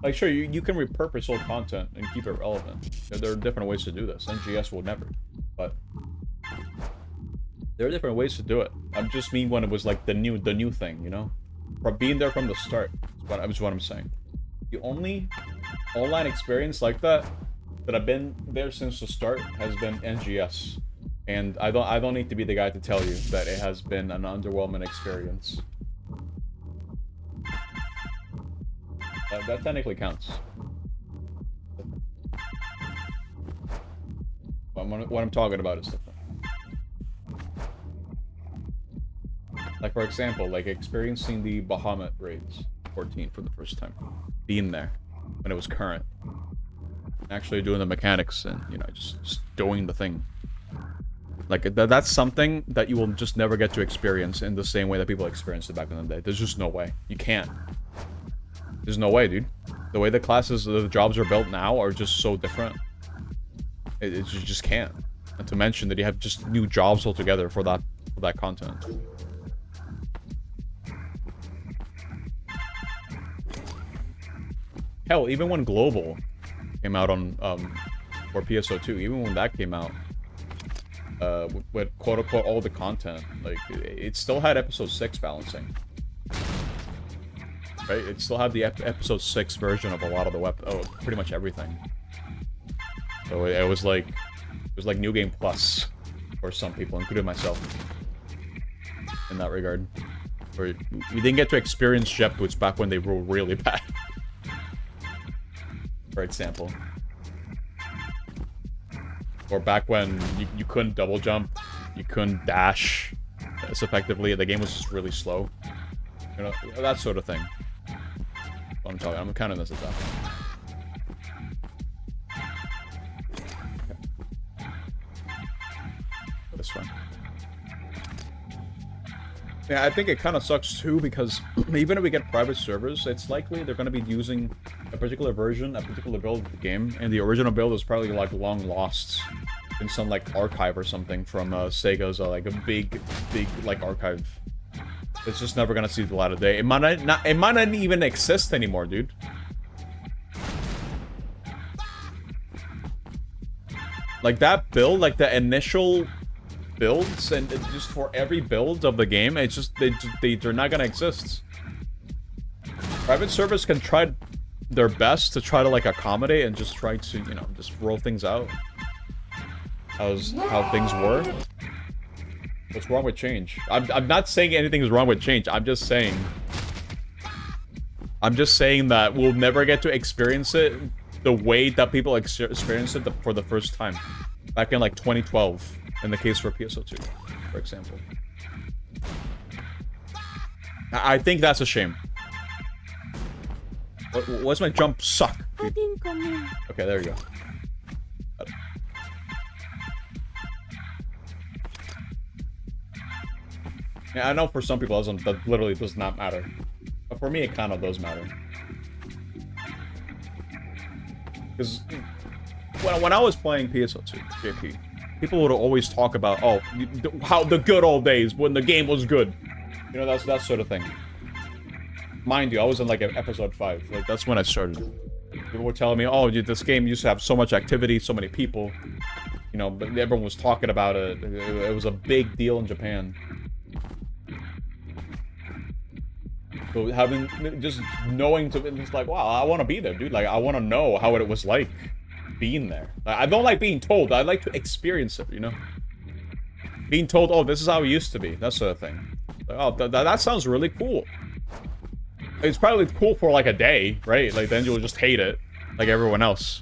Like, sure, you can repurpose old content and keep it relevant. There are different ways to do this. NGS will never. But there are different ways to do it. I just mean when it was like the new thing, you know? From being there from the start. Is what I'm saying. The only online experience like that I've been there since the start has been NGS. And I don't need to be the guy to tell you that it has been an underwhelming experience. That technically counts. What I'm talking about is different. Like, for example, like experiencing the Bahamut raids 14 for the first time. Being there when it was current. Actually doing the mechanics and, you know, just doing the thing. Like, that's something that you will just never get to experience in the same way that people experienced it back in the day. There's just no way. You can't. There's no way, dude. The way the classes, the jobs are built now are just so different. You just can't. And to mention that you have just new jobs altogether for that content. Hell, even when Global came out on or PSO2, even when that came out, with quote unquote all the content, like it still had episode 6 balancing. Right? It still had the episode 6 version of a lot of the pretty much everything. So it was like New Game Plus for some people, including myself, in that regard. Where we didn't get to experience Jet Boots back when they were really bad. For example. Or back when you couldn't double jump, you couldn't dash as effectively, the game was just really slow. You know, that sort of thing. I'm talking, I'm kind of missing that. This one. Yeah, I think it kind of sucks too, because even if we get private servers, it's likely they're going to be using a particular version, a particular build of the game, and the original build is probably like long lost in some like archive or something from Sega's like a big like archive. It's just never going to see the light of day. It might not even exist anymore, dude. Like that build, like the initial builds, and just for every build of the game, it's just they're not gonna exist. Private servers can try their best to try to like accommodate and just try to, you know, just roll things out how things were. What's wrong with change? I'm not saying anything is wrong with change. I'm just saying that we'll never get to experience it the way that people experienced it for the first time back in like 2012. In the case for PSO2, for example. I think that's a shame. What's my jump suck? Okay, there you go. Yeah, I know for some people that literally does not matter. But for me, it kind of does matter. Because when I was playing PSO2, JP, people would always talk about, oh, how the good old days when the game was good. You know, that's that sort of thing. Mind you, I was in like episode 5. Like that's when I started. People were telling me, oh, this game used to have so much activity, so many people. You know, but everyone was talking about it. It was a big deal in Japan. So just knowing it's like, wow, I want to be there, dude. Like I want to know how it was like being there. I don't like being told. I like to experience it, you know? Being told, oh, this is how it used to be. That sort of thing. Like, oh, that sounds really cool. It's probably cool for like a day, right? Like then you'll just hate it, like everyone else.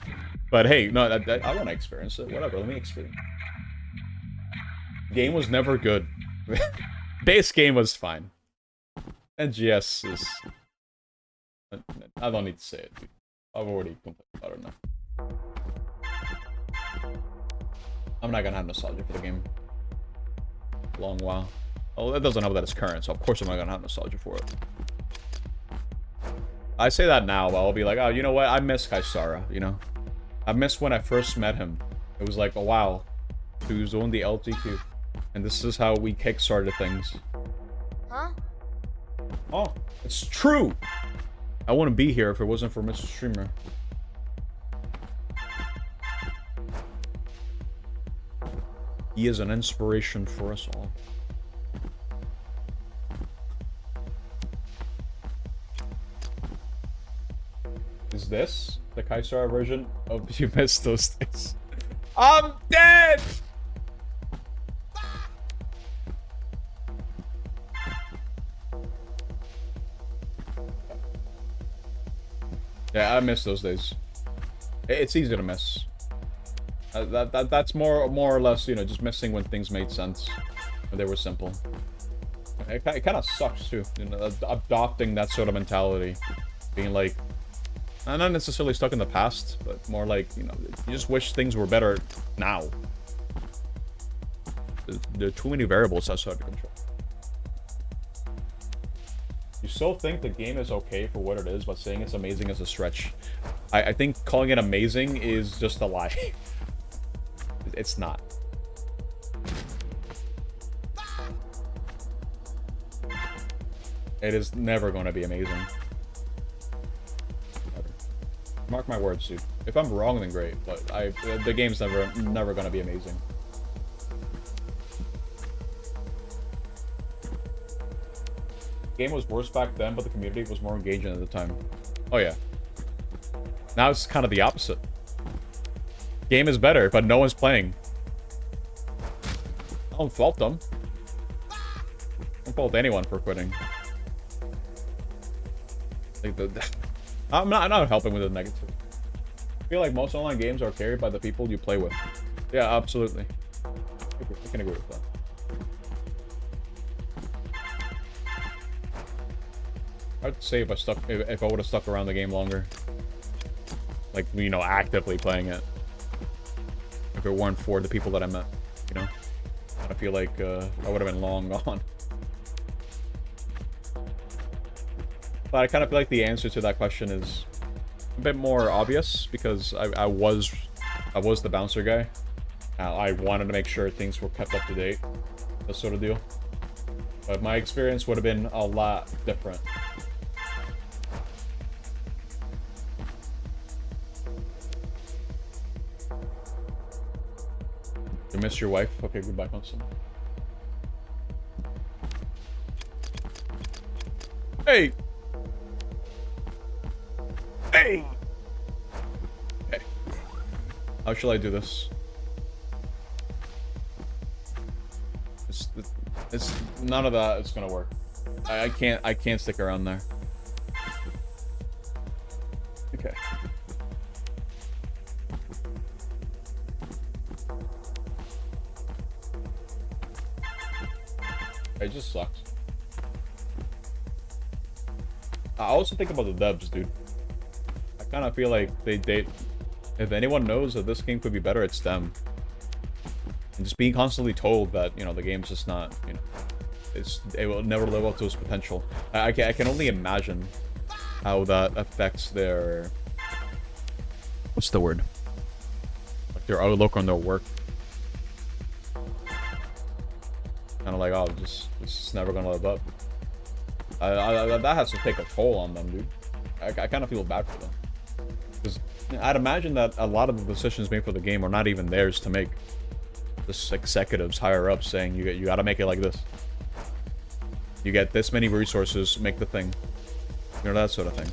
But hey, no, I want to experience it. Whatever, let me experience. Game was never good. Base game was fine. NGS is... I don't need to say it, dude. I've already complained about it now. I'm not gonna have nostalgia for the game. Long while. Oh, that doesn't help that it's current, so of course I'm not gonna have nostalgia for it. I say that now, but I'll be like, oh, you know what? I miss Kaisara, you know? I miss when I first met him. It was like, oh wow, he was on the LTQ. And this is how we kickstarted things. Huh? Oh, it's true! I wouldn't be here if it wasn't for Mr. Streamer. He is an inspiration for us all. Is this the Kaisara version of You Missed Those Days? I'm dead! Yeah, I miss those days. It's easy to miss. That's more or less, you know, just missing when things made sense, when they were simple. It kind of sucks too, you know, adopting that sort of mentality, being like, not necessarily stuck in the past, but more like, you know, you just wish things were better now. There are too many variables outside of control. You still think the game is okay for what it is, but saying it's amazing is a stretch. I think calling it amazing is just a lie. It's not. It is never going to be amazing. Never. Mark my words, dude. If I'm wrong, then great. But the game's never gonna be amazing. The game was worse back then, but the community was more engaging at the time. Oh yeah. Now it's kind of the opposite. Game is better, but no one's playing. I don't fault them. I don't fault anyone for quitting. Like I'm not helping with the negative. I feel like most online games are carried by the people you play with. Yeah, absolutely. I can agree with that. I'd say if I would have stuck around the game longer. Like, you know, actively playing it. If it weren't for the people that I met, you know? I feel like I would have been long gone. But I kind of feel like the answer to that question is a bit more obvious because I was the bouncer guy. I wanted to make sure things were kept up to date, that sort of deal. But my experience would have been a lot different. You miss your wife? Okay, goodbye, Constant. Hey! Hey! Okay. How shall I do this? It's none of that is gonna work. I can't stick around there. Okay. It just sucks. I also think about the devs, dude. I kind of feel like they if anyone knows that this game could be better, it's them. And just being constantly told that, you know, the game's just not, you know, it will never live up to its potential. I can only imagine how that affects their, what's the word? Like their outlook on their work. Kind of like, oh, it's just never gonna live up. That has to take a toll on them, dude. I kind of feel bad for them. Because I'd imagine that a lot of the decisions made for the game are not even theirs to make. This executives higher up saying you gotta make it like this. You get this many resources, make the thing. You know, that sort of thing.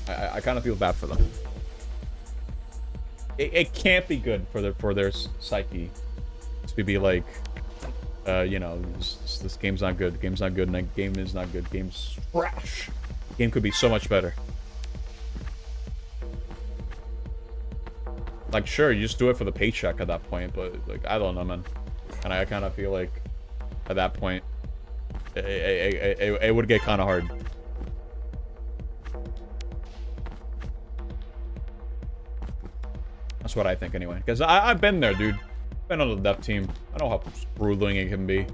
I kind of feel bad for them. It can't be good for their psyche to be like, you know, this game's not good. Game's not good. And that game is not good. Game's trash. Game could be so much better. Like, sure, you just do it for the paycheck at that point, but, like, I don't know, man. And I kind of feel like, at that point, it would get kind of hard. That's what I think, anyway. Because I've been there, dude. Been on the dev team. I know how grueling it can be.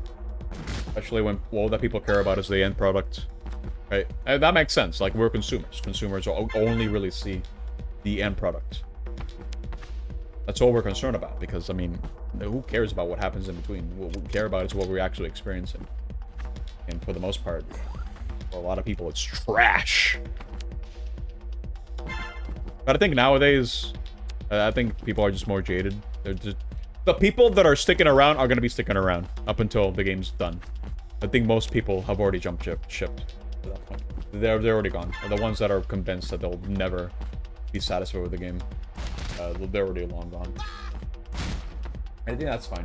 Especially when all that people care about is the end product. Right? And that makes sense. Like, we're consumers. Consumers only really see the end product. That's all we're concerned about, because, I mean, who cares about what happens in between? What we care about is what we're actually experiencing. And for the most part, for a lot of people, it's trash. But I think nowadays, I think people are just more jaded. They're just... The people that are sticking around are going to be sticking around up until the game's done. I think most people have already jumped shipped to that point. They're already gone. The ones that are convinced that they'll never be satisfied with the game. They're already long gone. I think that's fine.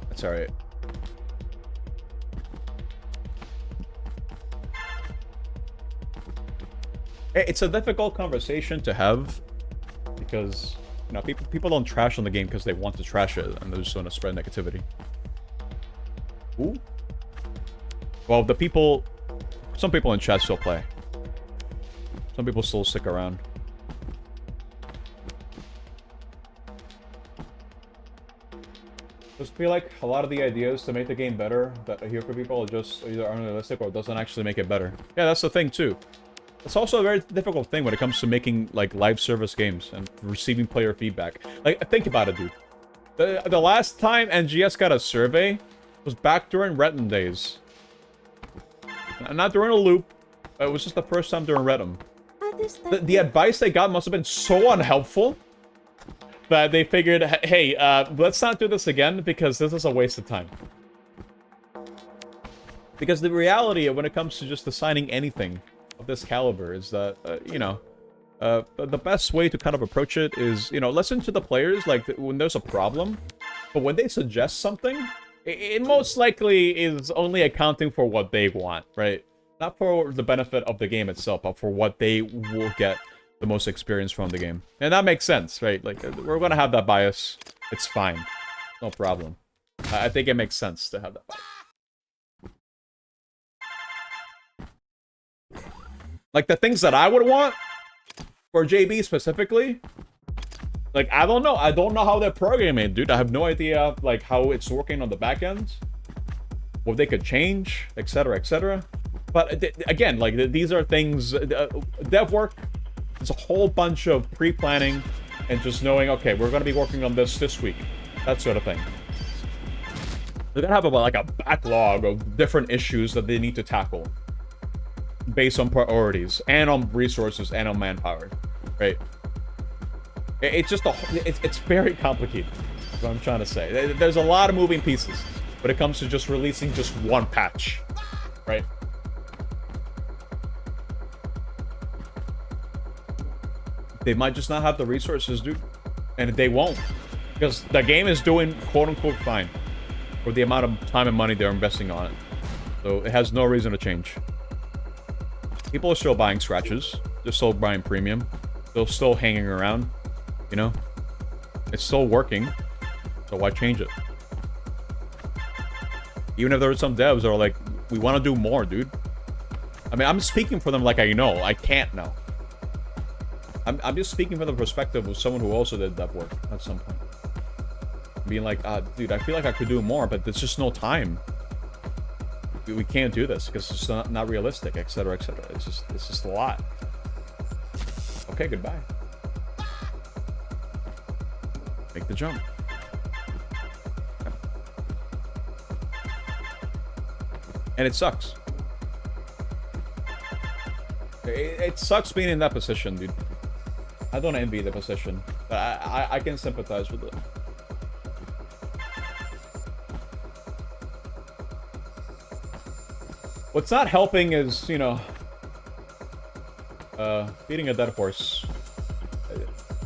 That's alright. It's a difficult conversation to have because, you know, people don't trash on the game because they want to trash it and they just want to spread negativity. Ooh. Well, some people in chat still play. Some people still stick around. I just feel like a lot of the ideas to make the game better that I hear from people are just either unrealistic or doesn't actually make it better. Yeah, that's the thing too. It's also a very difficult thing when it comes to making like live service games and receiving player feedback. Like, think about it, dude. The last time NGS got a survey was back during Retin days. Not during a loop. It was just the first time during Retin. the advice they got must have been so unhelpful that they figured, hey, let's not do this again because this is a waste of time. Because the reality when it comes to just assigning anything of this caliber is that, you know, the best way to kind of approach it is, you know, listen to the players, like, when there's a problem. But when they suggest something, it most likely is only accounting for what they want, right? Not for the benefit of the game itself, but for what they will get the most experience from the game. And that makes sense, right? Like, we're gonna have that bias. It's fine. No problem. I think it makes sense to have that bias. Like, the things that I would want, for JB specifically, like, I don't know. I don't know how they're programming, dude. I have no idea, like, how it's working on the back end. What they could change, etc., etc. But, again, like, these are things... dev work... It's a whole bunch of pre-planning and just knowing, okay, we're going to be working on this week. That sort of thing. They're going to have like a backlog of different issues that they need to tackle based on priorities and on resources and on manpower, right? It's just it's very complicated, is what I'm trying to say. There's a lot of moving pieces when it comes to just releasing just one patch, right? They might just not have the resources, dude. And they won't. Because the game is doing quote-unquote fine for the amount of time and money they're investing on it. So it has no reason to change. People are still buying scratches. They're still buying premium. They're still hanging around. You know? It's still working. So why change it? Even if there are some devs that are like, we want to do more, dude. I mean, I'm speaking for them like I know. I can't know. I'm just speaking from the perspective of someone who also did that work at some point. Being like, dude, I feel like I could do more, but there's just no time. We can't do this because it's not realistic, etc., etc. It's just a lot. Okay, goodbye. Make the jump. Okay. And it sucks. It sucks being in that position, dude. I don't envy the position, but I can sympathize with it. What's not helping is, you know, beating a dead horse.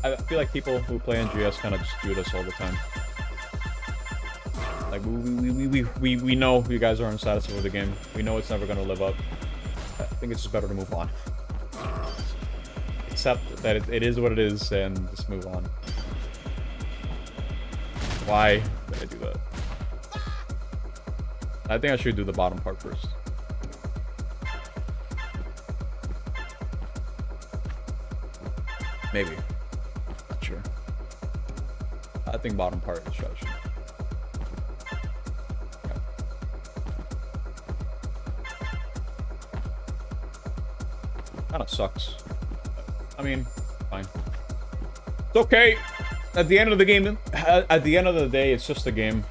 I feel like people who play NGS kind of just do this all the time. Like, we know you guys are unsatisfied with the game. We know it's never going to live up. I think it's just better to move on. Accept that it is what it is and just move on. Why did I do that? I think I should do the bottom part first. Maybe. Not sure. I think bottom part is strategy. Okay. Kinda sucks. I mean, fine. It's okay. At the end of the game, at the end of the day, it's just a game,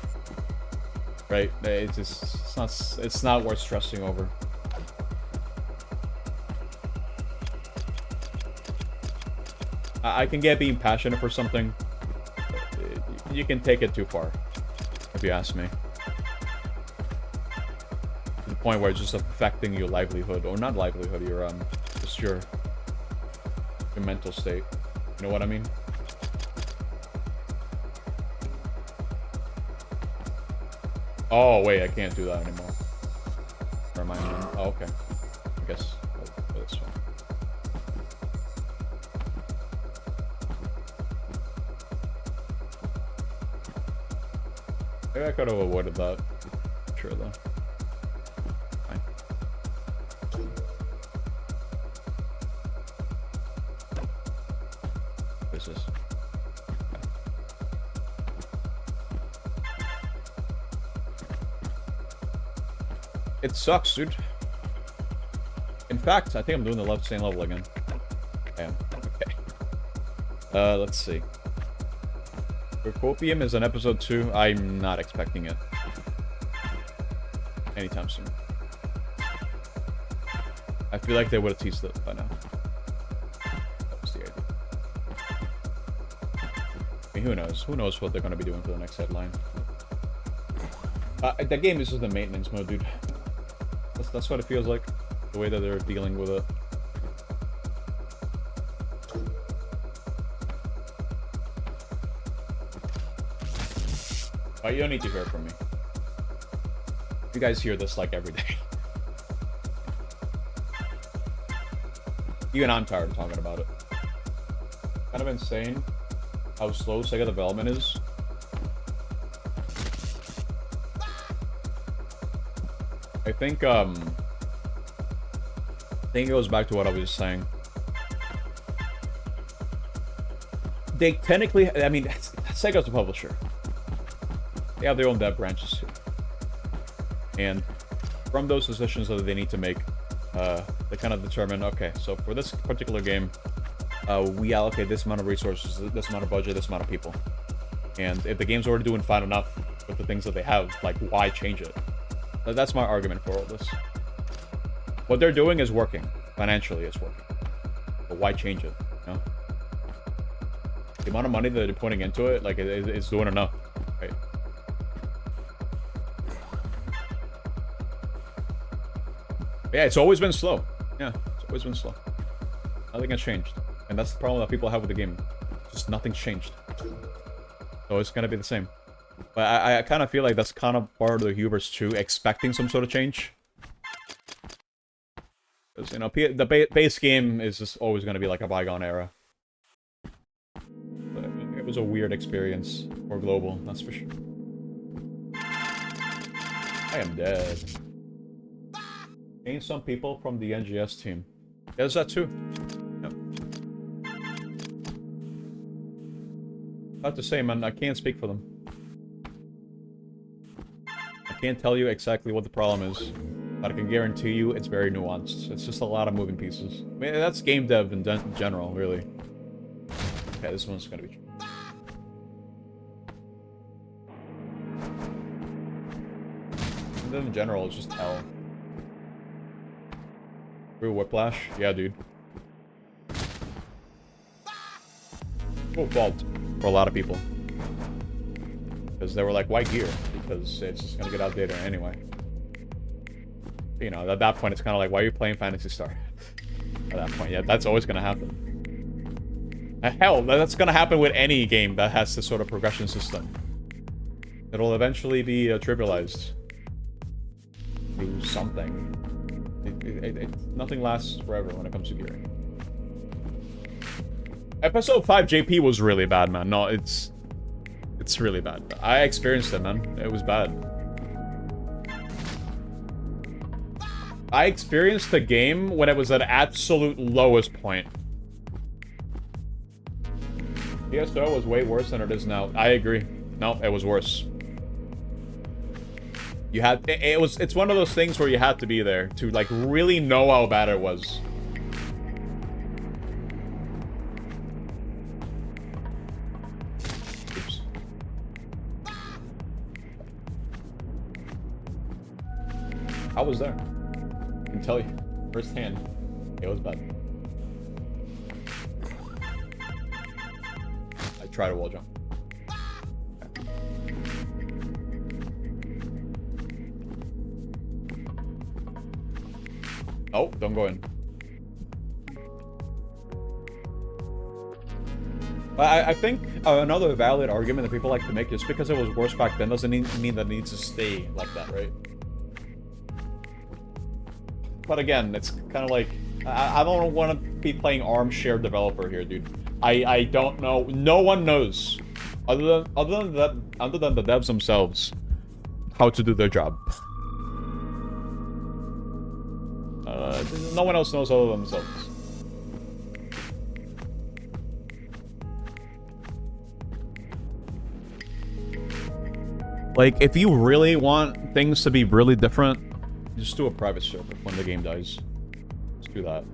right? It's not worth stressing over. I can get being passionate for something. You can take it too far, if you ask me. To the point where it's just affecting your livelihood, or not livelihood, your just your mental state. You know what I mean? Oh wait, I can't do that anymore. Or am I on? Oh, okay. I guess that's fine. Maybe I could have avoided that. Sure though. Fine. What is this? It sucks, dude. In fact, I think I'm doing the same level again. Damn. Okay. Let's see. Copium is on episode 2. I'm not expecting it anytime soon. I feel like they would have teased it by now. I mean, who knows? Who knows what they're gonna be doing for the next headline? The game is just the maintenance mode, dude. That's what it feels like. The way that they're dealing with it. But you don't need to hear it from me. You guys hear this like every day. Even I'm tired of talking about it. Kind of insane how slow Sega development is. I think it goes back to what I was just saying. They technically, I mean, Sega's a publisher. They have their own dev branches too. And from those decisions that they need to make, they kind of determine, okay, so for this particular game, we allocate this amount of resources, this amount of budget, this amount of people. And if the game's already doing fine enough with the things that they have, like, why change it? That's my argument for all this. What they're doing is working. Financially, it's working. But why change it, you know? The amount of money that they're putting into it, like, it's doing enough, right? Yeah, it's always been slow. Yeah, it's always been slow. Nothing has changed. And that's the problem that people have with the game. Just nothing's changed. So it's gonna be the same. But I kind of feel like that's kind of part of the hubris too, expecting some sort of change. Because, you know, the base game is just always gonna be like a bygone era. But it was a weird experience for Global, that's for sure. I am dead. Ain't some people from the NGS team. Yeah, there's that too. Yep. I have to say, man, I can't speak for them. I can't tell you exactly what the problem is, but I can guarantee you it's very nuanced. It's just a lot of moving pieces. I mean, that's game dev in general, really. Okay, this one's gonna be true. Game dev in general is just hell. Real Whiplash? Yeah, dude. Full fault for a lot of people. Because they were like, why gear? Because it's just gonna get outdated anyway. You know, at that point, it's kind of like, why are you playing Phantasy Star? At that point, yeah, that's always gonna happen. Hell, that's gonna happen with any game that has this sort of progression system. It'll eventually be trivialized. Do something. Nothing lasts forever when it comes to gearing. Episode 5 JP was really bad, man. No, it's really bad. I experienced it, man. It was bad. I experienced the game when it was at absolute lowest point. PSO was way worse than it is now. I agree. No, it was worse. You had it's one of those things where you had to be there to like really know how bad it was. Oops. I was there. I can tell you firsthand. It was bad. I tried a wall jump. Oh, don't go in. I think another valid argument that people like to make is because it was worse back then doesn't mean that it needs to stay like that, right? But again, it's kind of like, I don't want to be playing armchair developer here, dude. I don't know. No one knows, other than the devs themselves, how to do their job. No one else knows other than themselves. Like, if you really want things to be really different, just do a private server when the game dies. Just do that.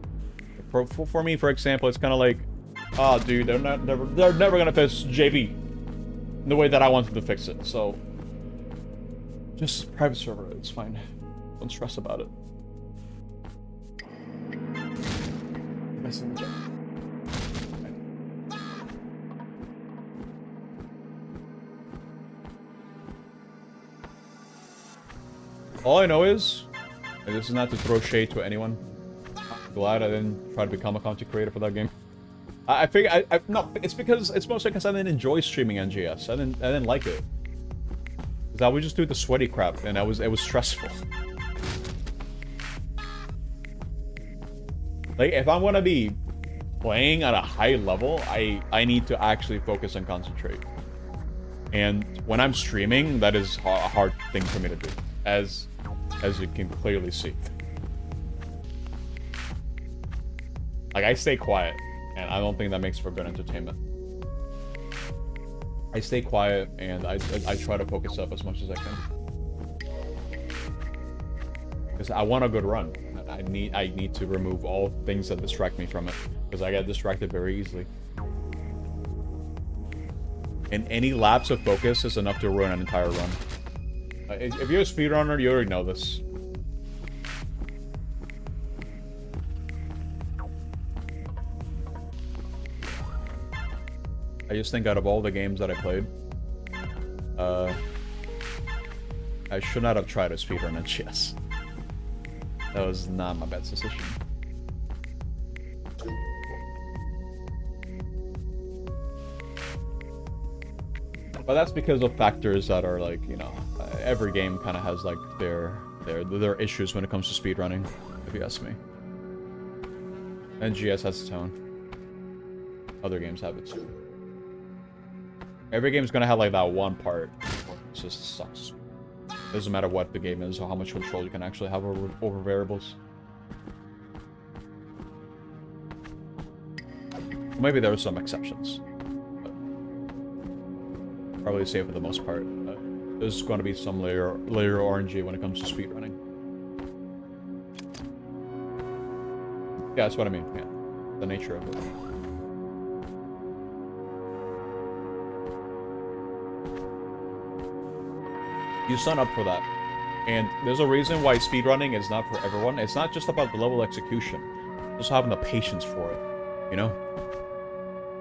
For me, for example, it's kind of like, oh, dude, they're never gonna fix JV the way that I wanted to fix it. So, just private server. It's fine. Don't stress about it. All I know is, and this is not to throw shade to anyone. I'm glad I didn't try to become a content creator for that game. I figure no, it's because it's mostly because I didn't enjoy streaming NGS. I didn't like it. Cause I would just do the sweaty crap, and it was stressful. Like if I want to be playing at a high level, I need to actually focus and concentrate. And when I'm streaming, that is a hard thing for me to do, as you can clearly see. Like I stay quiet, and I don't think that makes for good entertainment. I stay quiet, and I try to focus up as much as I can. Because I want a good run. I need to remove all things that distract me from it, because I get distracted very easily. And any lapse of focus is enough to ruin an entire run. If you're a speedrunner, you already know this. I just think out of all the games that I played, I should not have tried a speedrun NGS. That was not my best decision. But that's because of factors that are like, you know, every game kind of has like their issues when it comes to speedrunning, if you ask me. NGS has its own. Other games have it too. Every game's gonna have like that one part. It just sucks. Doesn't matter what the game is or how much control you can actually have over variables. Maybe there are some exceptions. But probably safe for the most part. There's going to be some layer RNG when it comes to speedrunning. Yeah, that's what I mean. Yeah, the nature of it. You sign up for that. And there's a reason why speedrunning is not for everyone. It's not just about the level of execution. Just having the patience for it, you know?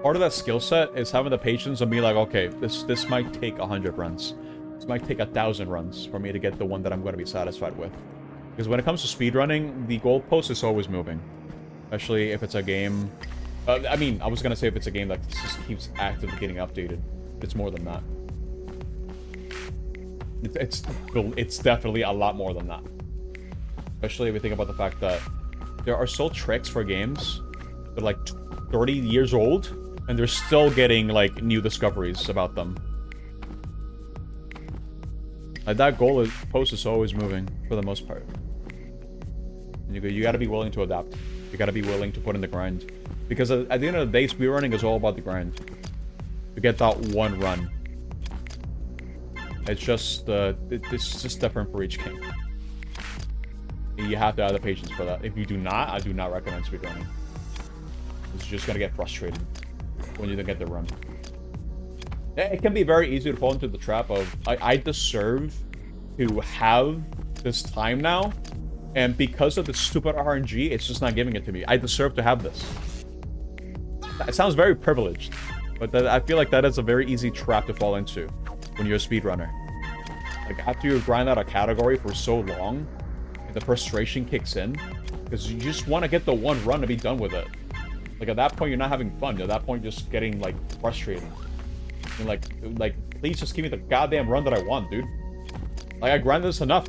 Part of that skill set is having the patience and be like, okay, this might take 100 runs. This might take 1,000 runs for me to get the one that I'm going to be satisfied with. Because when it comes to speedrunning, the goalpost is always moving. Especially if it's a game... I mean, I was going to say if it's a game that just keeps actively getting updated. It's more than that. It's definitely a lot more than that. Especially if you think about the fact that there are still tricks for games that are like 30 years old, and they're still getting like new discoveries about them. Like that goalpost is always moving for the most part. And you gotta be willing to adapt. You gotta be willing to put in the grind, because at the end of the day, speedrunning is all about the grind. To get that one run. It's just it's just different for each game. You have to have the patience for that. If you do not, I do not recommend speedrunning. It's just gonna get frustrated when you don't get the run. It can be very easy to fall into the trap of I deserve to have this time now, and because of the stupid RNG, it's just not giving it to me. I deserve to have this. It sounds very privileged, but I feel like that is a very easy trap to fall into when you're a speedrunner. Like, after you grind out a category for so long, and the frustration kicks in, because you just want to get the one run to be done with it. Like, at that point, you're not having fun. At that point, you're just getting, like, frustrated. You're like, please just give me the goddamn run that I want, dude. Like, I grinded this enough.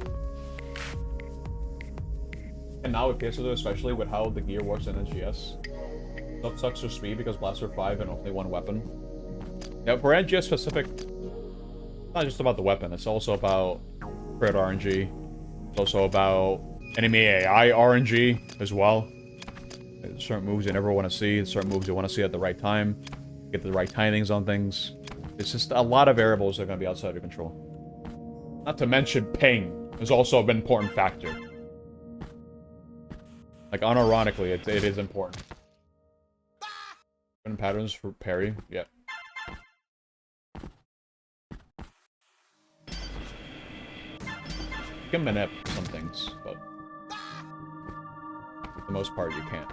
And now with PS2, especially with how the gear works in NGS, it sucks for speed because Blaster 5 and only one weapon. Yeah, for NGS specific, it's not just about the weapon, it's also about crit RNG. It's also about enemy AI RNG as well. There's certain moves you never want to see, certain moves you want to see at the right time, get the right timings on things. It's just a lot of variables that are going to be outside of control. Not to mention ping is also an important factor. Like, unironically, it is important. Patterns for parry, yep. You can manip some things, but for the most part, you can't.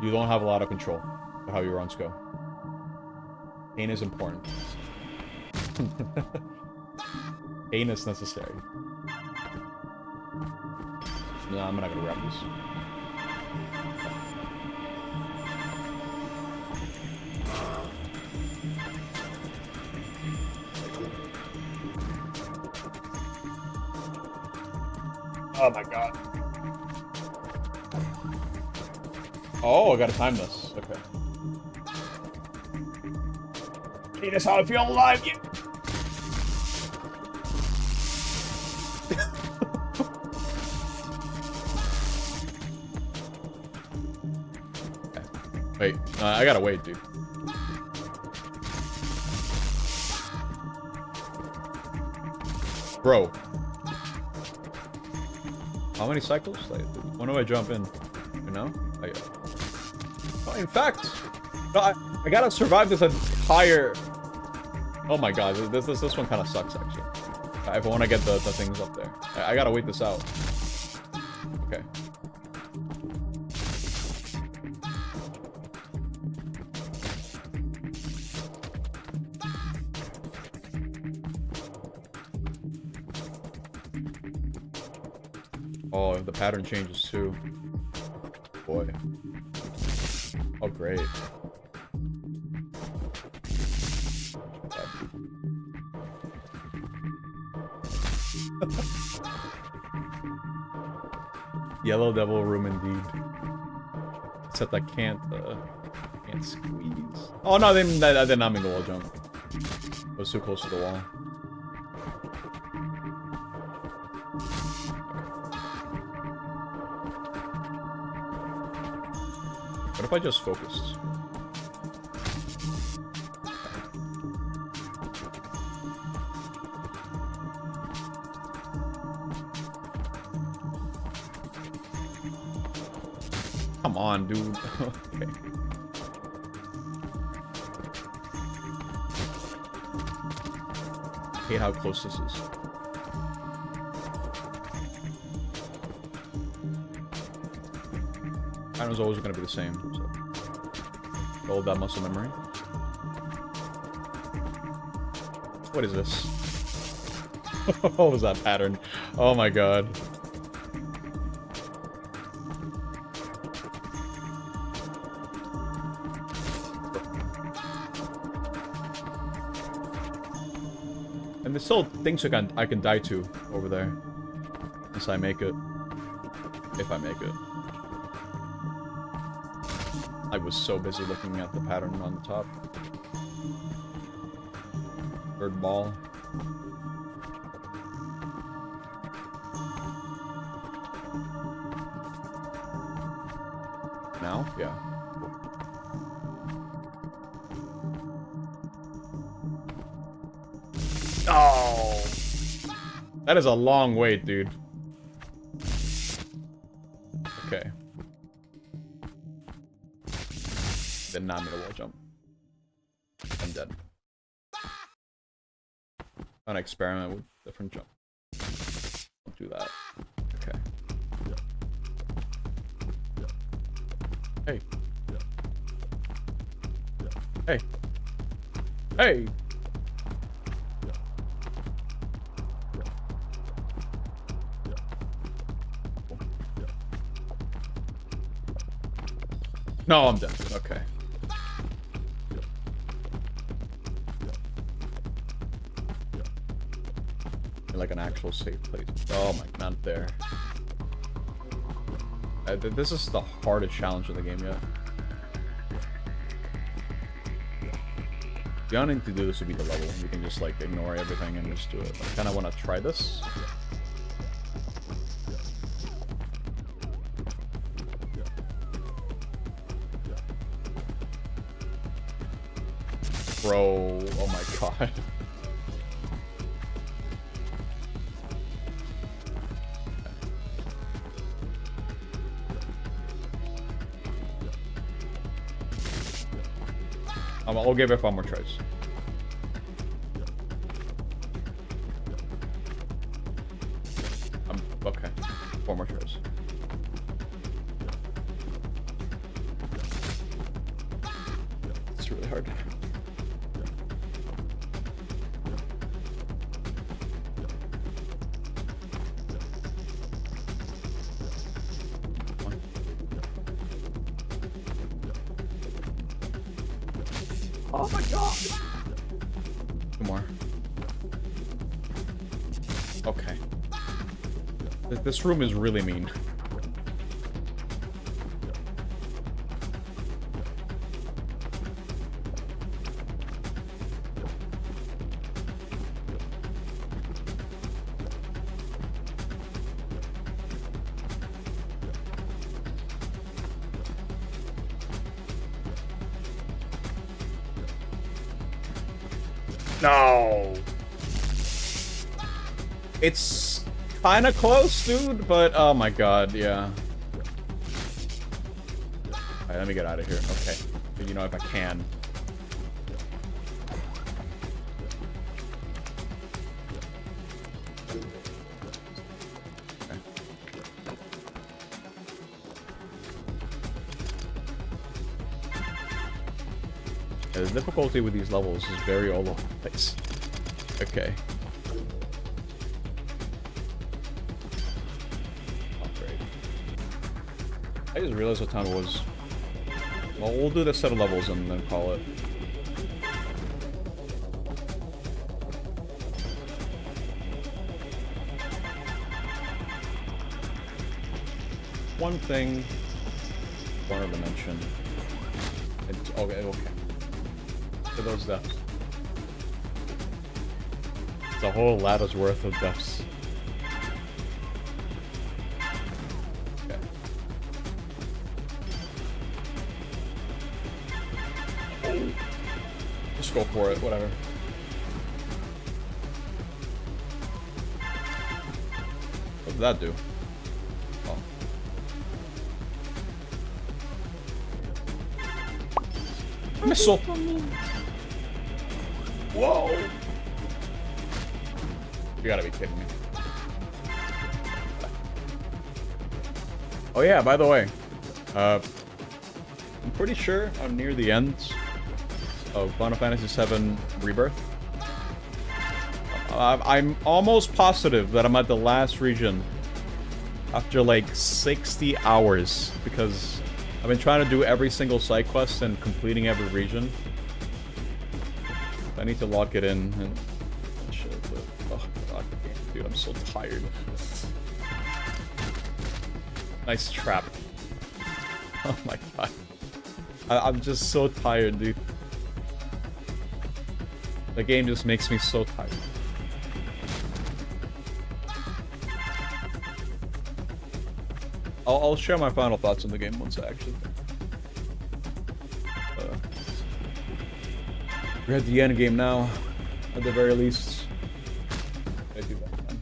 You don't have a lot of control of how your runs go. Pain is important. Pain is necessary. No, I'm not gonna grab this. Oh my god. Oh, I gotta time this. Okay. Hey, that's how I feel alive. Yeah. Okay. Wait, I gotta wait, dude. Bro. How many cycles? Like, when do I jump in? You know? Like, oh, in fact, no, I gotta survive this entire. Oh my god, this one kind of sucks actually. If I want to get the things up there, I gotta wait this out. Okay. Oh, the pattern changes too. Boy. Oh, great. Yellow devil room indeed. Except I can't squeeze. Oh no, I did not make the wall jump. I was too close to the wall. What if I just focused? Come on, dude. Okay. I hate how close this is. Pattern's always going to be the same, so hold that muscle memory. What is this? What was that pattern? Oh my god. And there's still things I can die to over there. Once I make it. If I make it. I was so busy looking at the pattern on the top. Third ball. Now? Yeah. Oh! That is a long wait, dude. Okay. Did not make a wall jump. I'm dead. An experiment with different jump. Don't do that. Okay. Hey. Hey. Hey. No, I'm dead. Okay. Like an actual safe place. Oh my, not there. This is the hardest challenge of the game yet. The only thing to do this would be the level. You can just like ignore everything and just do it. I kind of want to try this. Bro, oh my god. I'll give it 5 more tries. Okay. 4 more tries. It's really hard. Oh my god! Two more. Okay. This room is really mean. No. It's kind of close, dude, but oh my god, yeah. Alright, let me get out of here. Okay. But you know, if I can. Okay. Yeah, the difficulty with these levels is very all over the place. Okay. I just realized what time it was. Well, we'll do this set of levels and then call it. One thing I wanted to mention. It's, okay. For those deaths. It's a whole ladder's worth of deaths. Just go for it, whatever. What did that do? Oh. Missile! Whoa! You gotta be kidding me. Oh yeah, by the way. I'm pretty sure I'm near the end of Final Fantasy VII Rebirth. I'm almost positive that I'm at the last region after like 60 hours because I've been trying to do every single side quest and completing every region. I need to lock it in and shit, but, oh god, dude, I'm so tired. Nice trap. Oh my god. I'm just so tired, dude. The game just makes me so tired. I'll share my final thoughts on the game once I actually... we're at the end game now, at the very least. I do that, man.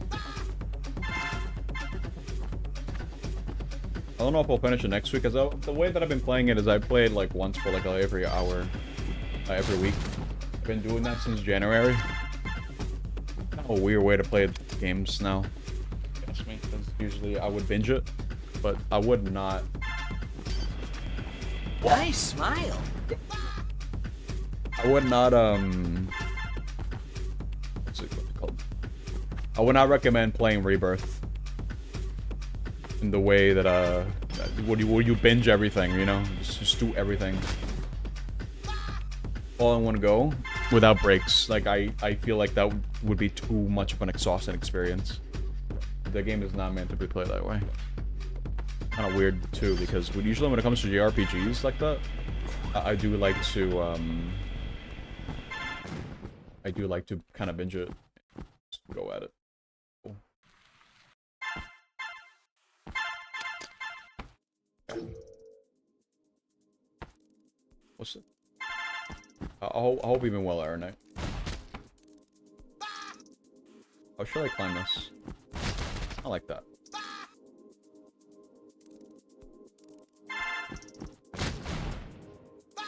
I don't know if I'll finish it next week, because the way that I've been playing it is I play it like once for like every hour, every week. I've been doing that since January. Kind of a weird way to play games now. Guess me, because usually I would binge it, but I would not. Nice smile. I would not what's it called? I would not recommend playing Rebirth in the way that would you binge everything, you know? Just do everything all in one go without breaks. Like I feel like that would be too much of an exhausting experience. The game is not meant to be played that way. Kind of weird too, because usually when it comes to JRPGs like that, I do like to kind of binge it. Just go at it. Cool. What's it? I hope you've been well, Iron Knight. How should I climb this? I like that.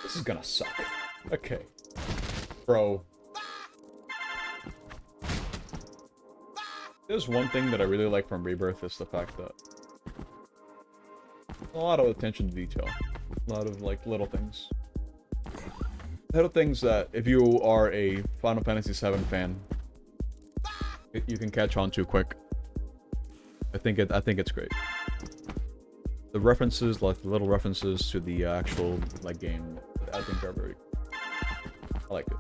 This is gonna suck. Okay. Bro. There's one thing that I really like from Rebirth is the fact that a lot of attention to detail. A lot of, like, little things. Little things that, if you are a Final Fantasy VII fan, you can catch on to quick. I think it's great. The references, like the little references to the actual, like, game, I think are very... I like it.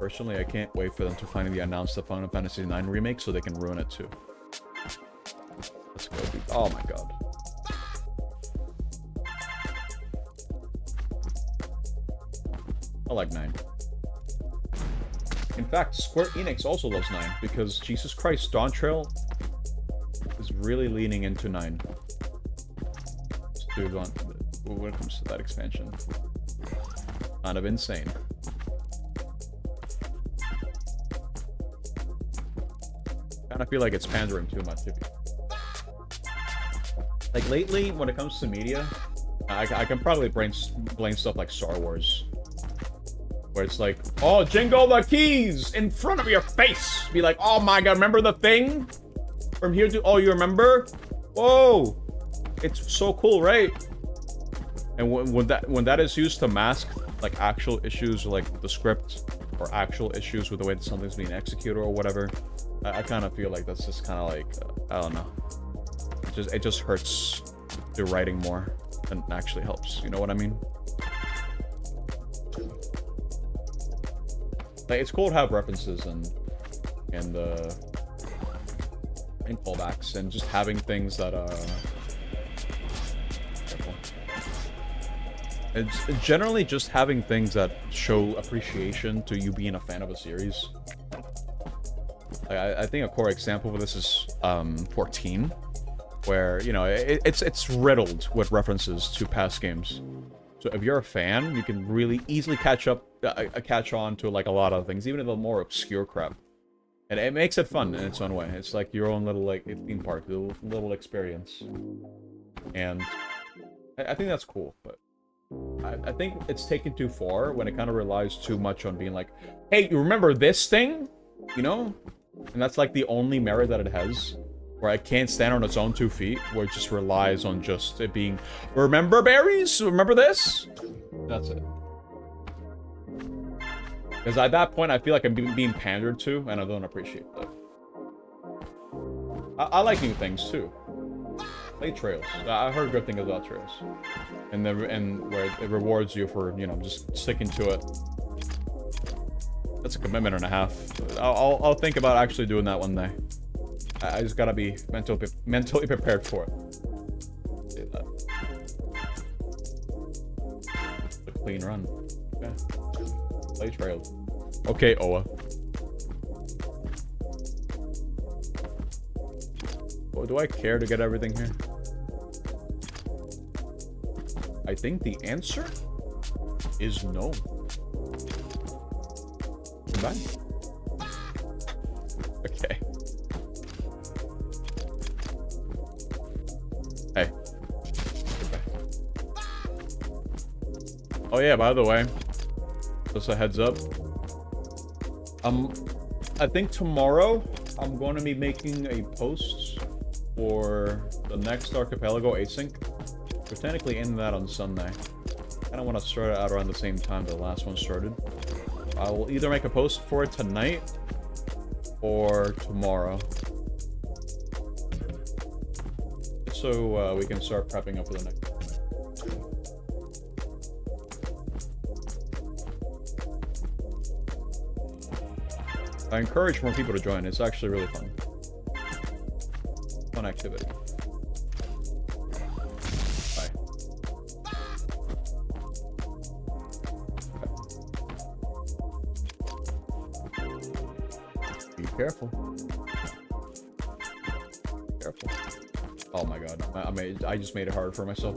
Personally, I can't wait for them to finally announce the Final Fantasy IX remake so they can ruin it too. Let's go, dude. Oh my god. I like 9. In fact, Square Enix also loves 9 because Jesus Christ, Dawntrail is really leaning into 9. Dude, when it comes to that expansion, kind of insane. Kind of feel like it's pandering too much. Like lately, when it comes to media, I can probably blame stuff like Star Wars, where it's like, oh, jingle the keys in front of your face. Be like, oh my god, remember the thing? From here to, oh, you remember? Whoa, it's so cool, right? And when that is used to mask like actual issues, like the script, or actual issues with the way that something's being executed or whatever, I kind of feel like that's just kind of like, I don't know. It just hurts the writing more than it actually helps. You know what I mean? Like, it's cool to have references and callbacks and just having things that it's generally just having things that show appreciation to you being a fan of a series. I think a core example of this is 14, where, you know, it's riddled with references to past games. So if you're a fan, you can really easily catch on to like a lot of things, even the more obscure crap. And it makes it fun in its own way. It's like your own little like theme park, little experience. And I think that's cool, but I think it's taken too far when it kind of relies too much on being like, hey, you remember this thing? You know? And that's like the only merit that it has, where it can't stand on its own 2 feet, where it just relies on just it being, remember berries? Remember this? That's it. Because at that point, I feel like I'm being pandered to, and I don't appreciate that. I like new things too. Play Trails. I heard good things about Trails, and where it rewards you for, you know, just sticking to it. That's a commitment and a half. I'll think about actually doing that one day. I just gotta be mentally prepared for it. Do that. A clean run. Yeah. Play Trails. Okay, Oa. Oh, do I care to get everything here? I think the answer is no. Bye. Okay. Hey. Goodbye. Oh yeah, by the way, just a heads up. I think tomorrow I'm going to be making a post for the next Archipelago async. We're technically in that on Sunday. I don't want to start it out around the same time the last one started. I will either make a post for it tonight or tomorrow, so we can start prepping up for the next one. I encourage more people to join. It's actually really fun. Fun activity. Bye. Be careful. Careful. Oh my god. I just made it hard for myself.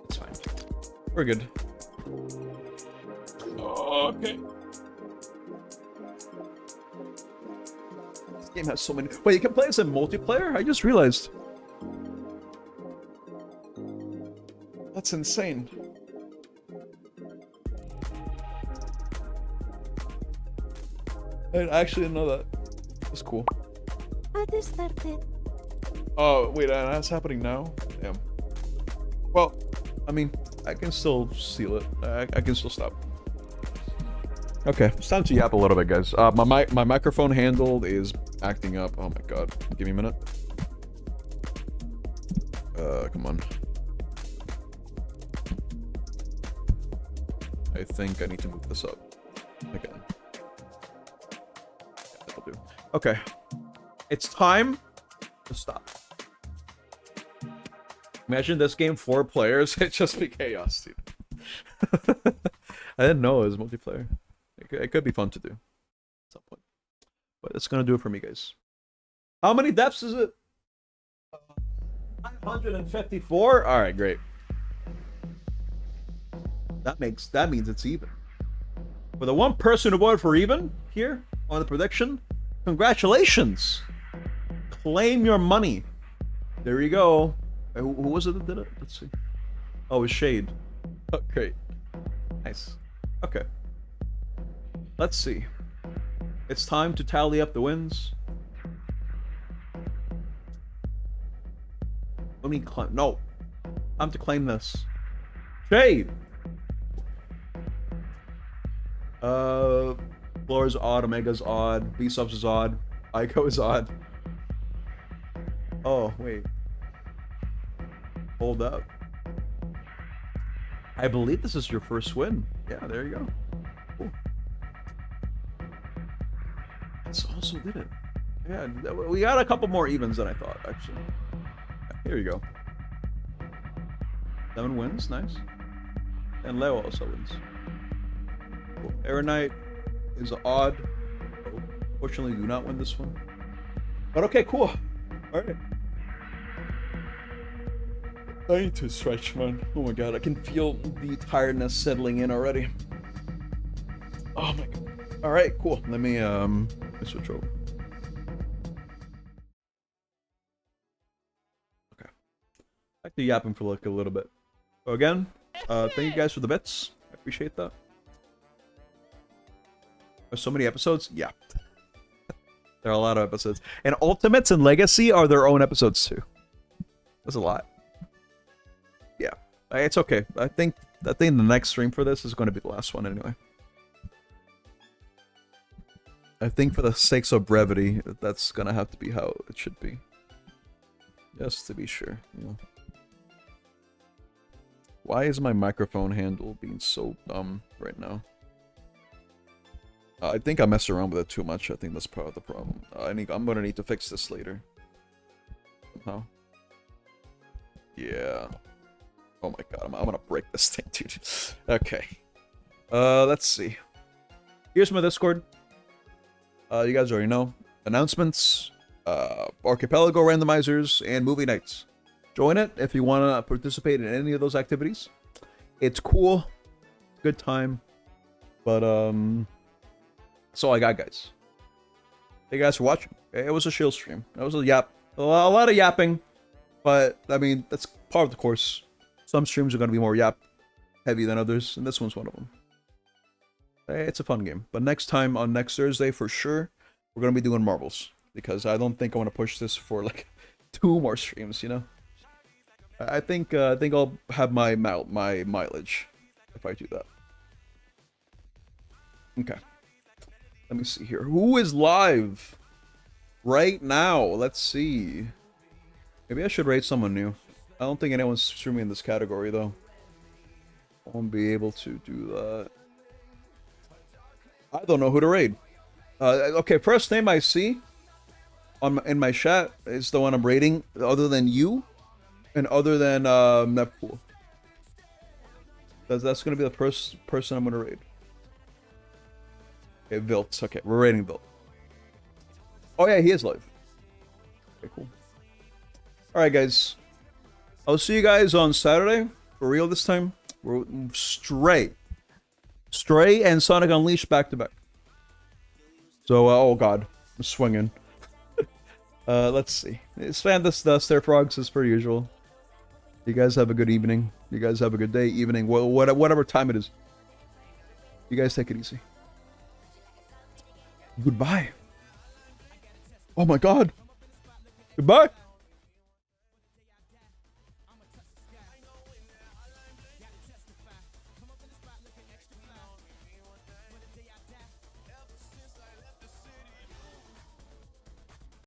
It's fine. We're good. Okay. This game has so many. Wait, you can play as a multiplayer? I just realized. That's insane. I actually didn't know that. That's cool. Ad started. Oh, wait, that's happening now? Damn. Well, I mean, I can still seal it. I can still stop. Okay, it's time to yap a little bit, guys. My microphone handle is acting up. Oh my god. Give me a minute. Come on. I think I need to move this up again. Yeah, that'll do. Okay. It's time to stop. Imagine this game 4 players. It'd just be chaos, dude. I didn't know it was multiplayer. It could be fun to do at some point. But it's gonna do it for me, guys. How many deaths is it? 554? Alright, great. That means it's even. For the one person who voted for even here on the prediction, congratulations! Claim your money. There you go. Who was it that did it? Let's see. Oh, it was Shade. Oh, great. Nice. Okay. Let's see. It's time to tally up the wins. Let me claim. No. Time to claim this. Shade! Floor's odd, Omega's odd, B-Subs is odd, Ico is odd. Oh, wait. Hold up. I believe this is your first win. Yeah, there you go. Cool. That's also did it. Yeah, we got a couple more evens than I thought, actually. Here you go. 7 wins, nice. And Leo also wins. Cool. Aeronite is odd. Fortunately, do not win this one. But okay, cool. Alright. I need to stretch, man. Oh my god, I can feel the tiredness settling in already. Oh my god. Alright, cool. Let me switch over. Okay. Back to yapping for like a little bit. So again, thank you guys for the bits. I appreciate that. There's so many episodes? Yeah. There are a lot of episodes. And Ultimates and Legacy are their own episodes too. That's a lot. Yeah. It's okay. I think the next stream for this is going to be the last one anyway. I think for the sakes of brevity, that's going to have to be how it should be. Just to be sure. Yeah. Why is my microphone handle being so dumb right now? I think I messed around with it too much. I think that's part of the problem. I'm gonna need to fix this later. Somehow. Yeah. Oh my god, I'm gonna break this thing, dude. Okay. Let's see. Here's my Discord. You guys already know. Announcements, Archipelago randomizers, and movie nights. Join it if you want to participate in any of those activities. It's cool. Good time. But, that's all I got, guys. Thank you guys for watching. It was a chill stream. It was a lot of yapping. But, I mean, that's part of the course. Some streams are going to be more yap heavy than others, and this one's one of them. It's a fun game. But next time, on next Thursday, for sure, we're going to be doing marbles. Because I don't think I want to push this for, like, 2 more streams, you know? I think I'll have my mileage if I do that. Okay. Let me see here. Who is live right now? Let's see. Maybe I should raid someone new. I don't think anyone's streaming in this category, though. I won't be able to do that. I don't know who to raid. Okay, first name I see in my chat is the one I'm raiding, other than you, and other than Neppool. That's going to be the first person I'm going to raid. Okay, Vilt. Okay, we're raiding Vilt. Oh yeah, he is live. Okay, cool. Alright, guys. I'll see you guys on Saturday. For real this time. We're Stray and Sonic Unleashed back to back. So, oh god. I'm swinging. Let's see. Spam this dust there, frogs, as per usual. You guys have a good evening. You guys have a good day, evening, whatever time it is. You guys take it easy. Goodbye. Oh my god. Goodbye.